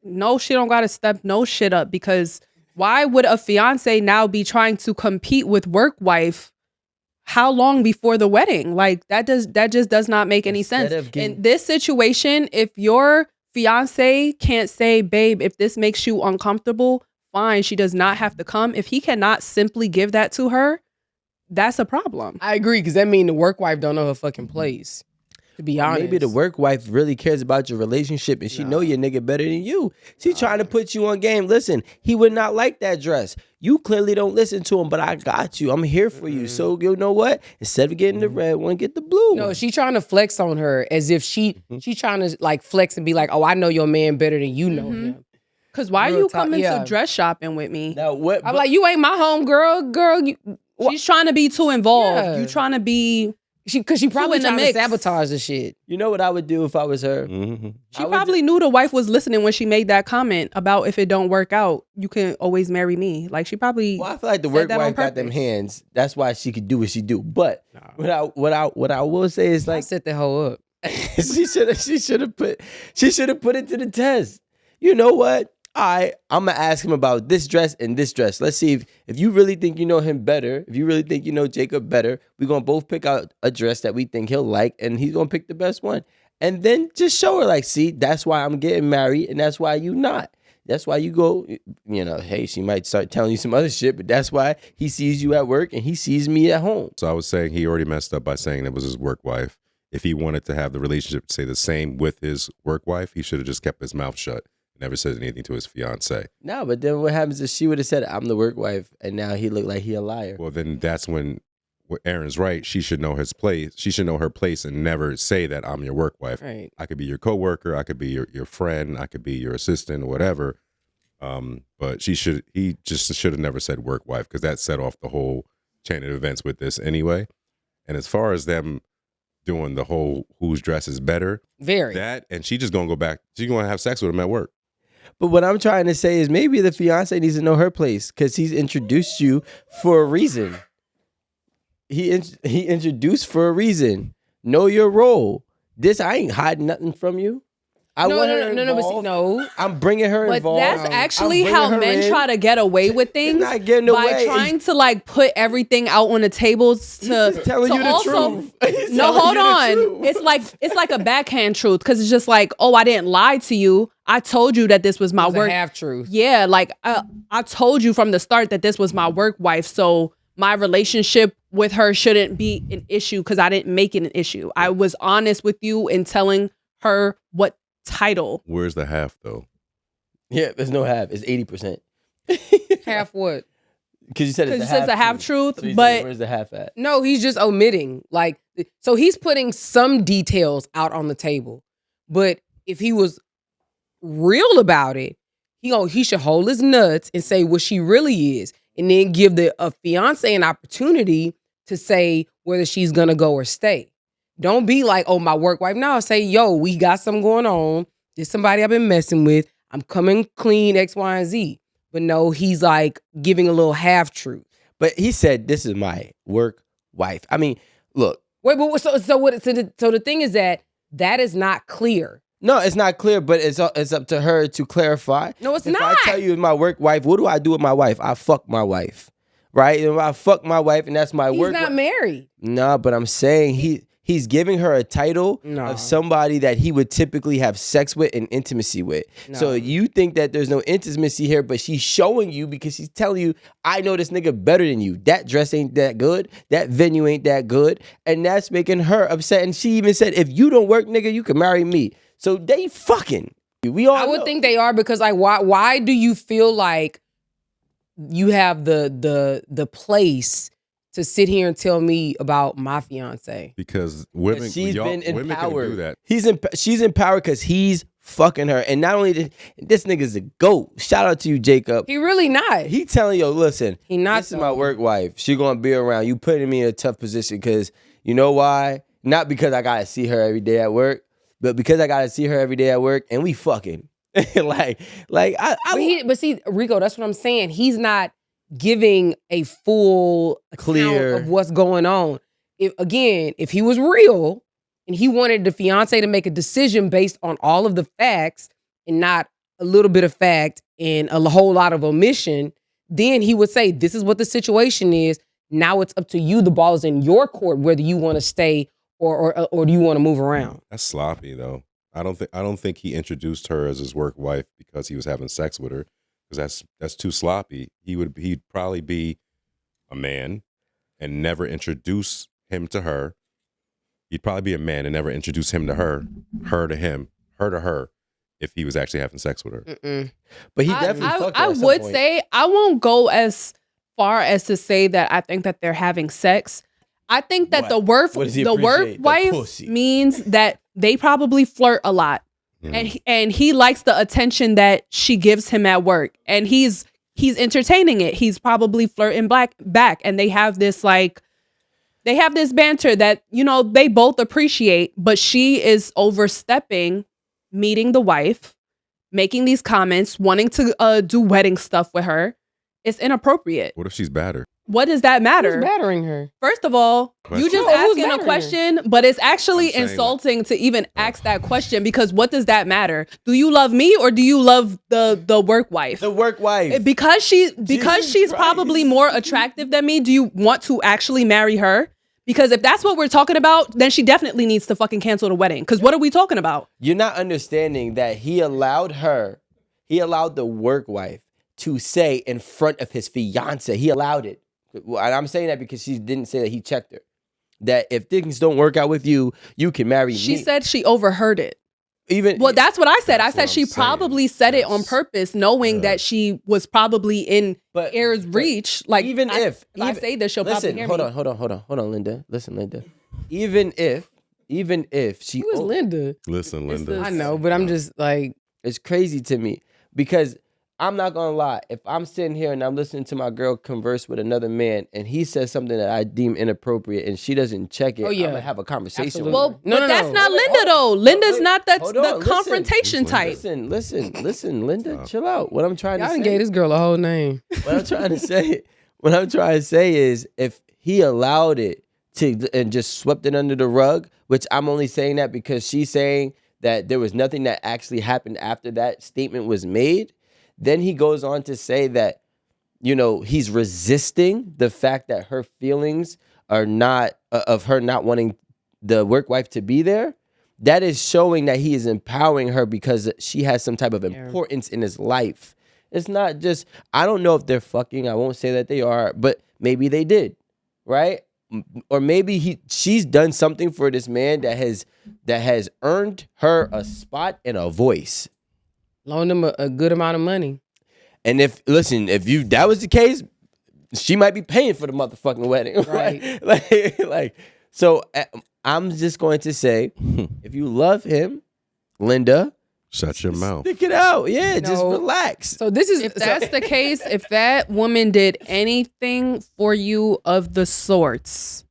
no, she don't got to step no shit up because why would a fiance now be trying to compete with work wife? How long before the wedding? Like that just does not make any sense. In this situation, if your fiance can't say, babe, if this makes you uncomfortable, fine. She does not have to come. If he cannot simply give that to her, that's a problem. I agree, because that means the work wife don't know her fucking place. To be honest. Maybe the work wife really cares about your relationship and she know your nigga better than you. She's trying to put you on game. Listen, he would not like that dress. You clearly don't listen to him, but I got you. I'm here for you. So you know what? Instead of getting the red one, get the blue one. No, she trying to flex on her as if she trying to like flex and be like, oh, I know your man better than you know him. Because why are you coming to dress shopping with me? Now, what? I'm like, you ain't my home girl. She's trying to be too involved. Yeah. You trying to be... Because she probably trying to sabotage the shit. You know what I would do if I was her? She probably knew the wife was listening when she made that comment about if it don't work out, you can always marry me. Like she probably. Well, I feel like the work wife got them hands. That's why she could do what she do. But what I will say is like, I set the hoe up. she should have put it to the test. You know what? I'm gonna ask him about this dress and this dress. Let's see if you really think you know him better, if you really think you know Jacob better, we're gonna both pick out a dress that we think he'll like, and he's gonna pick the best one. And then just show her, like, see, that's why I'm getting married, and that's why you not. That's why you go, you know, hey, she might start telling you some other shit, but that's why he sees you at work and he sees me at home. So I was saying he already messed up by saying it was his work wife. If he wanted to have the relationship say the same with his work wife, he should have just kept his mouth shut. Never says anything to his fiance. No, but then what happens if she would have said, I'm the work wife, and now he looked like he a liar? Well, then that's when Erin's right. She should know his place. She should know her place and never say that I'm your work wife. Right. I could be your coworker. I could be your friend. I could be your assistant or whatever. But he just should have never said work wife, because that set off the whole chain of events with this anyway. And as far as them doing the whole whose dress is better, that, and she just gonna go back. She's gonna have sex with him at work. But what I'm trying to say is maybe the fiance needs to know her place, because he's introduced you for a reason. He introduced for a reason. Know your role. I ain't hiding nothing from you. I want her involved. No. I'm bringing her involved. But that's actually how men try to get away with things. Not getting away. By trying to like put everything out on the tables to telling you the truth. No, hold on. It's like a backhand truth, because it's just like, oh, I didn't lie to you. I told you that this was my work. Half truth. Yeah, like I told you from the start that this was my work wife. So my relationship with her shouldn't be an issue because I didn't make it an issue. I was honest with you in telling her what title. Where's the half though? Yeah, there's no half. It's 80%. Half what? Because you said it's Because it's a half truth, So you said, but where's the half at? No, he's just omitting. Like, so he's putting some details out on the table. But if he was real about it, he should hold his nuts and say what she really is, and then give a fiance an opportunity to say whether she's gonna go or stay. Don't be like, oh, my work wife. No, say, yo, we got something going on. There's somebody I've been messing with. I'm coming clean, X, Y, and Z. But no, he's like giving a little half truth. But he said, this is my work wife. I mean, look. Wait, but so the thing is that is not clear. No, it's not clear, but it's up to her to clarify. No, it's if not. I tell you it's my work wife, what do I do with my wife? I fuck my wife, right? If I fuck my wife and that's my work. He's not married. No, but I'm saying he's giving her a title of somebody that he would typically have sex with and intimacy with. No. So you think that there's no intimacy here, but she's showing you because she's telling you, I know this nigga better than you. That dress ain't that good. That venue ain't that good. And that's making her upset. And she even said, if you don't work, nigga, you can marry me. So they fucking. We all I would know. think they are because like why do you feel like you have the place to sit here and tell me about my fiance? Because women, She's been women can empowered. do that. She's empowered because he's fucking her. And not only this nigga's a goat. Shout out to you, Jacob. He really not. He telling you, listen, He not this is my work wife. She gonna be around. You putting me in a tough position because you know why? Not because I gotta see her every day at work, but because I gotta see her every day at work and we fucking. But see, Rico, that's what I'm saying. He's not giving a full Clear account of what's going on. If he was real and he wanted the fiance to make a decision based on all of the facts and not a little bit of fact and a whole lot of omission, then he would say, this is what the situation is. Now it's up to you. The ball is in your court, whether you want to stay or do you want to move around. That's sloppy though. I don't think he introduced her as his work wife because he was having sex with her. Because that's too sloppy. He'd probably be a man and never introduce him to her. He'd probably be a man and never introduce him to her to him, her to her, if he was actually having sex with her. Mm-mm. But he definitely fucked her I at some would point. say I won't go as far as to say that I think that they're having sex. I think that What does he the work appreciate? The wife pussy. means that they probably flirt a lot. And he likes the attention that she gives him at work, and he's entertaining it. He's probably flirting back, and they have this banter that they both appreciate. But she is overstepping, meeting the wife, making these comments, wanting to do wedding stuff with her. It's inappropriate. What if she's badder? What does that matter? Who's battering her? First of all, you just No, who's asking a battering question, but it's actually I'm saying insulting to even ask that question because what does that matter? Do you love me or do you love the work wife? The work wife. Because she's Christ. probably more attractive than me, do you want to actually marry her? Because if that's what we're talking about, then she definitely needs to fucking cancel the wedding. Because what are we talking about? You're not understanding that he allowed the work wife to say in front of his fiance. He allowed it. And I'm saying that because she didn't say that he checked her. That if things don't work out with you, you can marry me. She said she overheard it. Well, that's what I said. I That's said what she I'm saying. probably said it on Yes. purpose, knowing that she was probably in But- Air's reach. Like even if I say this, she'll listen, probably hear hold me. on, Linda. Listen, Linda. Even if she Who is Linda? Listen, Linda. I know, but I'm just like, it's crazy to me because I'm not gonna lie. If I'm sitting here and I'm listening to my girl converse with another man and he says something that I deem inappropriate and she doesn't check it, Oh, yeah. I'm gonna have a conversation Absolutely. with Well, her. but that's not Wait, Linda though. Linda's not the hold on, listen. confrontation Who's type. Listen, Linda, chill out. What I'm trying y'all to done say. gave this girl a whole name. What I'm trying to say is if he allowed it and just swept it under the rug, which I'm only saying that because she's saying that there was nothing that actually happened after that statement was made, then he goes on to say that, he's resisting the fact that her feelings are not of her not wanting the work wife to be there. That is showing that he is empowering her because she has some type of importance in his life. It's not just, I don't know if they're fucking. I won't say that they are, but maybe they did, right? Or maybe she's done something for this man that has earned her a spot and a voice. Loaned him a good amount of money. And if that was the case, she might be paying for the motherfucking wedding, right? like so I'm just going to say, if you love him, Linda, shut your mouth. Stick it out. Yeah, just relax. So this is If that's the case, if that woman did anything for you of the sorts,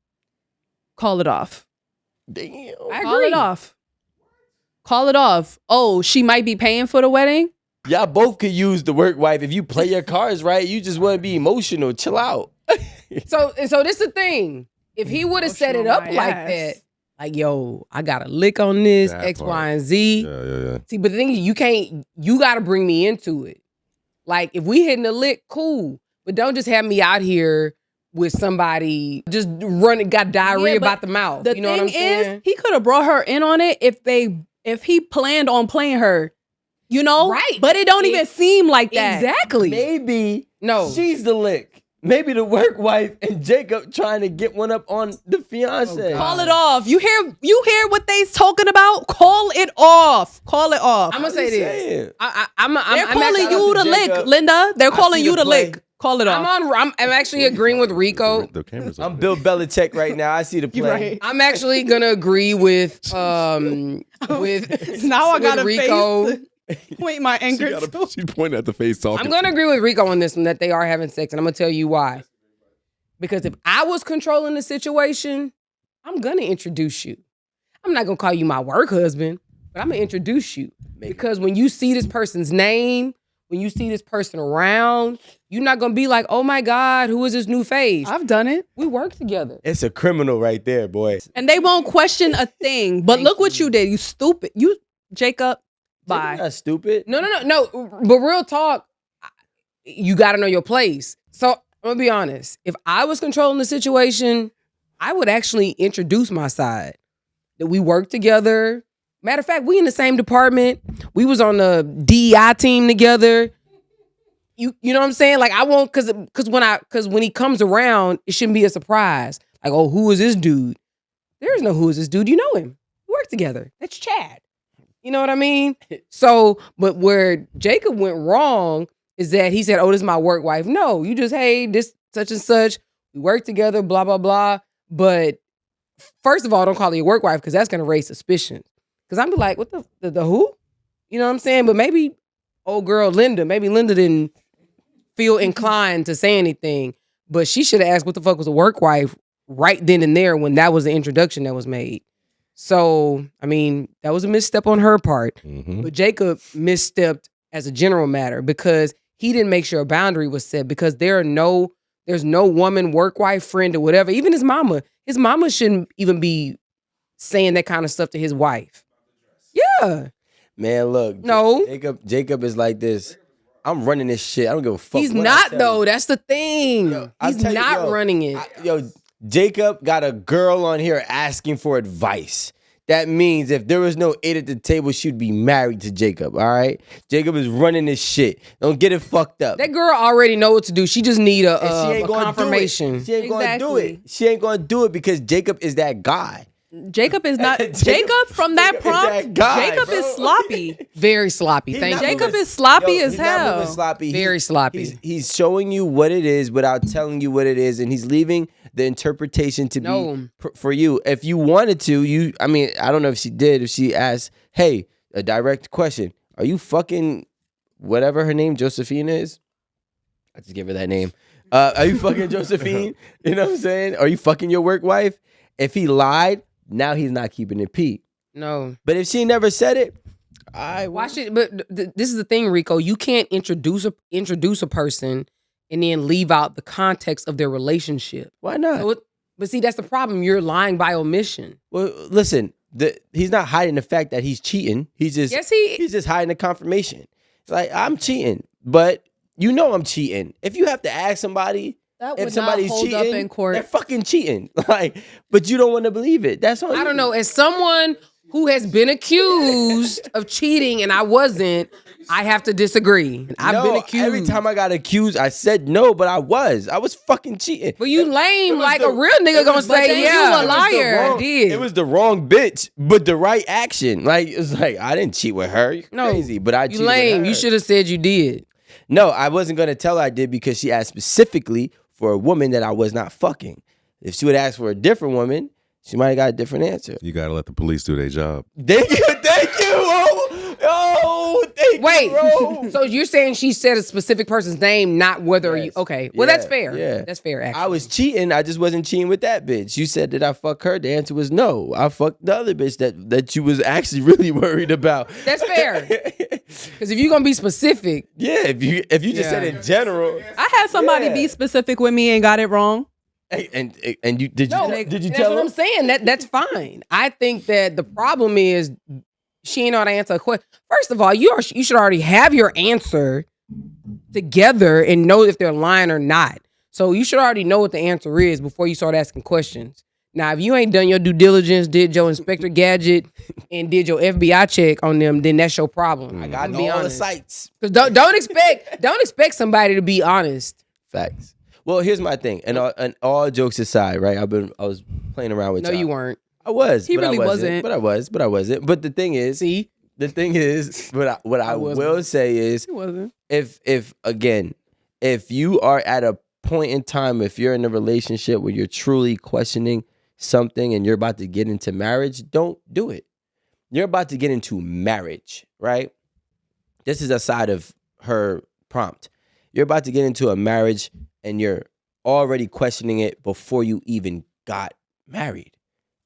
call it off. Damn. Call it off. Call it off. Oh, she might be paying for the wedding? Y'all both could use the work wife. If you play your cards right, you just want to be emotional. Chill out. So this the thing. If he would have set it up like that, like, yo, I got a lick on this, That X, part. Y, and Z. Yeah. See, but the thing is, you got to bring me into it. Like, if we hitting a lick, cool. But don't just have me out here with somebody just got diarrhea about the mouth. The you know what I'm thing saying? is, he could have brought her in on it if he planned on playing her. You know? Right. But it don't even seem like that. Exactly. Maybe No. she's the lick. Maybe the work wife and Jacob trying to get one up on the fiance. Call it off. You hear what they's talking about? Call it off. Call it off. I'm gonna say this. saying. They're calling you the lick, Jacob. Linda. They're calling see you the the play. lick. Call it off. I'm actually agreeing with Rico. The cameras. I'm Bill Belichick right now. I see the play. right. I'm actually gonna agree with now I with got a Rico. face to point my anger to. She pointed at the face talking. I'm gonna agree with Rico on this one that they are having sex, and I'm gonna tell you why. Because if I was controlling the situation, I'm gonna introduce you. I'm not gonna call you my work husband, but I'm gonna introduce you. Because when you see this person's name, when you see this person around, you're not gonna be like, oh my God, who is this new face? I've done it. We work together. It's a criminal right there, boy. And they won't question a thing. But look what you did. You stupid. You, Jacob, bye. Not stupid. No. But real talk, you gotta know your place. So I'm gonna be honest. If I was controlling the situation, I would actually introduce my side. That we work together. Matter of fact, we in the same department. We was on the DEI team together. You know what I'm saying? Like I won't cause when he comes around, it shouldn't be a surprise. Like, oh, who is this dude? There is no who is this dude. You know him. We work together. That's Chad. You know what I mean? So, but where Jacob went wrong is that he said, oh, this is my work wife. No, you just, hey, this such and such. We work together, blah, blah, blah. But first of all, don't call it your work wife because that's going to raise suspicion. Because I'm like, what the who? You know what I'm saying? But maybe old girl Linda, maybe Linda didn't feel inclined to say anything. But she should have asked what the fuck was a work wife right then and there when that was the introduction that was made. So, I mean, that was a misstep on her part. Mm-hmm. But Jacob misstepped as a general matter because he didn't make sure a boundary was set because there's no woman, work wife, friend, or whatever. Even his mama shouldn't even be saying that kind of stuff to his wife. Yeah. Man, look. No. Jacob is like this. I'm running this shit. I don't give a fuck. He's what not I tell though. you. That's the thing. I'll He's tell you, not running it. Jacob got a girl on here asking for advice. That means if there was no 8 at the table, she'd be married to Jacob, all right? Jacob is running this shit. Don't get it fucked up. That girl already know what to do. She just need a gonna confirmation. She ain't gonna do it. She ain't gonna do it because Jacob is that guy. Jacob is not. Jacob from that prompt. that guy, Jacob bro. is sloppy. Very sloppy. He's Thank not you. Jacob moving- is sloppy Yo, as he's not hell. moving sloppy. Very sloppy. He's showing you what it is without telling you what it is, and he's leaving the interpretation to No. be for you. If you wanted to, I don't know if she did. If she asked, hey, a direct question, are you fucking whatever her name, Josephine is? I just give her that name. Are you fucking Josephine? You know what I'm saying? Are you fucking your work wife? If he lied, now he's not keeping it P. No. But if she never said it, Why should? But this is the thing, Rico. You can't introduce a person and then leave out the context of their relationship. why not? But see, that's the problem. You're lying by omission. Well, listen, he's not hiding the fact that he's cheating. He's just he's just hiding the confirmation. It's like, I'm cheating, but you know I'm cheating. If you have to ask somebody That if would somebody's not hold cheating, up in court. they're fucking cheating. Like, but you don't want to believe it. That's all. I don't know. As someone who has been accused of cheating and I wasn't, I have to disagree. I've been accused. Every time I got accused, I said no, but I was fucking cheating. But you lame like a real nigga it gonna was say, the- yeah, you a it was the liar. wrong- Did. It was the wrong bitch, but the right action. Like it's like I didn't cheat with her. You're No, crazy, but I you cheated with lame. her. You should have said you did. No, I wasn't gonna tell her I did because she asked specifically for a woman that I was not fucking. If she would ask for a different woman, she might have got a different answer. You gotta let the police do their job. Thank you. Thank Wait, you, bro. so you're saying she said a specific person's name, not whether you? Yes. Okay, well Yeah, that's fair. yeah. That's fair. Actually, I was cheating. I just wasn't cheating with that bitch. You said that I fuck her. The answer was no. I fucked the other bitch that you was actually really worried about. That's fair. Because if you're gonna be specific, Yeah, if you just said in general. I had somebody Yeah. be specific with me and got it wrong. Hey, and you did no, you did you that's tell what her? I'm saying. That's fine. I think that the problem is she ain't know how to answer a question. First of all, you should already have your answer together and know if they're lying or not. So you should already know what the answer is before you start asking questions. Now, if you ain't done your due diligence, did your Inspector Gadget, and did your FBI check on them, then that's your problem. I got I'm be all the honest. sites. 'Cause don't expect somebody to be honest. Facts. Well, here's my thing, and all jokes aside, right? I was playing around with No, y'all. you weren't. I was. He but I really wasn't. wasn't. But I wasn't. But the thing is, what I will say is, It wasn't. if again, if you are at a point in time, if you're in a relationship where you're truly questioning something and you're about to get into marriage, don't do it. You're about to get into marriage, right? This is a side of her prompt. You're about to get into a marriage and you're already questioning it before you even got married.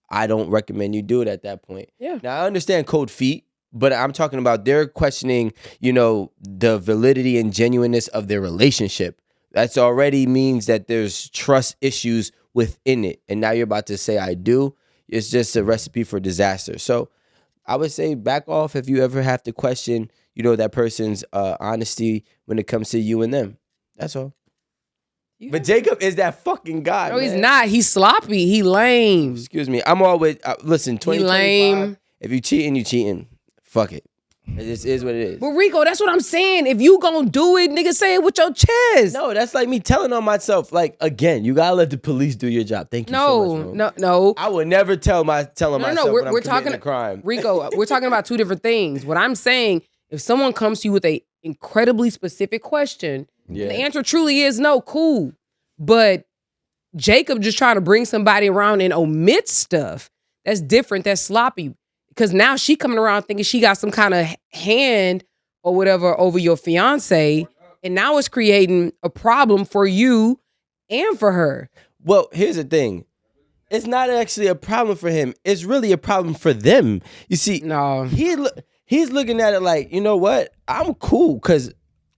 I don't recommend you do it at that point. Yeah. Now I understand cold feet, but I'm talking about they're questioning, the validity and genuineness of their relationship. That's already means that there's trust issues within it. And now you're about to say I do. It's just a recipe for disaster. So I would say back off if you ever have to question, that person's honesty when it comes to you and them. That's all. But Jacob is that fucking guy. No, he's man. not. He's sloppy. He lame. Excuse me. I'm all with, listen, 2025, lame. if you cheating, you cheating. Fuck it. It just is what it is. But Rico, that's what I'm saying. If you gonna do it, nigga, say it with your chest. No, that's like me telling on myself. Like, again, you gotta let the police do your job. Thank you so much, bro. No. I would never tell on myself when I'm committing a crime. Rico, we're talking about two different things. What I'm saying, if someone comes to you with a incredibly specific question, and the answer truly is no, cool. But Jacob just trying to bring somebody around and omit stuff, that's different. That's sloppy. Because now she coming around thinking she got some kind of hand or whatever over your fiance, and now it's creating a problem for you and for her. Well, here's the thing. It's not actually a problem for him. It's really a problem for them. You see, No. he's looking at it like, you know what? I'm cool because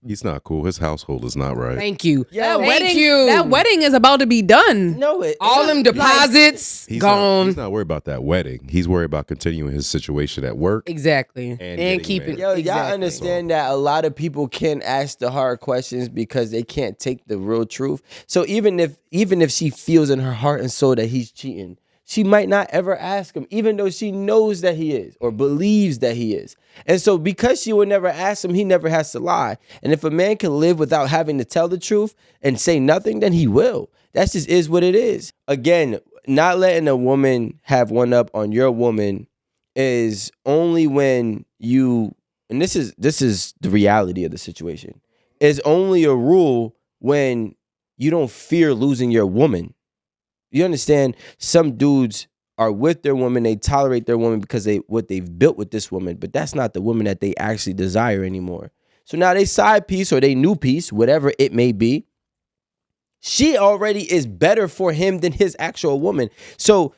He's not cool. His household is not right. Thank you. Yeah, That wedding is about to be done. All them deposits gone. He's not worried about that wedding. He's worried about continuing his situation at work. Exactly. And keeping. Yo, y'all exactly. understand that a lot of people can't ask the hard questions because they can't take the real truth. So even if she feels in her heart and soul that he's cheating, she might not ever ask him, even though she knows that he is or believes that he is. And so because she would never ask him, he never has to lie. And if a man can live without having to tell the truth and say nothing, then he will. That just is what it is. Again, not letting a woman have one up on your woman is only when you, and this is the reality of the situation, is only a rule when you don't fear losing your woman. You understand? Some dudes are with their woman, they tolerate their woman because what they've built with this woman, but that's not the woman that they actually desire anymore. So now they side piece or they new piece, whatever it may be, she already is better for him than his actual woman. So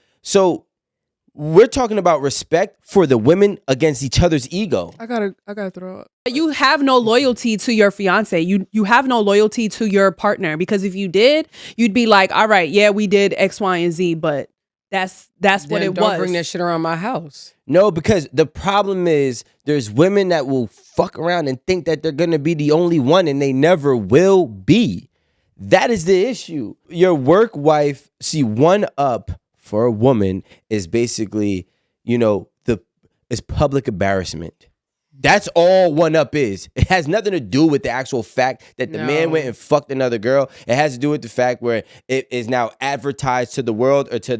we're talking about respect for the women against each other's ego. I gotta throw up. You have no loyalty to your fiance. You have no loyalty to your partner, because if you did, you'd be like, all right, yeah, we did X, Y, and Z, but that's what it was. Don't bring that shit around my house. No, because the problem is there's women that will fuck around and think that they're gonna be the only one, and they never will be. That is the issue. Your work wife, see, one up for a woman is basically, is public embarrassment. That's all one up is. It has nothing to do with the actual fact that the man went and fucked another girl. It has to do with the fact where it is now advertised to the world or to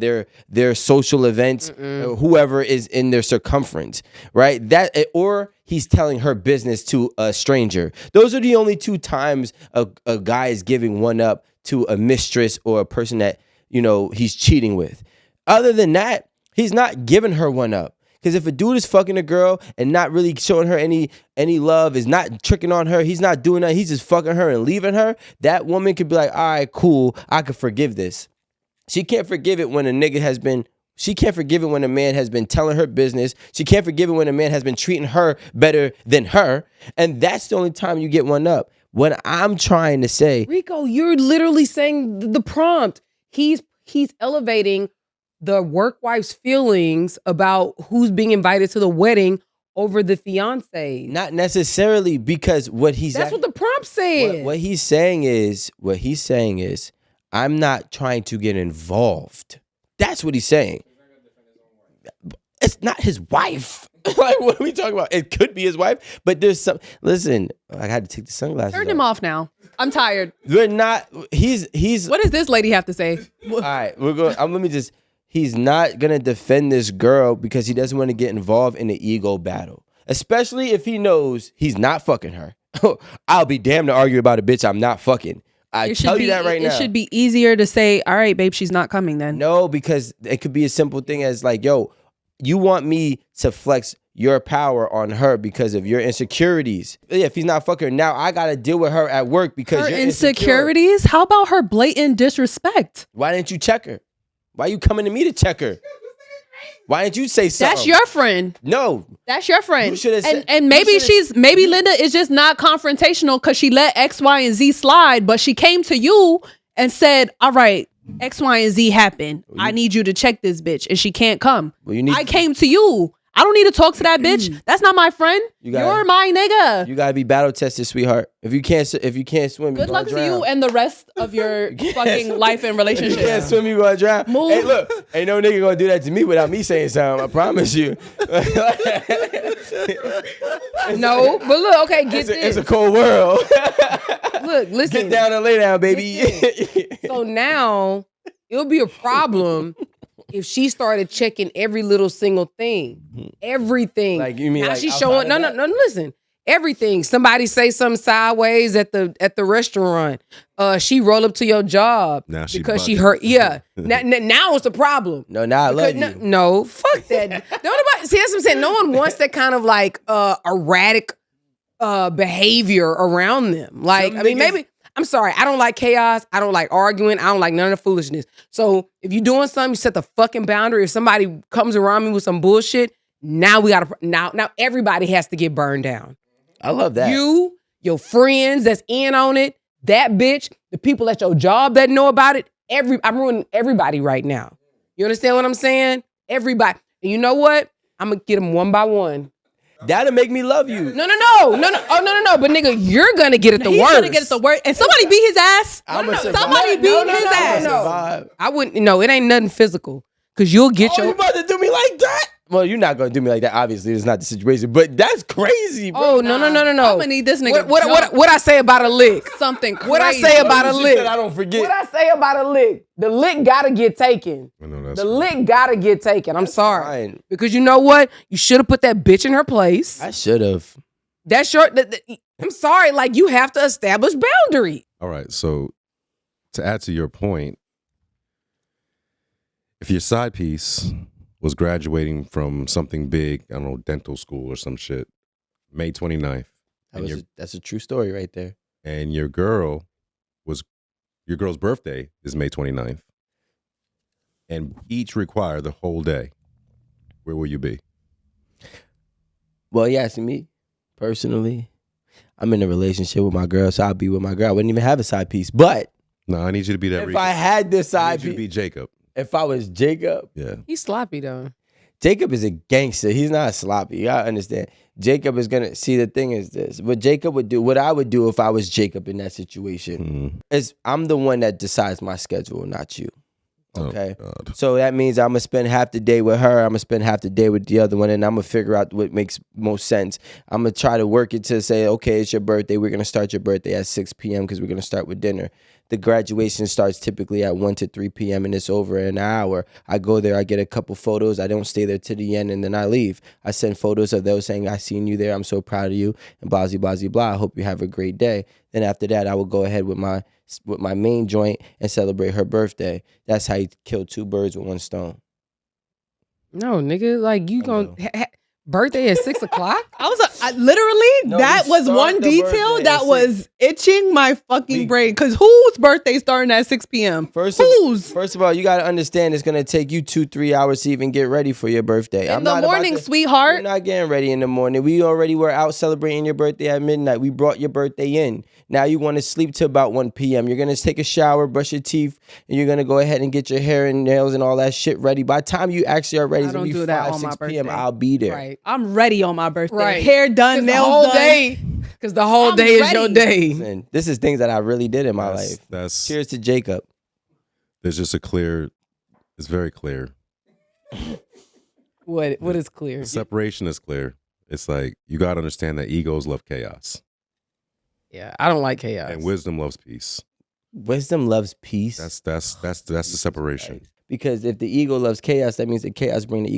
their social events, or whoever is in their circumference, right? Or he's telling her business to a stranger. Those are the only two times a guy is giving one up to a mistress or a person that, he's cheating with. Other than that, he's not giving her one up. Because if a dude is fucking a girl and not really showing her any love, is not tricking on her, he's not doing that, he's just fucking her and leaving her, that woman could be like, all right, cool, I could forgive this. She can't forgive it when she can't forgive it when a man has been telling her business. She can't forgive it when a man has been treating her better than her. And that's the only time you get one up. What I'm trying to say, Rico, you're literally saying the prompt. He's elevating the work wife's feelings about who's being invited to the wedding over the fiance. not necessarily, because what the prompt said. What he's saying is, I'm not trying to get involved. That's what he's saying. It's not his wife. Like, what are we talking about? It could be his wife, but there's some. Listen, I had to take the sunglasses. Turn him off now. I'm tired. We're not. He's. What does this lady have to say? All right, we're going. Let me just. He's not gonna defend this girl because he doesn't want to get involved in the ego battle, especially if he knows he's not fucking her. I'll be damned to argue about a bitch I'm not fucking. I tell you that right now. It should be easier to say, all right, babe, she's not coming then. No, because it could be a simple thing as like, yo, you want me to flex your power on her because of your insecurities. Yeah, if he's not fucking her, now I got to deal with her at work because her you're insecurities? How about her blatant disrespect? Why didn't you check her? Why you coming to me to check her? Why didn't you say something? That's your friend. No. That's your friend. You should have said, and maybe Linda is just not confrontational because she let X, Y, and Z slide, but she came to you and said, all right, X, Y, and Z happened. I need you to check this bitch, and she can't come. I came to you. I don't need to talk to that bitch. That's not my friend. You're my nigga. You gotta be battle tested, sweetheart. If you can't swim, good luck to you and the rest of your fucking life and relationship. If you can't swim, you gonna drown. Move. Hey, look, ain't no nigga gonna do that to me without me saying something. I promise you. No, but look, okay, get this. It's a cold world. Look, listen. Get down and lay down, baby. So now it'll be a problem if she started checking every little single thing, everything. Like, you mean now like she's showing? No. Listen, everything. Somebody say something sideways at the restaurant. She roll up to your job now because she hurt. Yeah. now it's a problem. No, now I love you. No, fuck that. See, that's what I'm saying. No one wants that kind of like erratic behavior around them. Like, I mean, maybe. I'm sorry. I don't like chaos. I don't like arguing. I don't like none of the foolishness. So if you're doing something, you set the fucking boundary. If somebody comes around me with some bullshit, now we gotta now everybody has to get burned down. I love that. You, your friends that's in on it, that bitch, the people at your job that know about it. I'm ruining everybody right now. You understand what I'm saying? Everybody. And you know what? I'm gonna get them one by one. That'll make me love you. No. Oh, no. But nigga, you're gonna get it the worst. He's gonna get it the worst. And somebody beat his ass. Somebody beat his ass. No. I wouldn't. No, it ain't nothing physical. Cause you'll get you about to do me like that? Well, you're not gonna do me like that. Obviously, it's not the situation. But that's crazy, bro. Oh no. I'm gonna need this nigga. What I say about a lick? Something crazy. What I say about a lick? I don't forget. What I say about a lick? The lick gotta get taken. The lick gotta get taken. I'm sorry. Fine. Because you know what? You should have put that bitch in her place. I should have. That's your. I'm sorry. Like, you have to establish boundary. All right. So to add to your point, if your side piece was graduating from something big, I don't know, dental school or some shit, May 29th. That's a true story right there. And your girl's birthday is May 29th. And each require the whole day. Where will you be? Well, you asking me personally, I'm in a relationship with my girl, so I'll be with my girl. I wouldn't even have a side piece. But no, I need you to be that. If I had this side piece, you to be Jacob. If I was Jacob, yeah, he's sloppy though. Jacob is a gangster. He's not sloppy. You gotta understand. Jacob is gonna see. The thing is this: what Jacob would do, what I would do if I was Jacob in that situation, is I'm the one that decides my schedule, not you. Okay. Oh, God. So that means I'm going to spend half the day with her. I'm going to spend half the day with the other one. And I'm going to figure out what makes most sense. I'm going to try to work it to say, okay, it's your birthday. We're going to start your birthday at 6 p.m. because we're going to start with dinner. The graduation starts typically at 1 to 3 p.m. and it's over in an hour. I go there, I get a couple photos. I don't stay there to the end and then I leave. I send photos of those saying, I seen you there. I'm so proud of you and blah, blah, blah, blah. I hope you have a great day. Then after that, I will go ahead with my main joint and celebrate her birthday. That's how you kill 2 birds with 1 stone. No, nigga, like you gonna birthday at 6 o'clock? Literally, that was one detail that was itching my fucking brain. Because whose birthday starting at 6 p.m.? First of all, you got to understand it's going to take you 2-3 hours to even get ready for your birthday. In the morning, sweetheart. We're not getting ready in the morning. We already were out celebrating your birthday at midnight. We brought your birthday in. Now you want to sleep till about 1 p.m. You're going to take a shower, brush your teeth, and you're going to go ahead and get your hair and nails and all that shit ready. By the time you actually are ready, it's going to be 5, 6 p.m. I'll be there. Right. I'm ready on my birthday. Right. Hair done, nails done. Because the whole day is your day. Listen, this is things that I really did in my life. Cheers to Jacob. There's just it's very clear. What is clear? The separation is clear. It's like, you got to understand that egos love chaos. Yeah, I don't like chaos. And wisdom loves peace. Wisdom loves peace. That's the separation. Because if the ego loves chaos, that means that chaos bring the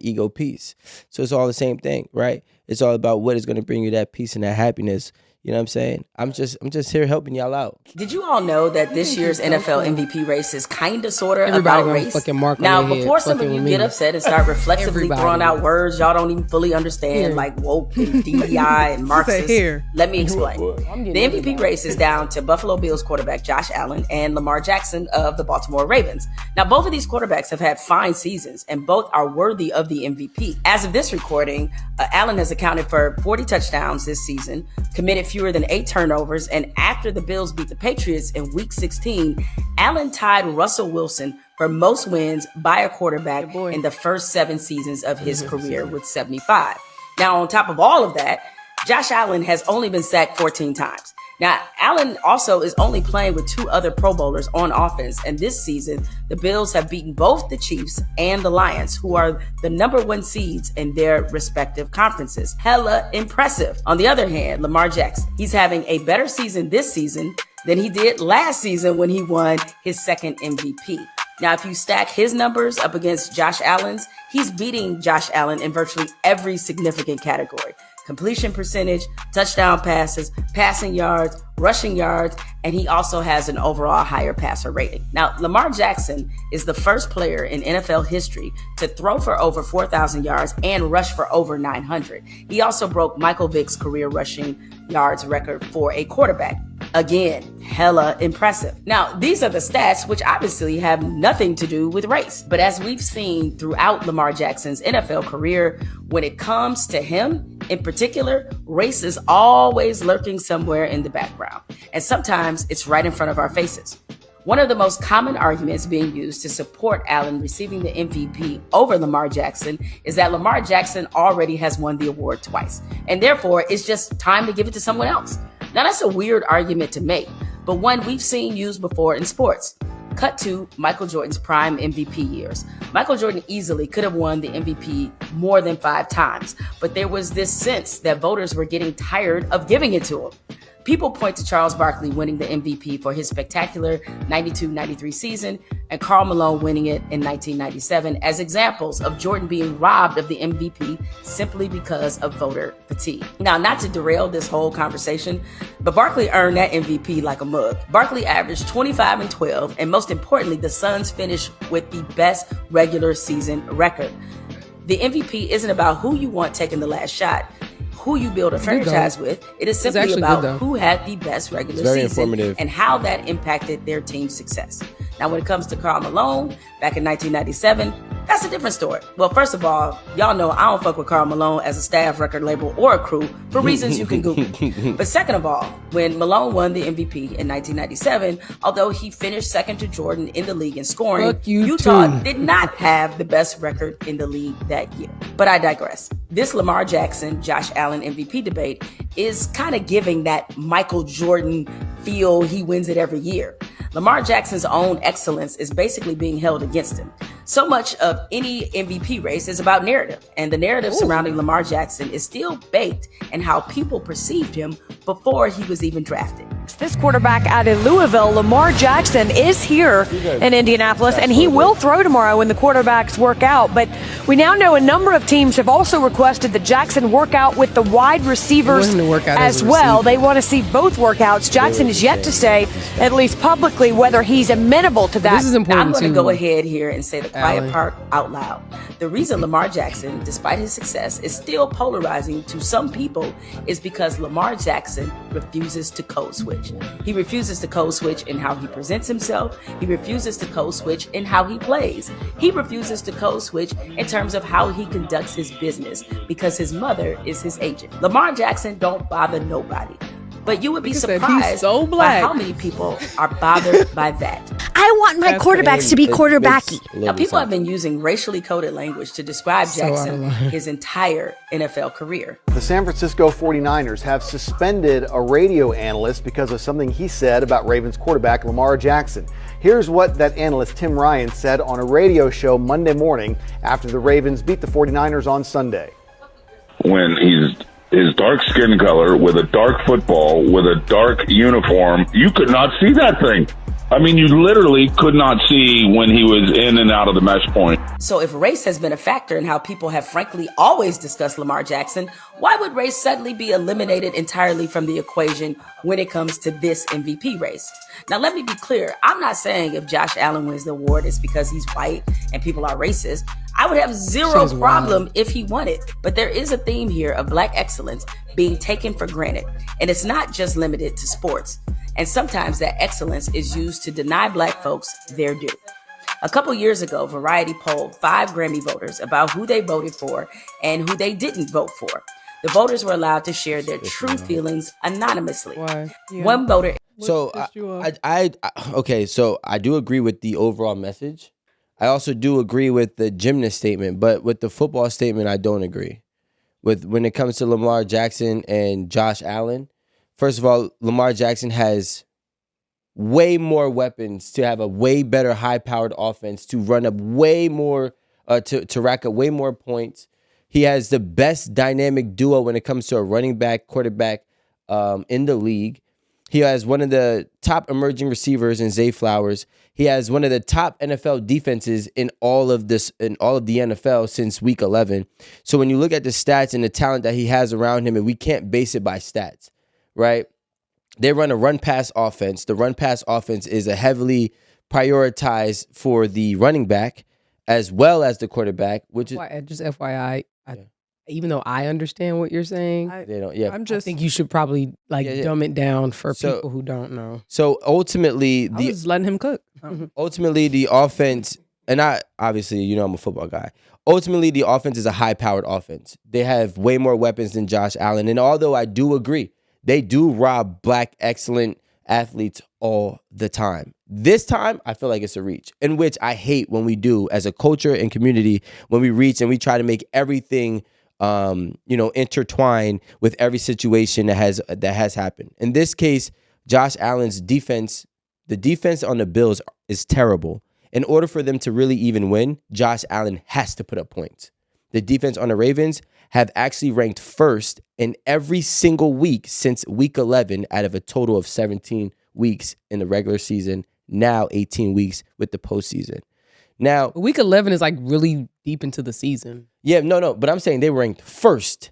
ego peace. So it's all the same thing, right? It's all about what is going to bring you that peace and that happiness. You know what I'm saying? I'm just here helping y'all out. Did you all know that this year's NFL MVP race is kind of, sort of Everybody about gonna race? fucking mark on Now, their head, before some of fucking you with get me. upset and start reflexively throwing out words y'all don't even fully understand, like woke and DEI and Marxist, let me explain. The MVP race is down to Buffalo Bills quarterback Josh Allen and Lamar Jackson of the Baltimore Ravens. Now, both of these quarterbacks have had fine seasons, and both are worthy of the MVP. As of this recording, Allen has accounted for 40 touchdowns this season, committed fewer than 8 turnovers, and after the Bills beat the Patriots in Week 16, Allen tied Russell Wilson for most wins by a quarterback in the first 7 seasons of his career with 75. Now, on top of all of that, Josh Allen has only been sacked 14 times. Now, Allen also is only playing with 2 other Pro Bowlers on offense, and this season, the Bills have beaten both the Chiefs and the Lions, who are the number 1 seeds in their respective conferences. Hella impressive. On the other hand, Lamar Jackson, he's having a better season this season than he did last season when he won his 2nd MVP. Now, if you stack his numbers up against Josh Allen's, he's beating Josh Allen in virtually every significant category. Completion percentage, touchdown passes, passing yards, rushing yards, and he also has an overall higher passer rating. Now, Lamar Jackson is the first player in NFL history to throw for over 4,000 yards and rush for over 900. He also broke Michael Vick's career rushing yards record for a quarterback. Again, hella impressive. Now, these are the stats which obviously have nothing to do with race. But as we've seen throughout Lamar Jackson's NFL career, when it comes to him in particular, race is always lurking somewhere in the background. And sometimes it's right in front of our faces. One of the most common arguments being used to support Allen receiving the MVP over Lamar Jackson is that Lamar Jackson already has won the award twice, and therefore it's just time to give it to someone else. Now, that's a weird argument to make, but one we've seen used before in sports. Cut to Michael Jordan's prime MVP years. Michael Jordan easily could have won the MVP more than 5 times, but there was this sense that voters were getting tired of giving it to him. People point to Charles Barkley winning the MVP for his spectacular 92-93 season and Karl Malone winning it in 1997 as examples of Jordan being robbed of the MVP simply because of voter fatigue. Now, not to derail this whole conversation, but Barkley earned that MVP like a mug. Barkley averaged 25 and 12, and most importantly, the Suns finished with the best regular season record. The MVP isn't about who you want taking the last shot, who you build a franchise with. It is simply about who had the best regular season and how that impacted their team's success. Now, when it comes to Karl Malone, back in 1997, that's a different story. Well, first of all, y'all know I don't fuck with Karl Malone as a staff, record label, or a crew for reasons you can Google. But second of all, when Malone won the MVP in 1997, although he finished second to Jordan in the league in scoring, Utah did not have the best record in the league that year. But I digress. This Lamar Jackson, Josh Allen MVP debate is kind of giving that Michael Jordan feel he wins it every year. Lamar Jackson's own excellence is basically being held against him. So much of any MVP race is about narrative, and the narrative surrounding Lamar Jackson is still baked in how people perceived him before he was even drafted. This quarterback out in Louisville, Lamar Jackson, is here in Indianapolis, and he will throw tomorrow when the quarterbacks work out. But we now know a number of teams have also requested that Jackson work out with the wide receivers as well. They want to see both workouts. Jackson is yet to say, at least publicly, whether he's amenable to that. This is important. I'm going to go ahead here and say the quiet part out loud. The reason Lamar Jackson, despite his success, is still polarizing to some people is because Lamar Jackson refuses to code switch. He refuses to code switch in how he presents himself. He refuses to code switch in how he plays. He refuses to code switch in terms of how he conducts his business because his mother is his agent. Lamar Jackson don't bother nobody. But you would be surprised by how many people are bothered by that. I want my quarterbacks to be quarterbacky. Now, people have been using racially coded language to describe Jackson his entire NFL career. The San Francisco 49ers have suspended a radio analyst because of something he said about Ravens quarterback Lamar Jackson. Here's what that analyst Tim Ryan said on a radio show Monday morning after the Ravens beat the 49ers on Sunday. When his dark skin color with a dark football, with a dark uniform, you could not see that thing. I mean, you literally could not see when he was in and out of the mesh point. So if race has been a factor in how people have frankly always discussed Lamar Jackson, why would race suddenly be eliminated entirely from the equation when it comes to this MVP race? Now, let me be clear. I'm not saying if Josh Allen wins the award, it's because he's white and people are racist. I would have zero problem if he won it. But there is a theme here of black excellence being taken for granted. And it's not just limited to sports. And sometimes that excellence is used to deny black folks their due. A couple years ago, Variety polled 5 Grammy voters about who they voted for and who they didn't vote for. The voters were allowed to share their true feelings anonymously. One voter. So so I do agree with the overall message. I also do agree with the gymnast statement, but with the football statement, I don't agree. When it comes to Lamar Jackson and Josh Allen, first of all, Lamar Jackson has way more weapons to have a way better high-powered offense, to run up way more, to rack up way more points. He has the best dynamic duo when it comes to a running back, quarterback in the league. He has one of the top emerging receivers in Zay Flowers. He has one of the top NFL defenses in all of the NFL since week 11. So when you look at the stats and the talent that he has around him, and we can't base it by stats, right? They run a run-pass offense. The run-pass offense is a heavily prioritized for the running back as well as the quarterback, which is just FYI. Even though I understand what you're saying, they don't. Yeah, I think you should probably dumb it down for people who don't know. So ultimately, I was letting him cook. Ultimately, the offense, and obviously, I'm a football guy. Ultimately, the offense is a high-powered offense. They have way more weapons than Josh Allen, and although I do agree, they do rob black excellent athletes all the time. This time, I feel like it's a reach, in which I hate when we do as a culture and community, when we reach and we try to make everything intertwine with every situation that has happened. In this case, Josh Allen's defense, the defense on the Bills is terrible. In order for them to really even win, Josh Allen has to put up points. The defense on the Ravens have actually ranked first in every single week since week 11 out of a total of 17 weeks in the regular season, now 18 weeks with the postseason. Now, week 11 is like really deep into the season. Yeah, no, but I'm saying they were ranked first.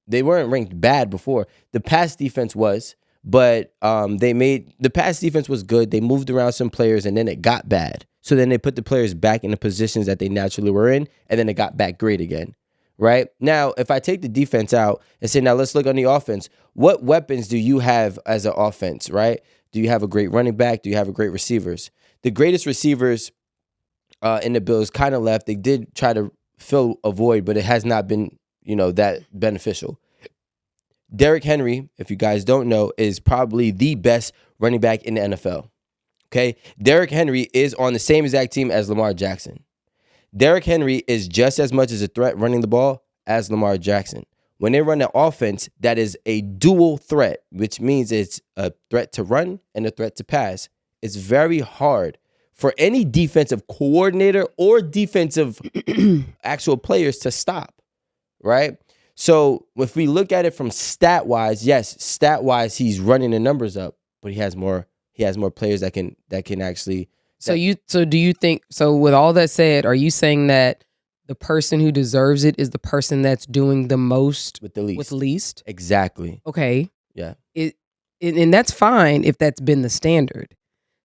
They weren't ranked bad before. The pass defense was, but the pass defense was good. They moved around some players and then it got bad. So then they put the players back in the positions that they naturally were in, and then it got back great again. Right? Now, if I take the defense out and say, now let's look on the offense. What weapons do you have as an offense, right? Do you have a great running back? Do you have a great receivers? The greatest receivers in the Bills kind of left. They did try to fill a void, but it has not been, that beneficial. Derrick Henry, if you guys don't know, is probably the best running back in the NFL. Okay? Derrick Henry is on the same exact team as Lamar Jackson. Derrick Henry is just as much as a threat running the ball as Lamar Jackson. When they run an offense that is a dual threat, which means it's a threat to run and a threat to pass, it's very hard for any defensive coordinator or defensive actual players to stop, right? So if we look at it from stat-wise, yes, stat-wise, he's running the numbers up, but he has more players that can actually. So do you think, so with all that said, are you saying that the person who deserves it is the person that's doing the most with the least? With least? Exactly. Okay. Yeah. And that's fine if that's been the standard.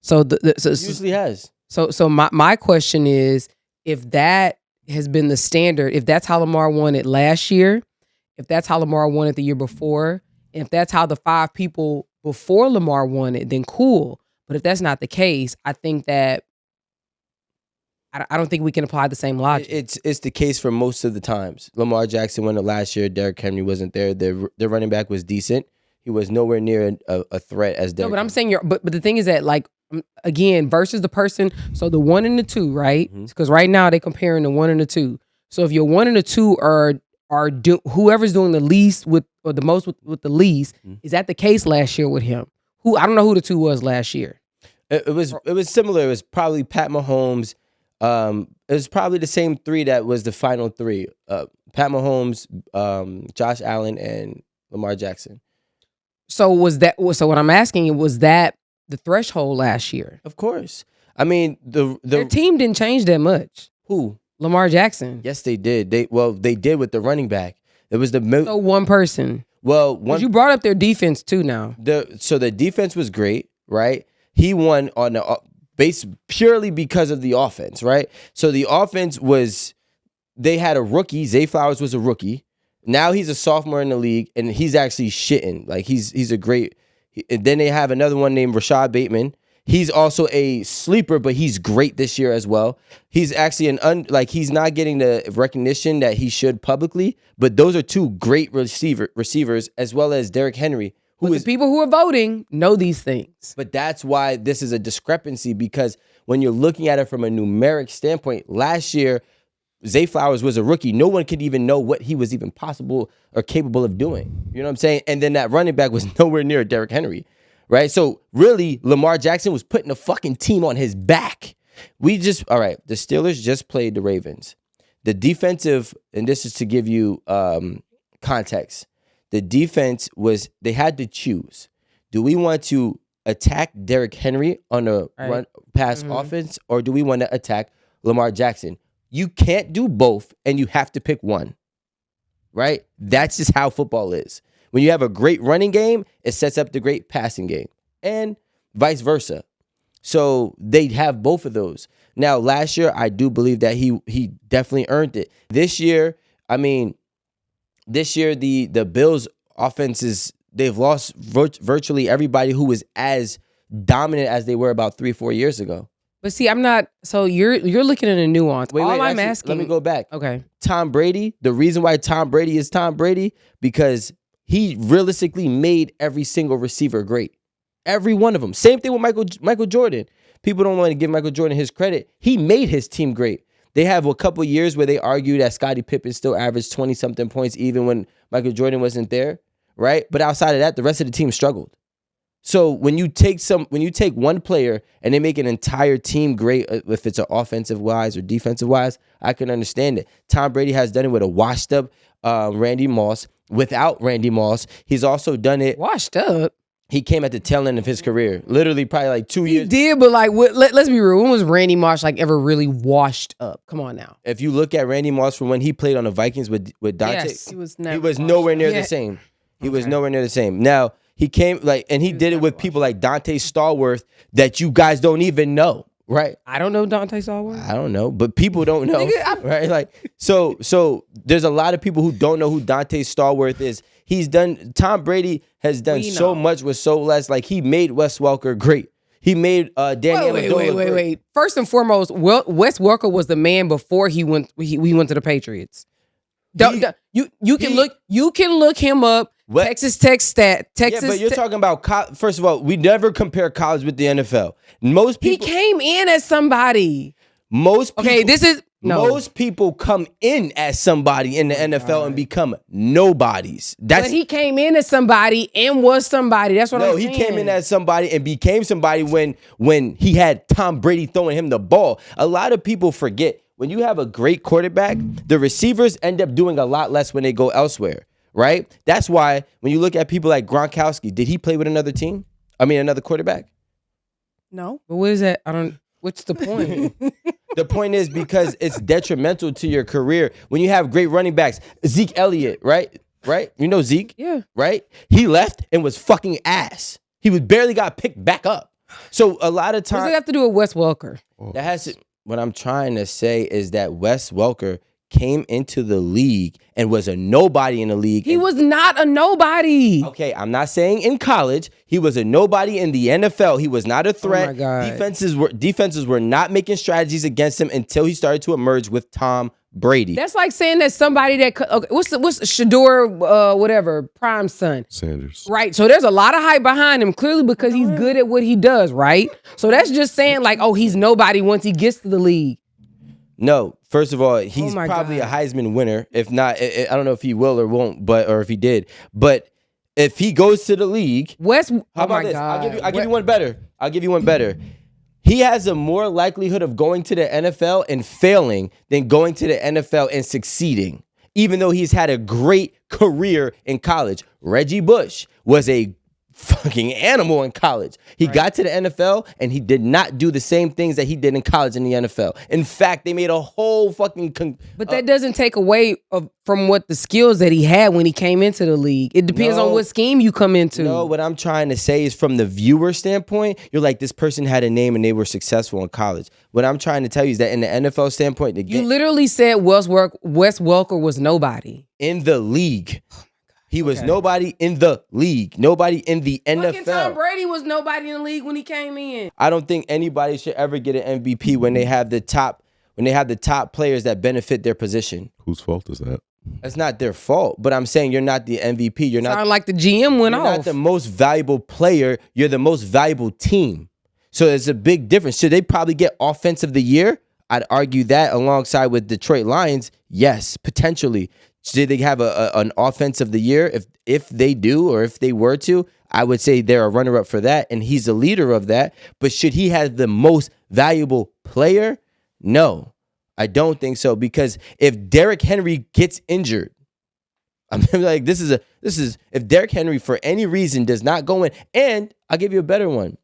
So it usually has. So my question is, if that has been the standard, if that's how Lamar won it last year, if that's how Lamar won it the year before, and if that's how the 5 people before Lamar won it, then cool. But if that's not the case, I think that I don't think we can apply the same logic. It's the case for most of the times. Lamar Jackson won it last year. Derrick Henry wasn't there. Their running back was decent. He was nowhere near a threat as Derrick. No, but I'm saying but the thing is that, like, again, versus the person, so the 1 and the 2, right? Because right now they're comparing the 1 and the 2. So if your 1 and the 2 are whoever's doing the least with or the most with the least, is that the case last year with him? I don't know who the 2 was last year. It was similar. It was probably Pat Mahomes. It was probably the same 3 that was the final 3. Pat Mahomes, Josh Allen, and Lamar Jackson. So what I'm asking you, was that the threshold last year? Of course. I mean, their team didn't change that much. Who? Lamar Jackson. Yes, they did. They did with the running back. It was so one person. Well, you brought up their defense too now. So the defense was great, right? He won on the base purely because of the offense, right? So the offense they had a rookie. Zay Flowers was a rookie. Now he's a sophomore in the league, and he's actually shitting. Like, he's a great. And then they have another one named Rashad Bateman. He's also a sleeper, but he's great this year as well. He's actually he's not getting the recognition that he should publicly, but those are 2 great receivers, as well as Derrick Henry. The people who are voting know these things. But that's why this is a discrepancy, because when you're looking at it from a numeric standpoint, last year, Zay Flowers was a rookie. No one could even know what he was even possible or capable of doing. You know what I'm saying? And then that running back was nowhere near Derrick Henry, right? So really, Lamar Jackson was putting a fucking team on his back. All right, the Steelers just played the Ravens. The defensive, and this is to give you context, the defense they had to choose. Do we want to attack Derrick Henry on a run pass offense, or do we want to attack Lamar Jackson? You can't do both, and you have to pick one, right? That's just how football is. When you have a great running game, it sets up the great passing game, and vice versa. So they have both of those. Now, last year, I do believe that he definitely earned it. This year, the Bills' offenses, they've lost virtually everybody who was as dominant as they were about 3-4 years ago. But see, I'm not. So you're looking at a nuance. I'm asking. Let me go back. Okay. Tom Brady. The reason why Tom Brady is Tom Brady, because he realistically made every single receiver great. Every one of them. Same thing with Michael Jordan. People don't want to give Michael Jordan his credit. He made his team great. They have a couple years where they argue that Scottie Pippen still averaged 20-something points even when Michael Jordan wasn't there, right? But outside of that, the rest of the team struggled. So when you take one player and they make an entire team great, if it's an offensive wise or defensive wise, I can understand it. Tom Brady has done it with a washed up Randy Moss. Without Randy Moss, he's also done it washed up. He came at the tail end of his career, literally probably like 2 years. He did, but like, let's be real. When was Randy Moss like ever really washed up? Come on now. If you look at Randy Moss from when he played on the Vikings with Dante, yes, he was nowhere near the same. He was nowhere near the same. Now he came and he did it with people like Dante Stallworth that you guys don't even know, right? I don't know Dante Stallworth. I don't know, but people don't know, right? Like so there's a lot of people who don't know who Dante Stallworth is. Tom Brady has done so much with so less. Like, he made Wes Welker great. He made Danny Amendola. Wait. First and foremost, Wes Welker was the man before he went to the Patriots. You can look him up. What? Texas Tech stat. Yeah, but you're talking about first of all, we never compare college with the NFL. Most people he came in as somebody. Most people, okay. This is No. Most people come in as somebody in the NFL and become nobodies. But he came in as somebody and was somebody. That's what I'm saying. No, he came in as somebody and became somebody when he had Tom Brady throwing him the ball. A lot of people forget, when you have a great quarterback, the receivers end up doing a lot less when they go elsewhere, right? That's why when you look at people like Gronkowski, did he play with another team? I mean, another quarterback? No. But what is that? What's the point? The point is because it's detrimental to your career. When you have great running backs, Zeke Elliott, right? You know Zeke? Yeah. Right? He left and was fucking ass. He barely got picked back up. So a lot of What does times it have to do with Wes Welker? that has to, what I'm trying to say is that Wes Welker came into the league and was a nobody in the league. He was not a nobody. Okay, I'm not saying in college. He was a nobody in the NFL. He was not a threat. Oh my God. Defenses were not making strategies against him until he started to emerge with Tom Brady. That's like saying that somebody that okay, what's Shador whatever Prime's son. Sanders. Right. So there's a lot of hype behind him clearly because he's good at what he does, right? So that's just saying like, oh, he's nobody once he gets to the league. No, first of all, he's my probably God. a Heisman winner. If not, I don't know if he will or won't, or if he did. But if he goes to the league, how about this? God. I'll give you one better. I'll give you one better. He has a more likelihood of going to the NFL and failing than going to the NFL and succeeding, even though he's had a great career in college. Reggie Bush was a fucking animal in college. He got to the NFL and he did not do the same things that he did in college in the NFL. In fact, they made a whole fucking But that doesn't take away from what the skills that he had when he came into the league. It depends on what scheme you come into. No, what I'm trying to say is from the viewer standpoint, you're like, this person had a name and they were successful in college. What I'm trying to tell you is that in the NFL standpoint, you literally said Wes Welker was nobody. In the league. He was nobody in the league. Nobody in the Fucking Tom NFL. Brady was nobody in the league when he came in. I don't think anybody should ever get an MVP when they have the top players that benefit their position. Whose fault is that? That's not their fault. But I'm saying you're not the MVP. You're not like the GM went you're off. not the most valuable player. You're the most valuable team. So there's a big difference. Should they probably get offensive of the year? I'd argue that alongside with Detroit Lions. Yes, potentially. Did they have an offense of the year? If they do, or if they were to, I would say they're a runner-up for that, and he's the leader of that. But should he have the most valuable player? No, I don't think so. Because if Derrick Henry gets injured, I'm like, this is if Derrick Henry for any reason does not go in, and I'll give you a better one.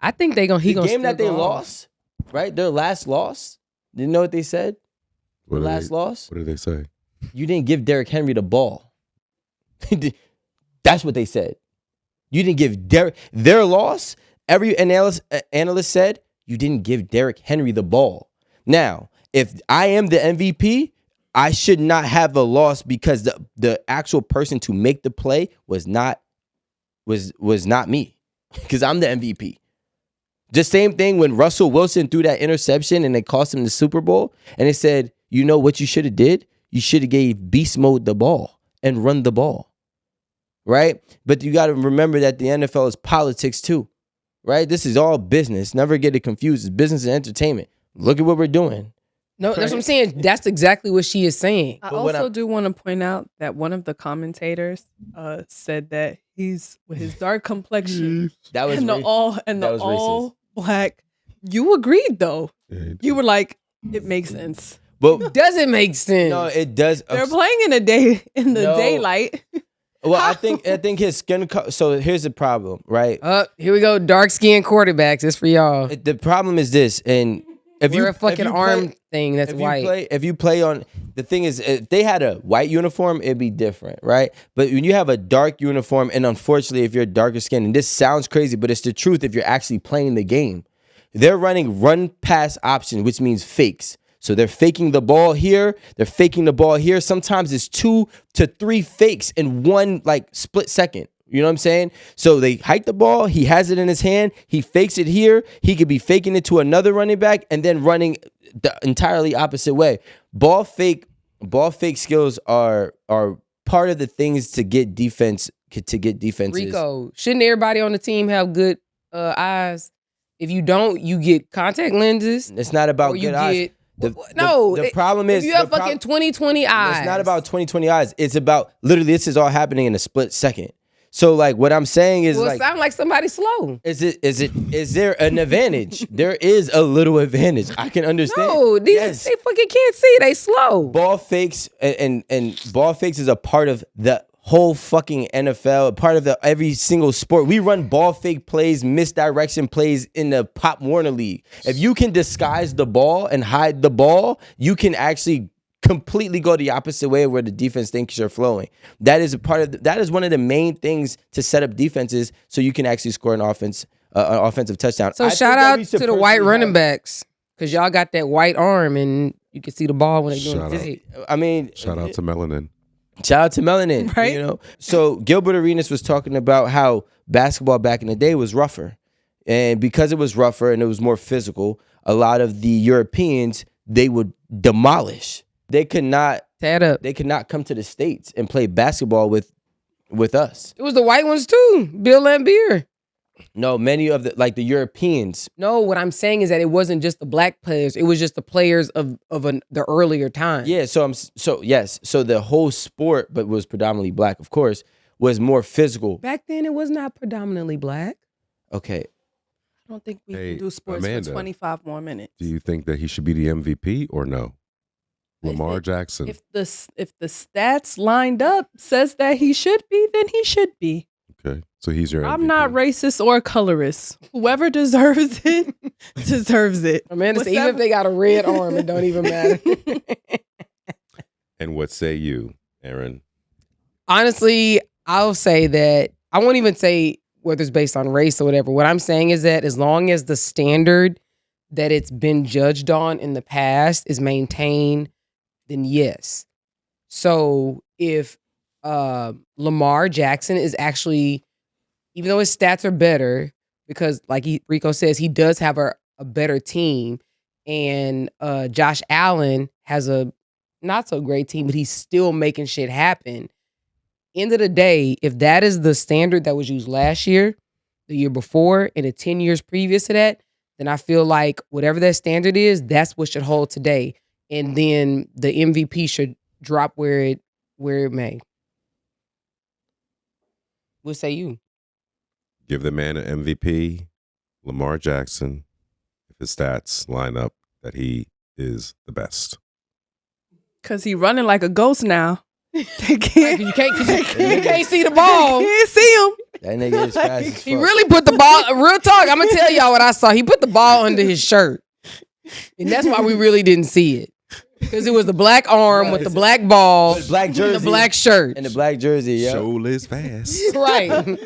I think the game that they lost, right? Their last loss. You know what they said? Last loss. What did they say? You didn't give Derrick Henry the ball. That's what they said. You didn't give their loss. Every analyst said you didn't give Derrick Henry the ball. Now, if I am the MVP, I should not have a loss because the actual person to make the play was not me, because I'm the MVP. Just same thing when Russell Wilson threw that interception and it cost him the Super Bowl, and they said, you know what you should have did? You should have gave beast mode the ball and run the ball, right? But you got to remember that the NFL is politics too, right? This is all business. Never get it confused. It's business and entertainment. Look at what we're doing. No, that's what I'm saying. That's exactly what she is saying. I also do want to point out that one of the commentators said that he's with his dark complexion that was and the all black. You agreed though. You were like, it makes sense. But does it make sense? No, it does. They're playing in the daylight. Well, I think his skin color. So here's the problem, right? Here we go. Dark skinned quarterbacks. It's for y'all. The problem is this, and if We're you a fucking arm thing that's if white. If you play on, the thing is, if they had a white uniform, it'd be different, right? But when you have a dark uniform, and unfortunately, if you're darker skinned, and this sounds crazy, but it's the truth. If you're actually playing the game, they're running run pass option, which means fakes. So they're faking the ball here. They're faking the ball here. Sometimes it's 2 to 3 fakes in one like split second. You know what I'm saying? So they hike the ball. He has it in his hand. He fakes it here. He could be faking it to another running back and then running the entirely opposite way. Ball fake skills are part of the things to get defenses. Rico, shouldn't everybody on the team have good eyes? If you don't, you get contact lenses. It's not about good eyes. The problem is if you have fucking 20/20 eyes. It's not about 20/20 eyes. It's about literally this is all happening in a split second. So like what I'm saying is it sound like somebody slow. Is there an advantage? There is a little advantage. I can understand. No, they fucking can't see. They slow. Ball fakes and ball fakes is a part of the whole fucking NFL, a part of every single sport. We run ball fake plays, misdirection plays in the Pop Warner League. If you can disguise the ball and hide the ball, you can actually completely go the opposite way where the defense thinks you're flowing. That is that is one of the main things to set up defenses so you can actually score an offensive touchdown. So shout out to the white running backs because y'all got that white arm and you can see the ball when they're doing it. I mean, shout out to Melanin. Shout out to Melanin, right? You know, so Gilbert Arenas was talking about how basketball back in the day was rougher, and because it was rougher and it was more physical, a lot of the Europeans they would demolish. They could not They could not come to the States and play basketball with us. It was the white ones too, Bill Laimbeer. No, many of the Europeans. No, what I'm saying is that it wasn't just the black players; it was just the players of the earlier time. Yeah, so the whole sport, but was predominantly black, of course, was more physical. Back then, it was not predominantly black. Okay, I don't think we can do sports Amanda, for 25 more minutes. Do you think that he should be the MVP or no? Lamar Jackson. If the stats lined up says that he should be, then he should be. Okay, so he's your MVP. I'm not racist or colorist. Whoever deserves it, deserves it. Amanda said, even if they got a red arm, it don't even matter. And what say you, Erin? Honestly, I'll say that I won't even say whether it's based on race or whatever. What I'm saying is that as long as the standard that it's been judged on in the past is maintained, then yes. So if Lamar Jackson is actually, even though his stats are better, because like Rico says, he does have a better team, and Josh Allen has a not so great team, but he's still making shit happen. End of the day, if that is the standard that was used last year, the year before, and the 10 years previous to that, then I feel like whatever that standard is, that's what should hold today. And then the MVP should drop where it may. What say you? Give the man an MVP, Lamar Jackson, if his stats line up that he is the best. Cause he running like a ghost now. You can't see the ball. You can't see him. That nigga is fast as fuck. He really put the ball. Real talk. I'm gonna tell y'all what I saw. He put the ball under his shirt, and that's why we really didn't see it. Because it was the black arm with the black ball, the black jersey, and the black shirt, and the black jersey. Yeah, Show fast. Right.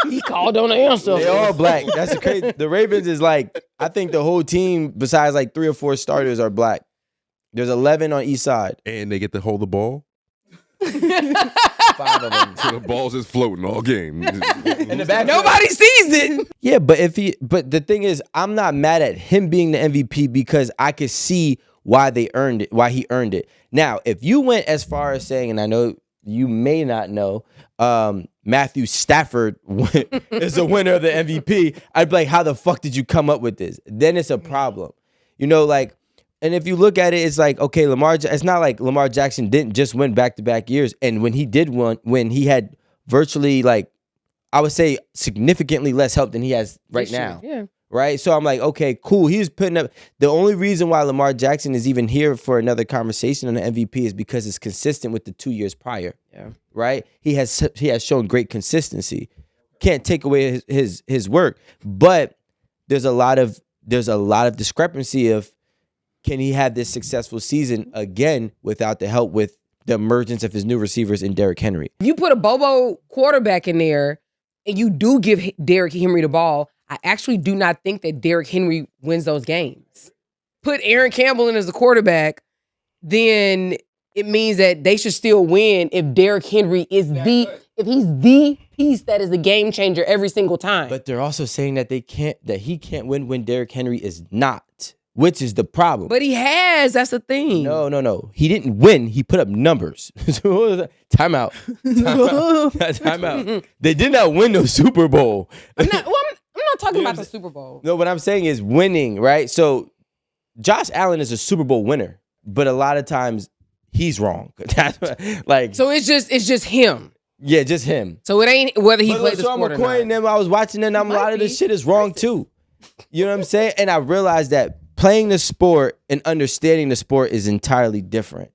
He called on the answer. They all black. That's crazy. The Ravens is like, I think the whole team, besides like 3 or 4 starters, are black. There's 11 on each side, and they get to hold the ball. 5 of them. So the ball's just floating all game. In the back, nobody sees it. Yeah, but the thing is, I'm not mad at him being the MVP because I could see why he earned it. Now, if you went as far as saying, and I know you may not know, Matthew Stafford is the winner of the MVP, I'd be like, how the fuck did you come up with this? Then it's a problem. You know, like, and if you look at it, it's like, okay, it's not like Lamar Jackson didn't just win back-to-back years. And when he did win, he had virtually, like, I would say significantly less help than he has right now. Yeah. Right? So I'm like, okay, cool. He's putting up. The only reason why Lamar Jackson is even here for another conversation on the MVP is because it's consistent with the 2 years prior. Yeah. Right? He has shown great consistency. Can't take away his work, but there's a lot of discrepancy of, can he have this successful season again without the help with the emergence of his new receivers in Derrick Henry? If you put a Bobo quarterback in there and you do give Derrick Henry the ball, I actually do not think that Derrick Henry wins those games. Put Aaron Campbell in as the quarterback, then it means that they should still win if Derrick Henry is if he's the piece that is the game changer every single time. But they're also saying that he can't win when Derrick Henry is not, which is the problem. But he has. That's the thing. No. He didn't win. He put up numbers. Time out. They did not win no Super Bowl. I'm not talking about the Super Bowl. No, what I'm saying is winning, right? So Josh Allen is a Super Bowl winner, but a lot of times he's wrong. That's what, like. So it's just him. Yeah, just him. So it ain't whether he played the so sport I'm or not. recording them. I was watching them. A lot of this shit is wrong too. You know what I'm saying? And I realized that playing the sport and understanding the sport is entirely different.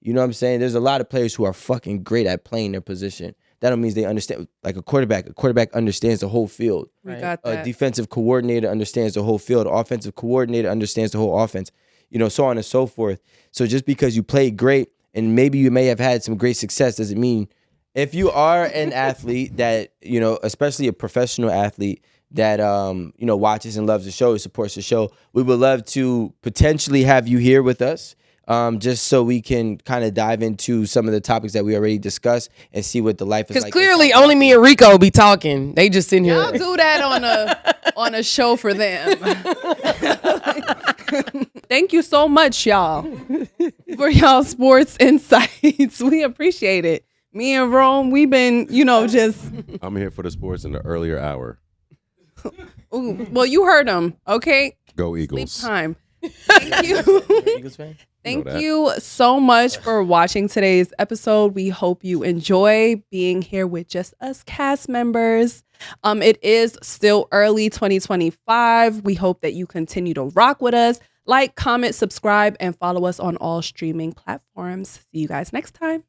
You know what I'm saying? There's a lot of players who are fucking great at playing their position. That don't mean they understand. Like a quarterback understands the whole field. We got that. A defensive coordinator understands the whole field. An offensive coordinator understands the whole offense. You know, so on and so forth. So just because you played great and maybe you may have had some great success doesn't mean if you are an athlete that, you know, especially a professional athlete that, you know, watches and loves the show, supports the show, we would love to potentially have you here with us. Just so we can kind of dive into some of the topics that we already discussed and see what the life is like. Because clearly only me and Rico be talking. They just sitting here. Y'all do that on a show for them. Thank you so much, y'all, for y'all sports insights. We appreciate it. Me and Rome, we've been, you know, just. I'm here for the sports in the earlier hour. Ooh, well, you heard them, okay? Go Eagles. Sleep time. Thank you. Eagles fan? Thank you so much for watching today's episode. We hope you enjoy being here with just us cast members. It is still early 2025. We hope that you continue to rock with us. Like, comment, subscribe, and follow us on all streaming platforms. See you guys next time.